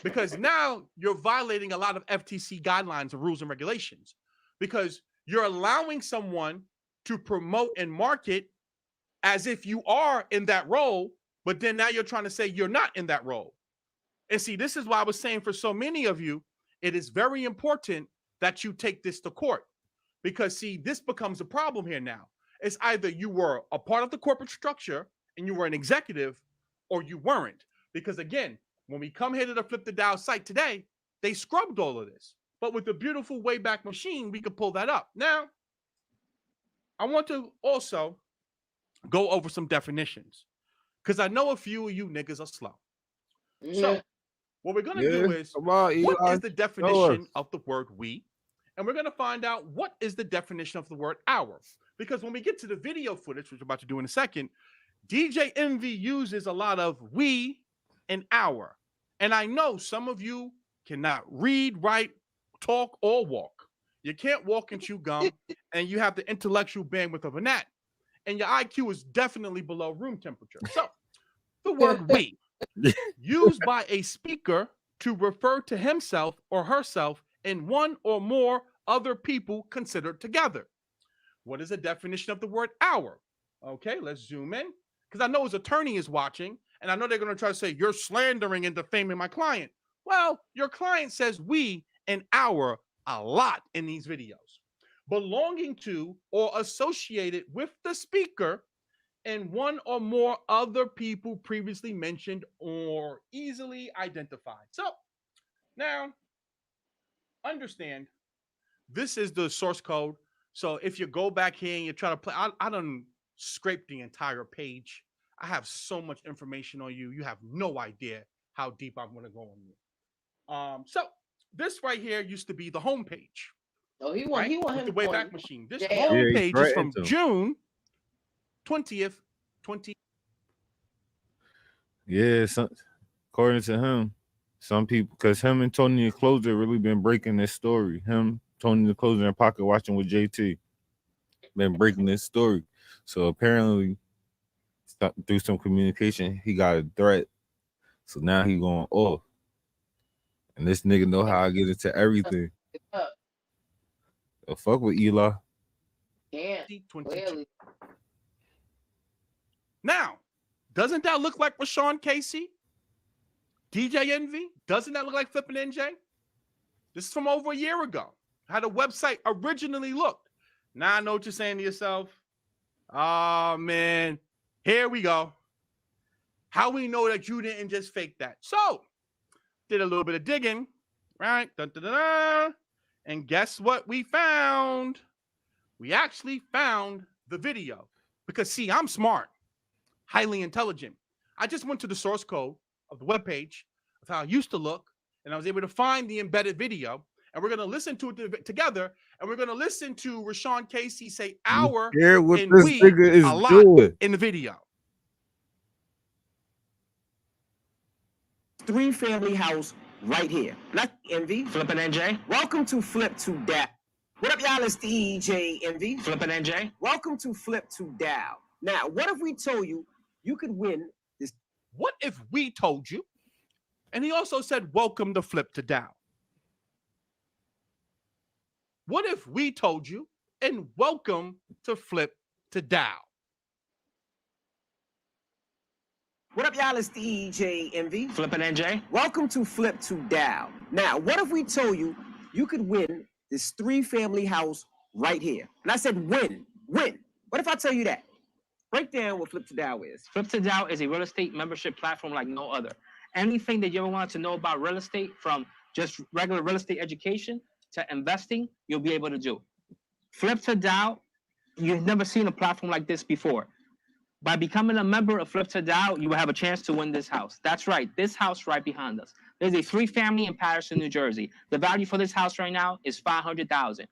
Because now you're violating a lot of FTC guidelines and rules and regulations, because you're allowing someone to promote and market as if you are in that role, but then now you're trying to say you're not in that role. And see, this is why I was saying for so many of you, it is very important that you take this to court, because see, this becomes a problem here now. It's either you were a part of the corporate structure and you were an executive, or you weren't. Because again, when we come here to the Flip the Dow site today, they scrubbed all of this. But with the beautiful Wayback Machine, we could pull that up. Now, I want to also go over some definitions, because I know a few of you niggas are slow. So what we're going to do is, what is the definition of the word we? And we're going to find out what is the definition of the word our. Because when we get to the video footage, which we're about to do in a second, DJ Envy uses a lot of we and our. And I know some of you cannot read, write, talk, or walk. You can't walk and chew gum, and you have the intellectual bandwidth of a gnat. And your IQ is definitely below room temperature. So the word we, used by a speaker to refer to himself or herself and one or more other people considered together. What is the definition of the word hour? Okay, let's zoom in. Because I know his attorney is watching, and I know they're going to try to say, you're slandering and defaming my client. Well, your client says we and our a lot in these videos. Belonging to or associated with the speaker and one or more other people previously mentioned or easily identified. So, now, understand, this is the source code. So if you go back here and you try to play, I done scraped the entire page. I have so much information on you. You have no idea how deep I'm going to go on you. So this right here used to be the home page. Oh, he want him the Wayback Machine. This jail. home page is from June 20th, 20. Yeah, according to him, some people, because him and Tony the Closer really been breaking this story. Him, Tony the Closer, and Pocket Watching with JT been breaking this story. So apparently, through some communication, he got a threat. So now he going off. And this nigga know how I get into everything. So fuck with Eli. Yeah. Clearly. Now, doesn't that look like Rashawn Casey? DJ Envy? Doesn't that look like Flippin' NJ? This is from over a year ago. How the website originally looked. Now I know what you're saying to yourself. Oh, man. Here we go. How we know that you didn't just fake that? So, did a little bit of digging, right? Dun, dun, dun, dun. And guess what we found? We actually found the video. Because, see, I'm smart, highly intelligent. I just went to the source code of the webpage of how it used to look, and I was able to find the embedded video. And we're going to listen to it together, and we're going to listen to Rashawn Casey say our and we a lot in the video. 3-family house right here. Not Envy. Flippin' NJ. Welcome to Flip to Dow. What up, y'all? It's DJ Envy. Flippin' NJ. Welcome to Flip to Dow. Now, what if we told you you could win this? What if we told you? And he also said, welcome to Flip to Dow. What if we told you and welcome to Flip to Dow? What up, y'all? It's DJ Envy. Flippin' NJ. Welcome to Flip to Dow. Now, what if we told you you could win this 3-family house right here? And I said win. What if I tell you that? Break down what Flip to Dow is. Flip to Dow is a real estate membership platform like no other. Anything that you ever wanted to know about real estate, from just regular real estate education to investing, you'll be able to do. Flip to Dow, you've never seen a platform like this before. By becoming a member of Flip to Dow, you will have a chance to win this house. That's right, this house right behind us. There's a 3-family in Patterson, New Jersey. The value for this house right now is $500,000.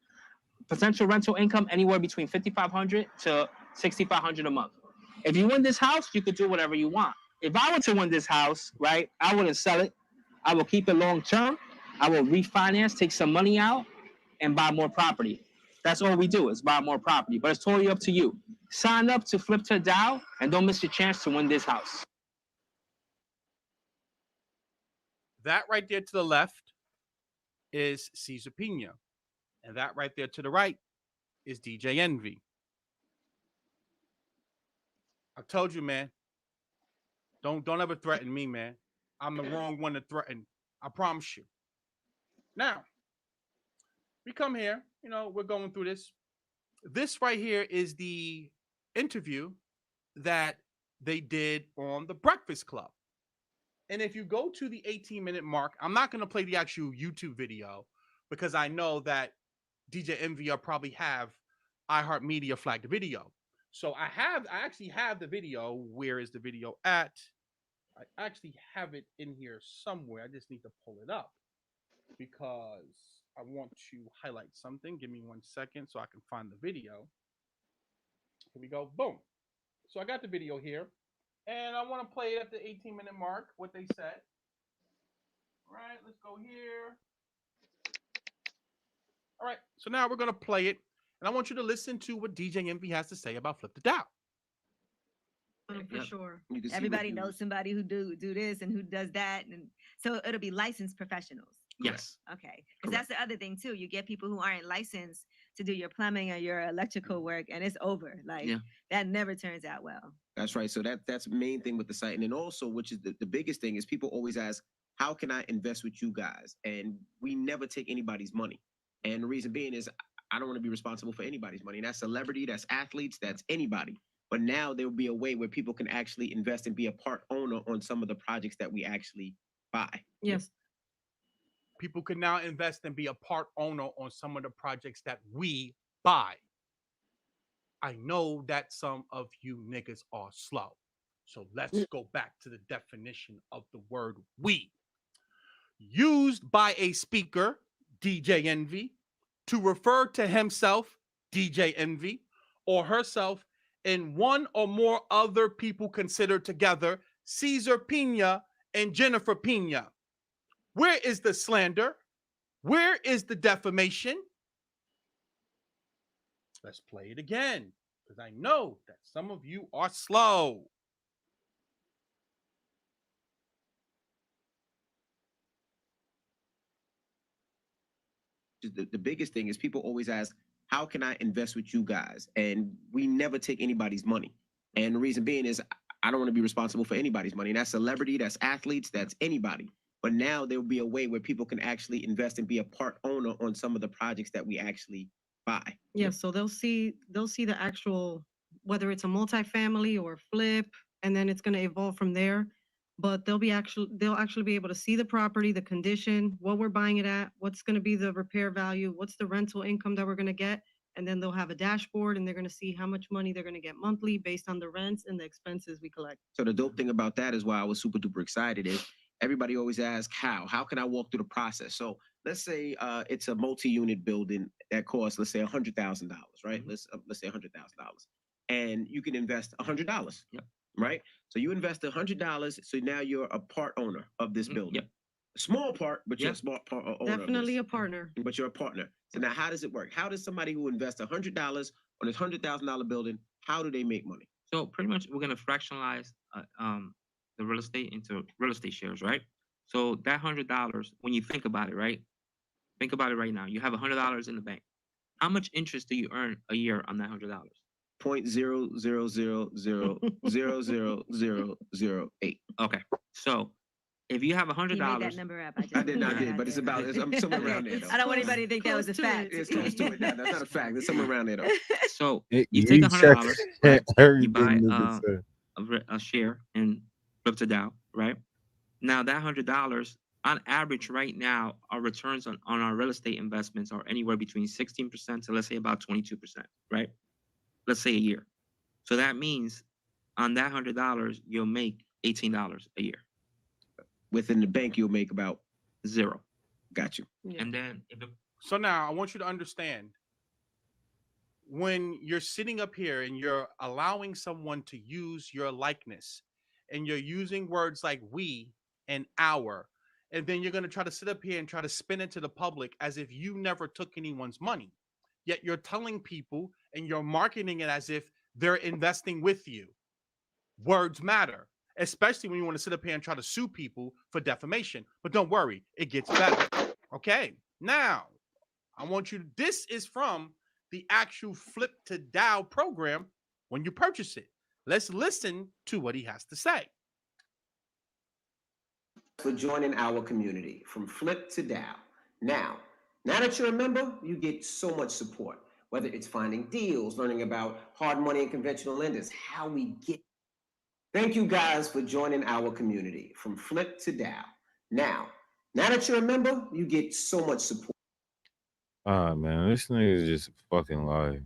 Potential rental income anywhere between $5,500 to $6,500 a month. If you win this house, you could do whatever you want. If I were to win this house, right, I wouldn't sell it. I will keep it long term. I will refinance, take some money out, and buy more property. That's all we do is buy more property. But it's totally up to you. Sign up to Flip to Dow and don't miss your chance to win this house. That right there to the left is Cesar Pina. And that right there to the right is DJ Envy. I told you, man. Don't ever threaten me, man. I'm the wrong one to threaten. I promise you. Now, we come here, we're going through this. This right here is the interview that they did on the Breakfast Club. And if you go to the 18-minute mark, I'm not going to play the actual YouTube video because I know that DJ Envy will probably have iHeartMedia flag the video. So I actually have the video. Where is the video at? I actually have it in here somewhere. I just need to pull it up because I want to highlight something. Give me 1 second so I can find the video. Here we go. Boom. So I got the video here. And I want to play it at the 18-minute mark, what they said. All right, let's go here. All right, so now we're going to play it. And I want you to listen to what DJ Envy has to say about Flip to Dow. For sure. Everybody knows somebody who do this and who does that. And so it'll be licensed professionals. Yes. Okay. Because that's the other thing, too. You get people who aren't licensed to do your plumbing or your electrical work, and it's over. Like that never turns out well. That's right. So that's the main thing with the site. And then also, which is the biggest thing, is people always ask, how can I invest with you guys? And we never take anybody's money. And the reason being is I don't want to be responsible for anybody's money. That's celebrity, that's athletes, that's anybody. But now there will be a way where people can actually invest and be a part owner on some of the projects that we actually buy. Yes. People can now invest and be a part owner on some of the projects that we buy. I know that some of you niggas are slow. So let's go back to the definition of the word we. Used by a speaker, DJ Envy, to refer to himself, DJ Envy, or herself, and one or more other people considered together, Cesar Pina and Jennifer Pina. Where is the slander? Where is the defamation? Let's play it again, because I know that some of you are slow. The biggest thing is people always ask, how can I invest with you guys? And we never take anybody's money. And the reason being is I don't want to be responsible for anybody's money. And that's celebrity, that's athletes, that's anybody. But now there will be a way where people can actually invest and be a part owner on some of the projects that we actually buy. Yeah, so they'll see the actual, whether it's a multifamily or flip, and then it's going to evolve from there. But they'll actually be able to see the property, the condition, what we're buying it at, what's going to be the repair value, what's the rental income that we're going to get, and then they'll have a dashboard and they're going to see how much money they're going to get monthly based on the rents and the expenses we collect. So the dope thing about that is why I was super duper excited is everybody always asks how can I walk through the process? So let's say it's a multi-unit building that costs, let's say $100,000, right? Mm-hmm. Let's say $100,000, and you can invest $100. Yep. Right? So you invest $100, so now you're a part owner of this building. Yep. A small part, but you're a small part owner. Definitely a partner. But you're a partner. So now how does it work? How does somebody who invests $100 on this $100,000 building, how do they make money? So pretty much we're gonna fractionalize the real estate into real estate shares, right? So that $100, when you think about it, right? Think about it right now. You have $100 in the bank. How much interest do you earn a year on that $100? 0.000000008. Okay, so if you have $100, You made that number up. I did not get, but it's about I'm somewhere around there. Though. I don't want anybody to think that was a fact. It's close to it. That's not a fact. It's somewhere around there though. So you take $100, right? You buy a share and flip to Dow, right? Now that $100, on average, right now, our returns on our real estate investments are anywhere between 16% to let's say about 22%, right? Let's say a year. So that means on that $100, you'll make $18 a year. Within the bank, you'll make about $0. Got you. And then So now I want you to understand, when you're sitting up here and you're allowing someone to use your likeness and you're using words like we and our, and then you're going to try to sit up here and try to spin it to the public as if you never took anyone's money. Yet you're telling people and you're marketing it as if they're investing with you. Words matter, especially when you want to sit up here and try to sue people for defamation. But don't worry, it gets better. Okay, now I want you, this is from the actual Flip to Dow program when you purchase it. Let's listen to what he has to say. For joining our community from Flip to Dow. Now that you're a member, you get so much support, whether it's finding deals, learning about hard money and conventional lenders, how we get. Thank you guys for joining our community from Flip to Dow. Now that you're a member, you get so much support. Ah, man, this nigga is just a fucking lie.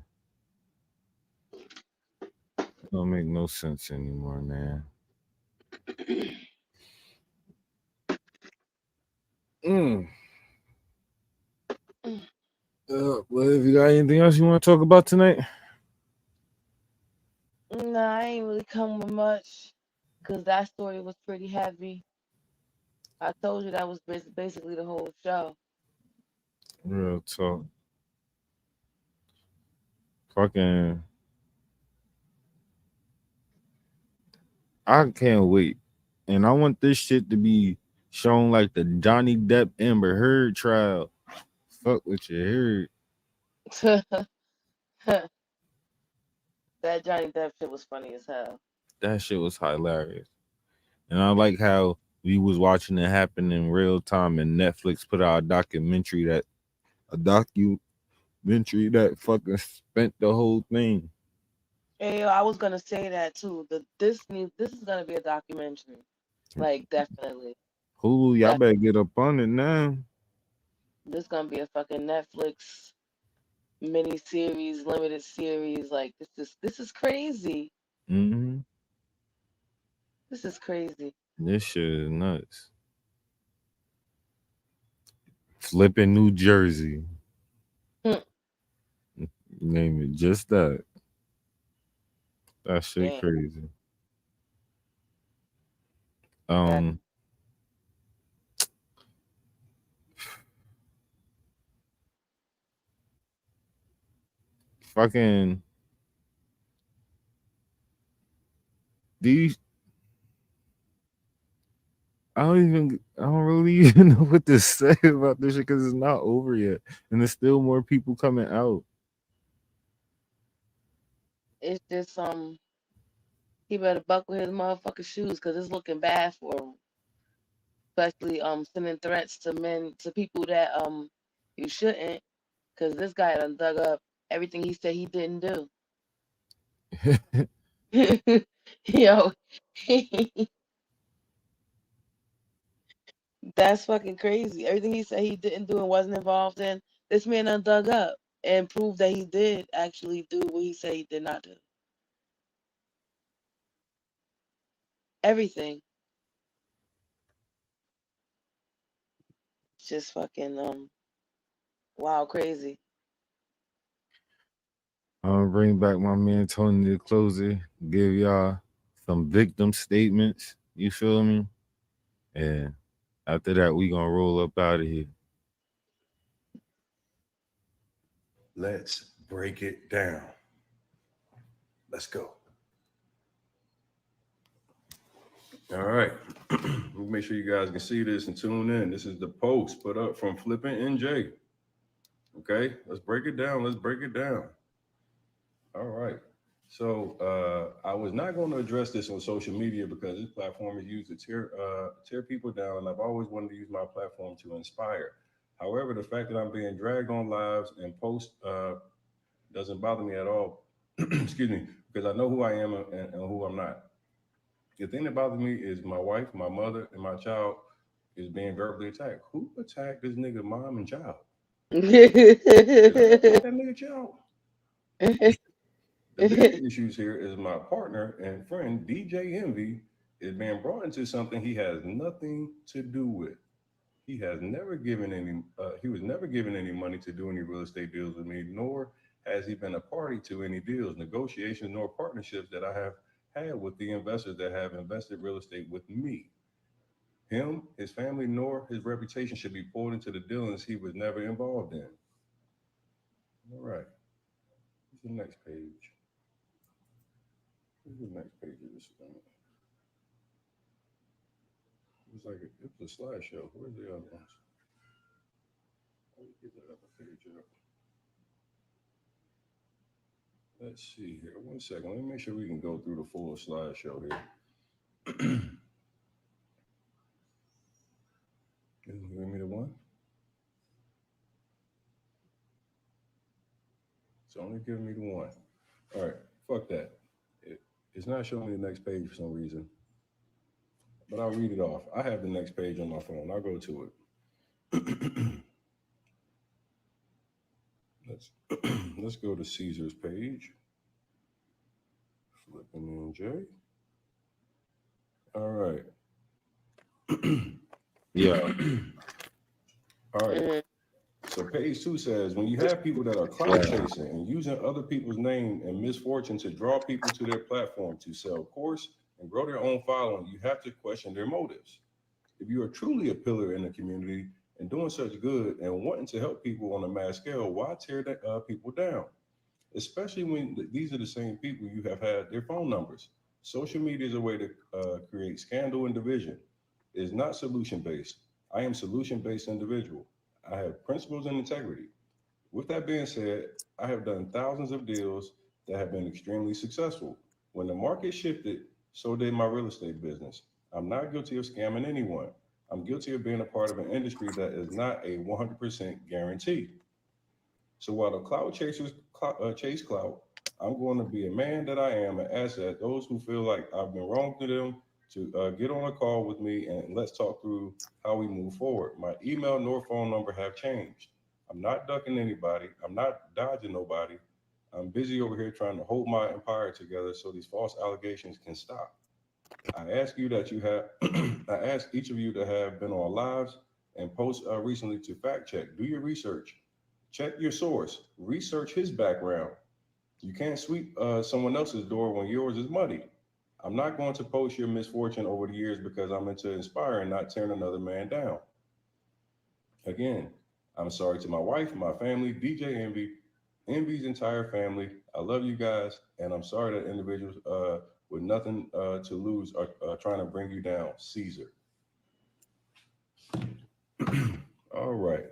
Don't make no sense anymore, man. Well, if you got anything else you want to talk about tonight? No, I ain't really come with much because that story was pretty heavy. I told you that was basically the whole show. Real talk. Fucking. I can't wait. And I want this shit to be shown like the Johnny Depp Amber Heard trial. Fuck with your heard. That Johnny Depp shit was funny as hell. That shit was hilarious. And I like how we was watching it happen in real time, and Netflix put out a documentary that fucking spent the whole thing. Hey, I was gonna say that too. This is gonna be a documentary. Like definitely. Hulu, y'all better get up on it now. This is gonna be a fucking Netflix mini series, limited series. Like this is crazy. Mm-hmm. This is crazy. This shit is nuts. Flipping New Jersey. Name it just that. That shit Damn. crazy. Fucking these. I don't really even know what to say about this shit because it's not over yet, and there's still more people coming out. It's just he better buckle his motherfucking shoes because it's looking bad for him. Especially sending threats to people that you shouldn't, because this guy done dug up everything he said he didn't do. Yo, that's fucking crazy. Everything he said he didn't do and wasn't involved in, this man done dug up and proved that he did actually do what he said he did not do. Everything. It's just fucking wild crazy. I'm gonna bring back my man Tony the closer, give y'all some victim statements. You feel me? And after that, we gonna roll up out of here. Let's break it down. Let's go. All right. Make sure you guys can see this and tune in. This is the post put up from Flipping NJ. Okay, let's break it down. Let's break it down. All right. So I was not going to address this on social media because this platform is used to tear people down, and I've always wanted to use my platform to inspire. However, the fact that I'm being dragged on lives and posts doesn't bother me at all. Excuse me, because I know who I am and who I'm not. The thing that bothers me is my wife, my mother, and my child is being verbally attacked. Who attacked this nigga mom and child? That nigga child. The biggest issues here is my partner and friend DJ Envy is being brought into something he has nothing to do with. He has never given any. He was never given any money to do any real estate deals with me, nor has he been a party to any deals, negotiations, nor partnerships that I have had with the investors that have invested real estate with me. Him, his family, nor his reputation should be pulled into the dealings he was never involved in. All right. What's the next page? What's the next page of this thing? It's like it was a slideshow. Where's the other ones? Let me get that other page up. Let's see here. 1 second. Let me make sure we can go through the full slideshow here. Give me the one. It's only giving me the one. All right. Fuck that. It's not showing me the next page for some reason. But I'll read it off. I have the next page on my phone. I'll go to it. Let's go to Caesar's page. Flipping NJ. All right. Yeah. All right. So page 2 says, when you have people that are clout chasing and using other people's name and misfortune to draw people to their platform to sell course and grow their own following, you have to question their motives. If you are truly a pillar in the community and doing such good and wanting to help people on a mass scale, why tear people down? Especially when these are the same people you have had their phone numbers. Social media is a way to create scandal and division. It is not solution-based. I am solution-based individual. I have principles and integrity. With that being said, I have done thousands of deals that have been extremely successful. When the market shifted, so did my real estate business. I'm not guilty of scamming anyone. I'm guilty of being a part of an industry that is not a 100% guarantee. So while the cloud chasers chase clout, I'm going to be a man that I am and ask that those who feel like I've been wrong to them to get on a call with me and let's talk through how we move forward. My email nor phone number have changed. I'm not ducking anybody. I'm not dodging nobody. I'm busy over here trying to hold my empire together so these false allegations can stop. I ask you that you have, I ask each of you that have been on lives and posts recently to fact check. Do your research. Check your source. Research his background. You can't sweep someone else's door when yours is muddy. I'm not going to post your misfortune over the years because I'm into inspiring, not tearing another man down. Again, I'm sorry to my wife, my family, DJ Envy, Envy's entire family. I love you guys, and I'm sorry that individuals with nothing to lose are trying to bring you down. Caesar. All right.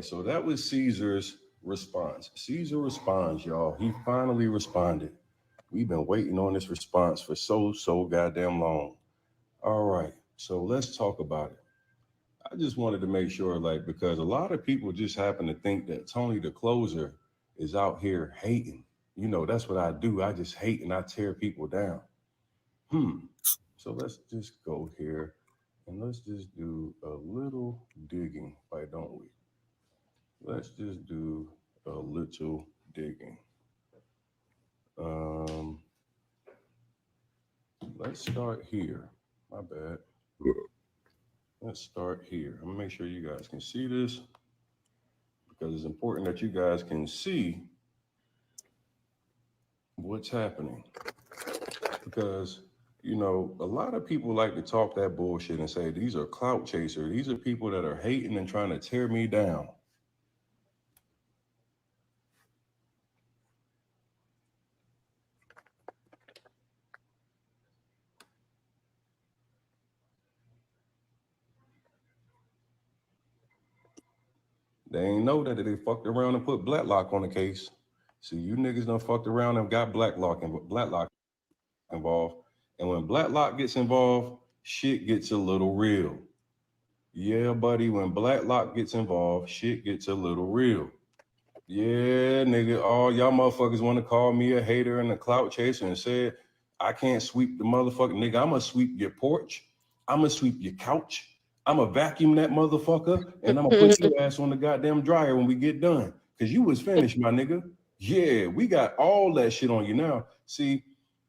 So that was Caesar's response. Caesar responds, y'all. He finally responded. We've been waiting on this response for so goddamn long. All right. So let's talk about it. I just wanted to make sure, like, because a lot of people just happen to think that Tony the Closer is out here hating. You know, that's what I do. I just hate and I tear people down. So let's just go here and let's just do a little digging. Why don't we? Let's just do a little digging. Let's start here. My bad. Let's start here. I'm gonna make sure you guys can see this because it's important that you guys can see what's happening. Because, you know, a lot of people like to talk that bullshit and say, these are clout chasers. These are people that are hating and trying to tear me down. They ain't know that they fucked around and put Blacklock on the case. See, you niggas done fucked around and got Blacklock involved. And when Blacklock gets involved, shit gets a little real. Yeah, buddy, when Blacklock gets involved, shit gets a little real. Yeah, nigga, all y'all motherfuckers want to call me a hater and a clout chaser and said, I can't sweep the motherfucker. Nigga, I'm going to sweep your porch. I'm going to sweep your couch. I'm going to vacuum that motherfucker, and I'm going to put your ass on the goddamn dryer when we get done. Because you was finished, my nigga. Yeah, we got all that shit on you now. See,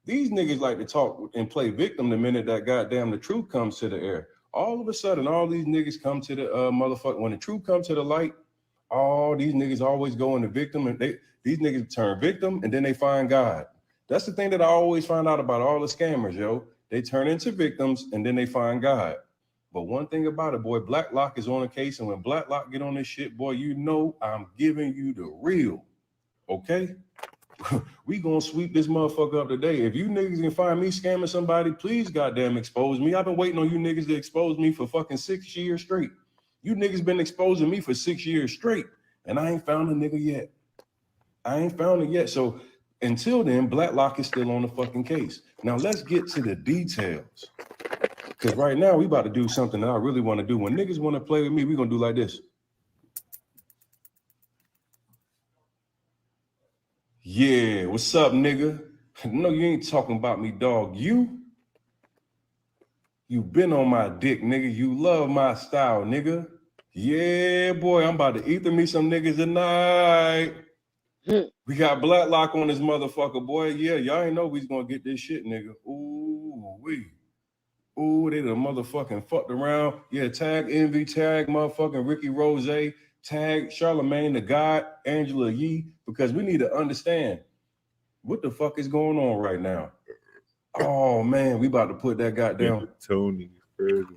these niggas like to talk and play victim the minute that goddamn the truth comes to the air. All of a sudden, all these niggas come to the motherfucker. When the truth comes to the light, all these niggas always go into victim, and these niggas turn victim, and then they find God. That's the thing that I always find out about all the scammers, yo. They turn into victims, and then they find God. But one thing about it, boy, Blacklock is on a case, and when Blacklock get on this shit, boy, you know I'm giving you the real, okay? We gonna sweep this motherfucker up today. If you niggas can find me scamming somebody, please goddamn expose me. I've been waiting on you niggas to expose me for fucking 6 years straight. You niggas been exposing me for 6 years straight, and I ain't found a nigga yet. I ain't found it yet. So until then, Blacklock is still on the fucking case. Now let's get to the details. Because right now we about to do something that I really want to do. When niggas want to play with me, we gonna do like this. Yeah, what's up, nigga? No, you ain't talking about me, dog. You been on my dick, nigga. You love my style, nigga. Yeah, boy, I'm about to ether me some niggas tonight. We got Blacklock on this motherfucker, boy. Yeah, y'all ain't know we's gonna get this shit, nigga. Ooh, they done motherfucking fucked around. Yeah, tag Envy, tag motherfucking Ricky Rose, tag Charlemagne the God, Angela Yee, because we need to understand what the fuck is going on right now. Oh man, we about to put that goddamn Tony further.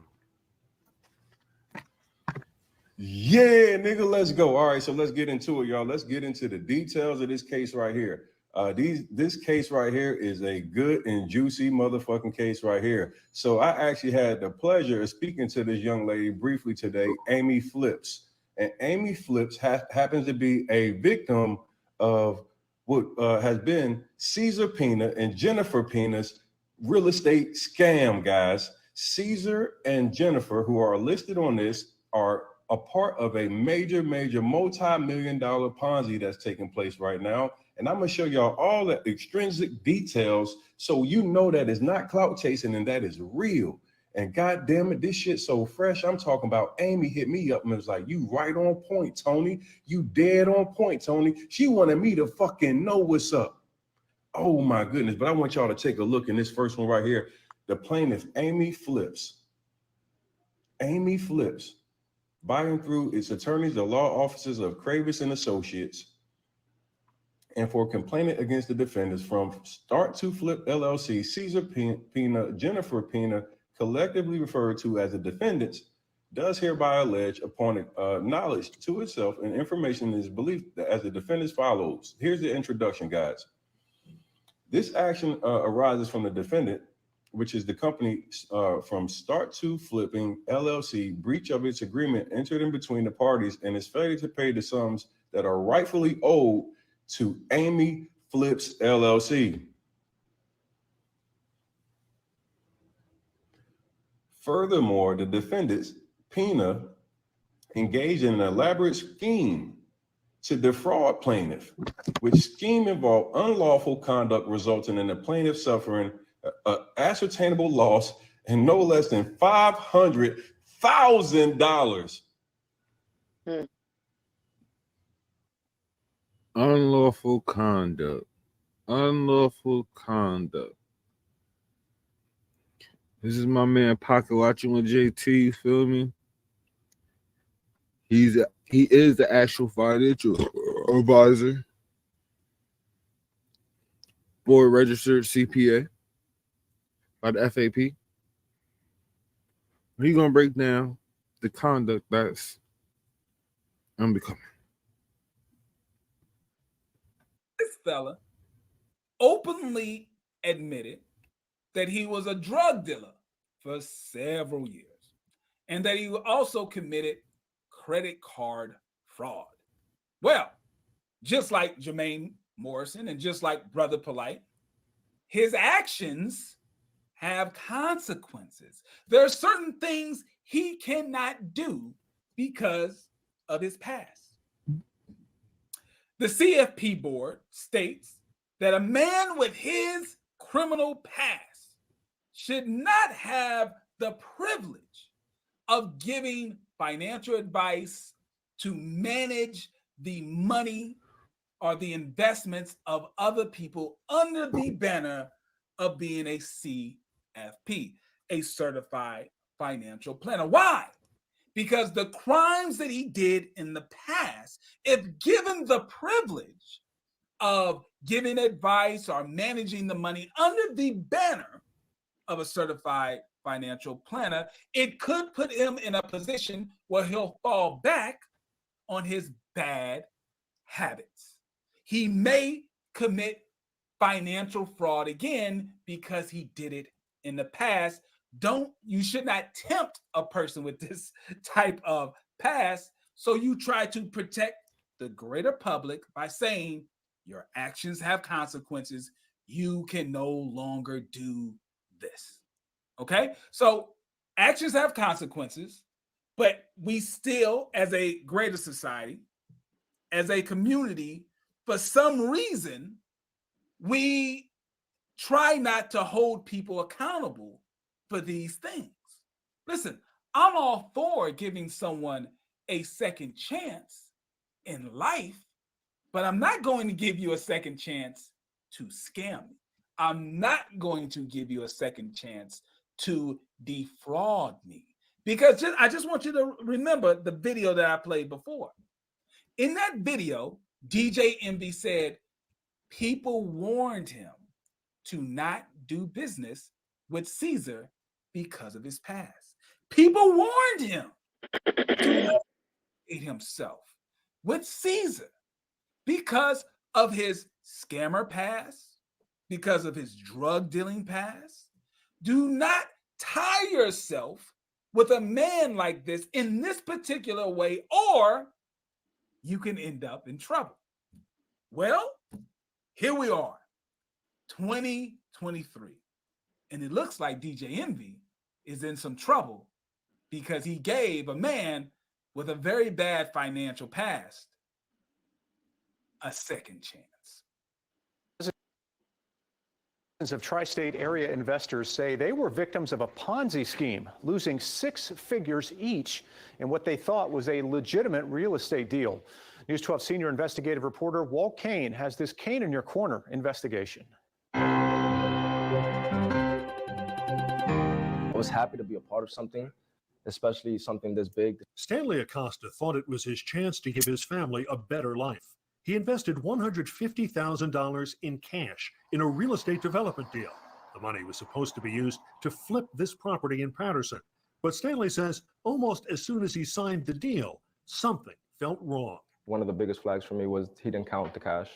Yeah, nigga, let's go. All right, so let's get into it, y'all. Let's get into the details of this case right here. This case right here is a good and juicy motherfucking case right here. So I actually had the pleasure of speaking to this young lady briefly today, Amy Flips. And Amy Flips happens to be a victim of what has been Caesar Pina and Jennifer Pina's real estate scam, guys. Caesar and Jennifer, who are listed on this, are a part of a major multi-million-dollar Ponzi that's taking place right now. And I'm gonna show y'all all the extrinsic details so you know that it's not clout chasing and that is real. And God damn it, this shit so fresh. I'm talking about Amy hit me up and was like, you right on point, Tony. You dead on point, Tony. She wanted me to fucking know what's up. Oh my goodness. But I want y'all to take a look in this first one right here. The plaintiff, Amy Flips. Amy Flips, buying through its attorneys, the law offices of Kravis and Associates, and for complaining against the defendants from Start to Flip LLC, Caesar Pina, Jennifer Pina, collectively referred to as the defendants, does hereby allege upon knowledge to itself and information is believed as the defendants follows. Here's the introduction, guys. This action arises from the defendant, which is the company from Start to Flipping LLC, breach of its agreement entered in between the parties and its failure to pay the sums that are rightfully owed to Amy Flips LLC. Furthermore, the defendants, Pina, engaged in an elaborate scheme to defraud plaintiff, which scheme involved unlawful conduct resulting in the plaintiff suffering an ascertainable loss and no less than $500,000. Unlawful conduct. Unlawful conduct. This is my man Pocket watching with JT, you feel me? He is the actual financial advisor, board registered CPA by the FAP. He's gonna break down the conduct that's unbecoming. This fella openly admitted that he was a drug dealer for several years and that he also committed credit card fraud. Well, just like Jermaine Morrison and just like Brother Polite, his actions have consequences. There are certain things he cannot do because of his past. The CFP board states that a man with his criminal past should not have the privilege of giving financial advice to manage the money or the investments of other people under the banner of being a CFP, a certified financial planner. Why? Because the crimes that he did in the past, if given the privilege of giving advice or managing the money under the banner of a certified financial planner, it could put him in a position where he'll fall back on his bad habits. He may commit financial fraud again because he did it in the past. You should not tempt a person with this type of past. So you try to protect the greater public by saying your actions have consequences. You can no longer do this. Okay? So actions have consequences, but we still, as a greater society, as a community, for some reason, we try not to hold people accountable for these things. Listen, I'm all for giving someone a second chance in life, but I'm not going to give you a second chance to scam me. I'm not going to give you a second chance to defraud me. Because I just want you to remember the video that I played before. In that video, DJ Envy said people warned him to not do business with Caesar because of his past. People warned him to not associate himself with Caesar because of his scammer past, because of his drug dealing past. Do not tie yourself with a man like this in this particular way, or you can end up in trouble. Well, here we are, 2023. And it looks like DJ Envy is in some trouble because he gave a man with a very bad financial past a second chance. Of tri-state area investors say they were victims of a Ponzi scheme, losing 6 figures each in what they thought was a legitimate real estate deal. News 12 senior investigative reporter Walt Kane has this Kane in Your Corner investigation. I was happy to be a part of something, especially something this big. Stanley Acosta thought it was his chance to give his family a better life. He invested $150,000 in cash in a real estate development deal. The money was supposed to be used to flip this property in Patterson. But Stanley says almost as soon as he signed the deal, something felt wrong. One of the biggest flags for me was he didn't count the cash.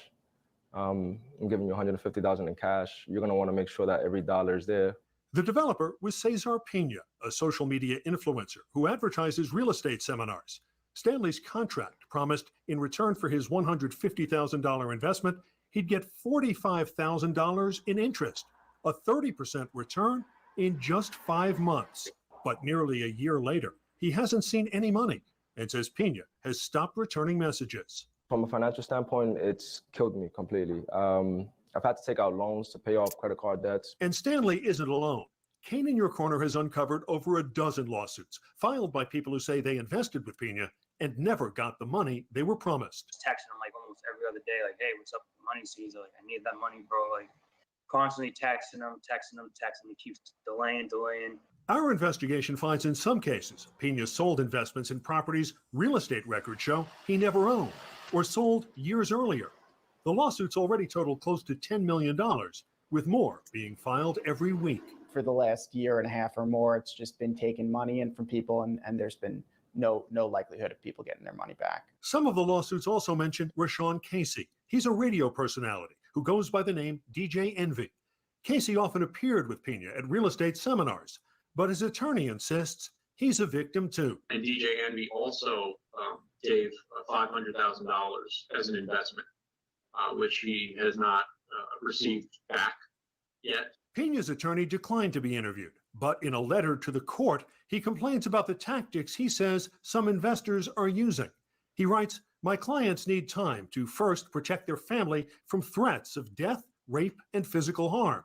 I'm giving you $150,000 in cash. You're going to want to make sure that every dollar is there. The developer was Cesar Pena, a social media influencer who advertises real estate seminars. Stanley's contract promised in return for his $150,000 investment, he'd get $45,000 in interest, a 30% return in just 5 months. But nearly a year later, he hasn't seen any money and says Pena has stopped returning messages. From a financial standpoint, it's killed me completely. I've had to take out loans to pay off credit card debts. And Stanley isn't alone. Kane in Your Corner has uncovered over a dozen lawsuits filed by people who say they invested with Pena and never got the money they were promised. Texting him like almost every other day, like, hey, what's up with the money, Caesar? Like, I need that money, bro. Like, constantly texting him. He keeps delaying. Our investigation finds in some cases, Pena sold investments in properties real estate records show he never owned or sold years earlier. The lawsuits already total close to $10 million, with more being filed every week. For the last year and a half or more, it's just been taking money in from people, and there's been no likelihood of people getting their money back. Some of the lawsuits also mention Rashawn Casey. He's a radio personality who goes by the name DJ Envy. Casey often appeared with Pena at real estate seminars, but his attorney insists he's a victim too. And DJ Envy also gave $500,000 as an investment, which he has not received back yet. Pena's attorney declined to be interviewed, but in a letter to the court, he complains about the tactics he says some investors are using. He writes, "My clients need time to first protect their family from threats of death, rape, and physical harm.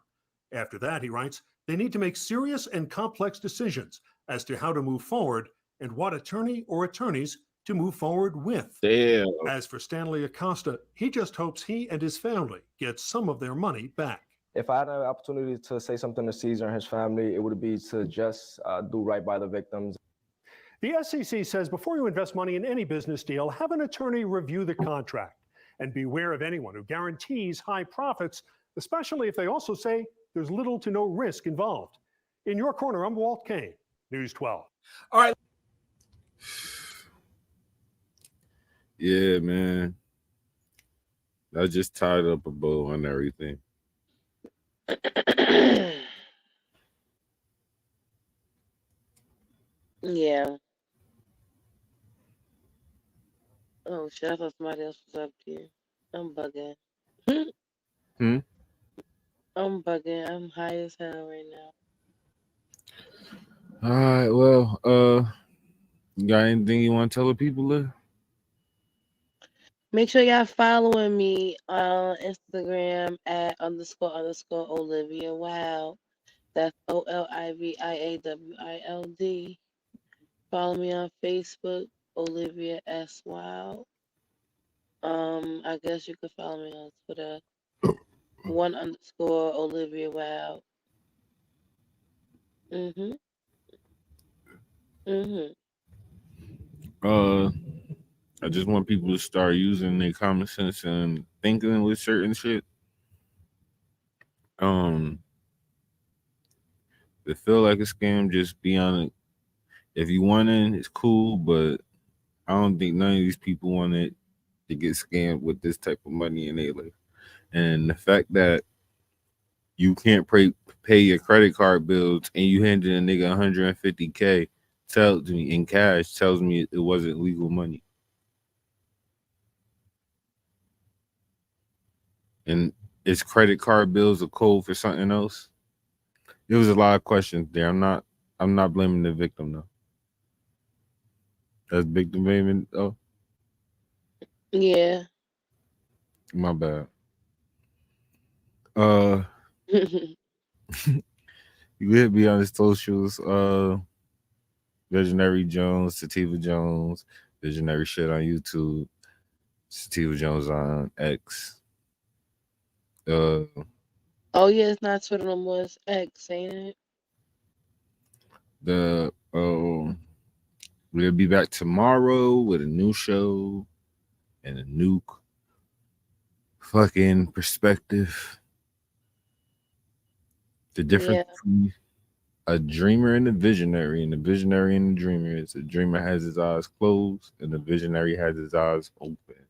After that," he writes, "they need to make serious and complex decisions as to how to move forward and what attorney or attorneys to move forward with." Damn. As for Stanley Acosta, he just hopes he and his family get some of their money back. If I had an opportunity to say something to Caesar and his family, it would be to just do right by the victims. The SEC says before you invest money in any business deal, have an attorney review the contract and beware of anyone who guarantees high profits, especially if they also say there's little to no risk involved. In Your Corner, I'm Walt Kane, News 12. All right. Yeah, man. I just tied up a bow on everything. Yeah. Oh shit, I thought somebody else was up here. I'm bugging. I'm bugging. I'm high as hell right now. All right, well, you got anything you want to tell the people there? Make sure y'all following me on Instagram at __ Olivia Wild. That's OLIVIAWILD. Follow me on Facebook, Olivia S. Wild. I guess you could follow me on Twitter, __ Olivia Wild. I just want people to start using their common sense and thinking with certain shit. If it feel like a scam, just be on it. If you want in, it's cool, but I don't think none of these people want it to get scammed with this type of money in their life. And the fact that you can't pay your credit card bills and you handed a nigga $150K tells me in cash, tells me it wasn't legal money. And is credit card bills a code for something else? There was a lot of questions there. I'm not blaming the victim though. That's victim blaming. Oh, Yeah. my bad. You hit me on the socials. Visionary Jones, Sativa Jones, Visionary shit on YouTube, Sativa Jones on X. Oh yeah, it's not Twitter no more. It's X, ain't it? We'll be back tomorrow with a new show and a new fucking perspective. The difference between a dreamer and a visionary, and the visionary and the dreamer is a dreamer has his eyes closed and the visionary has his eyes open.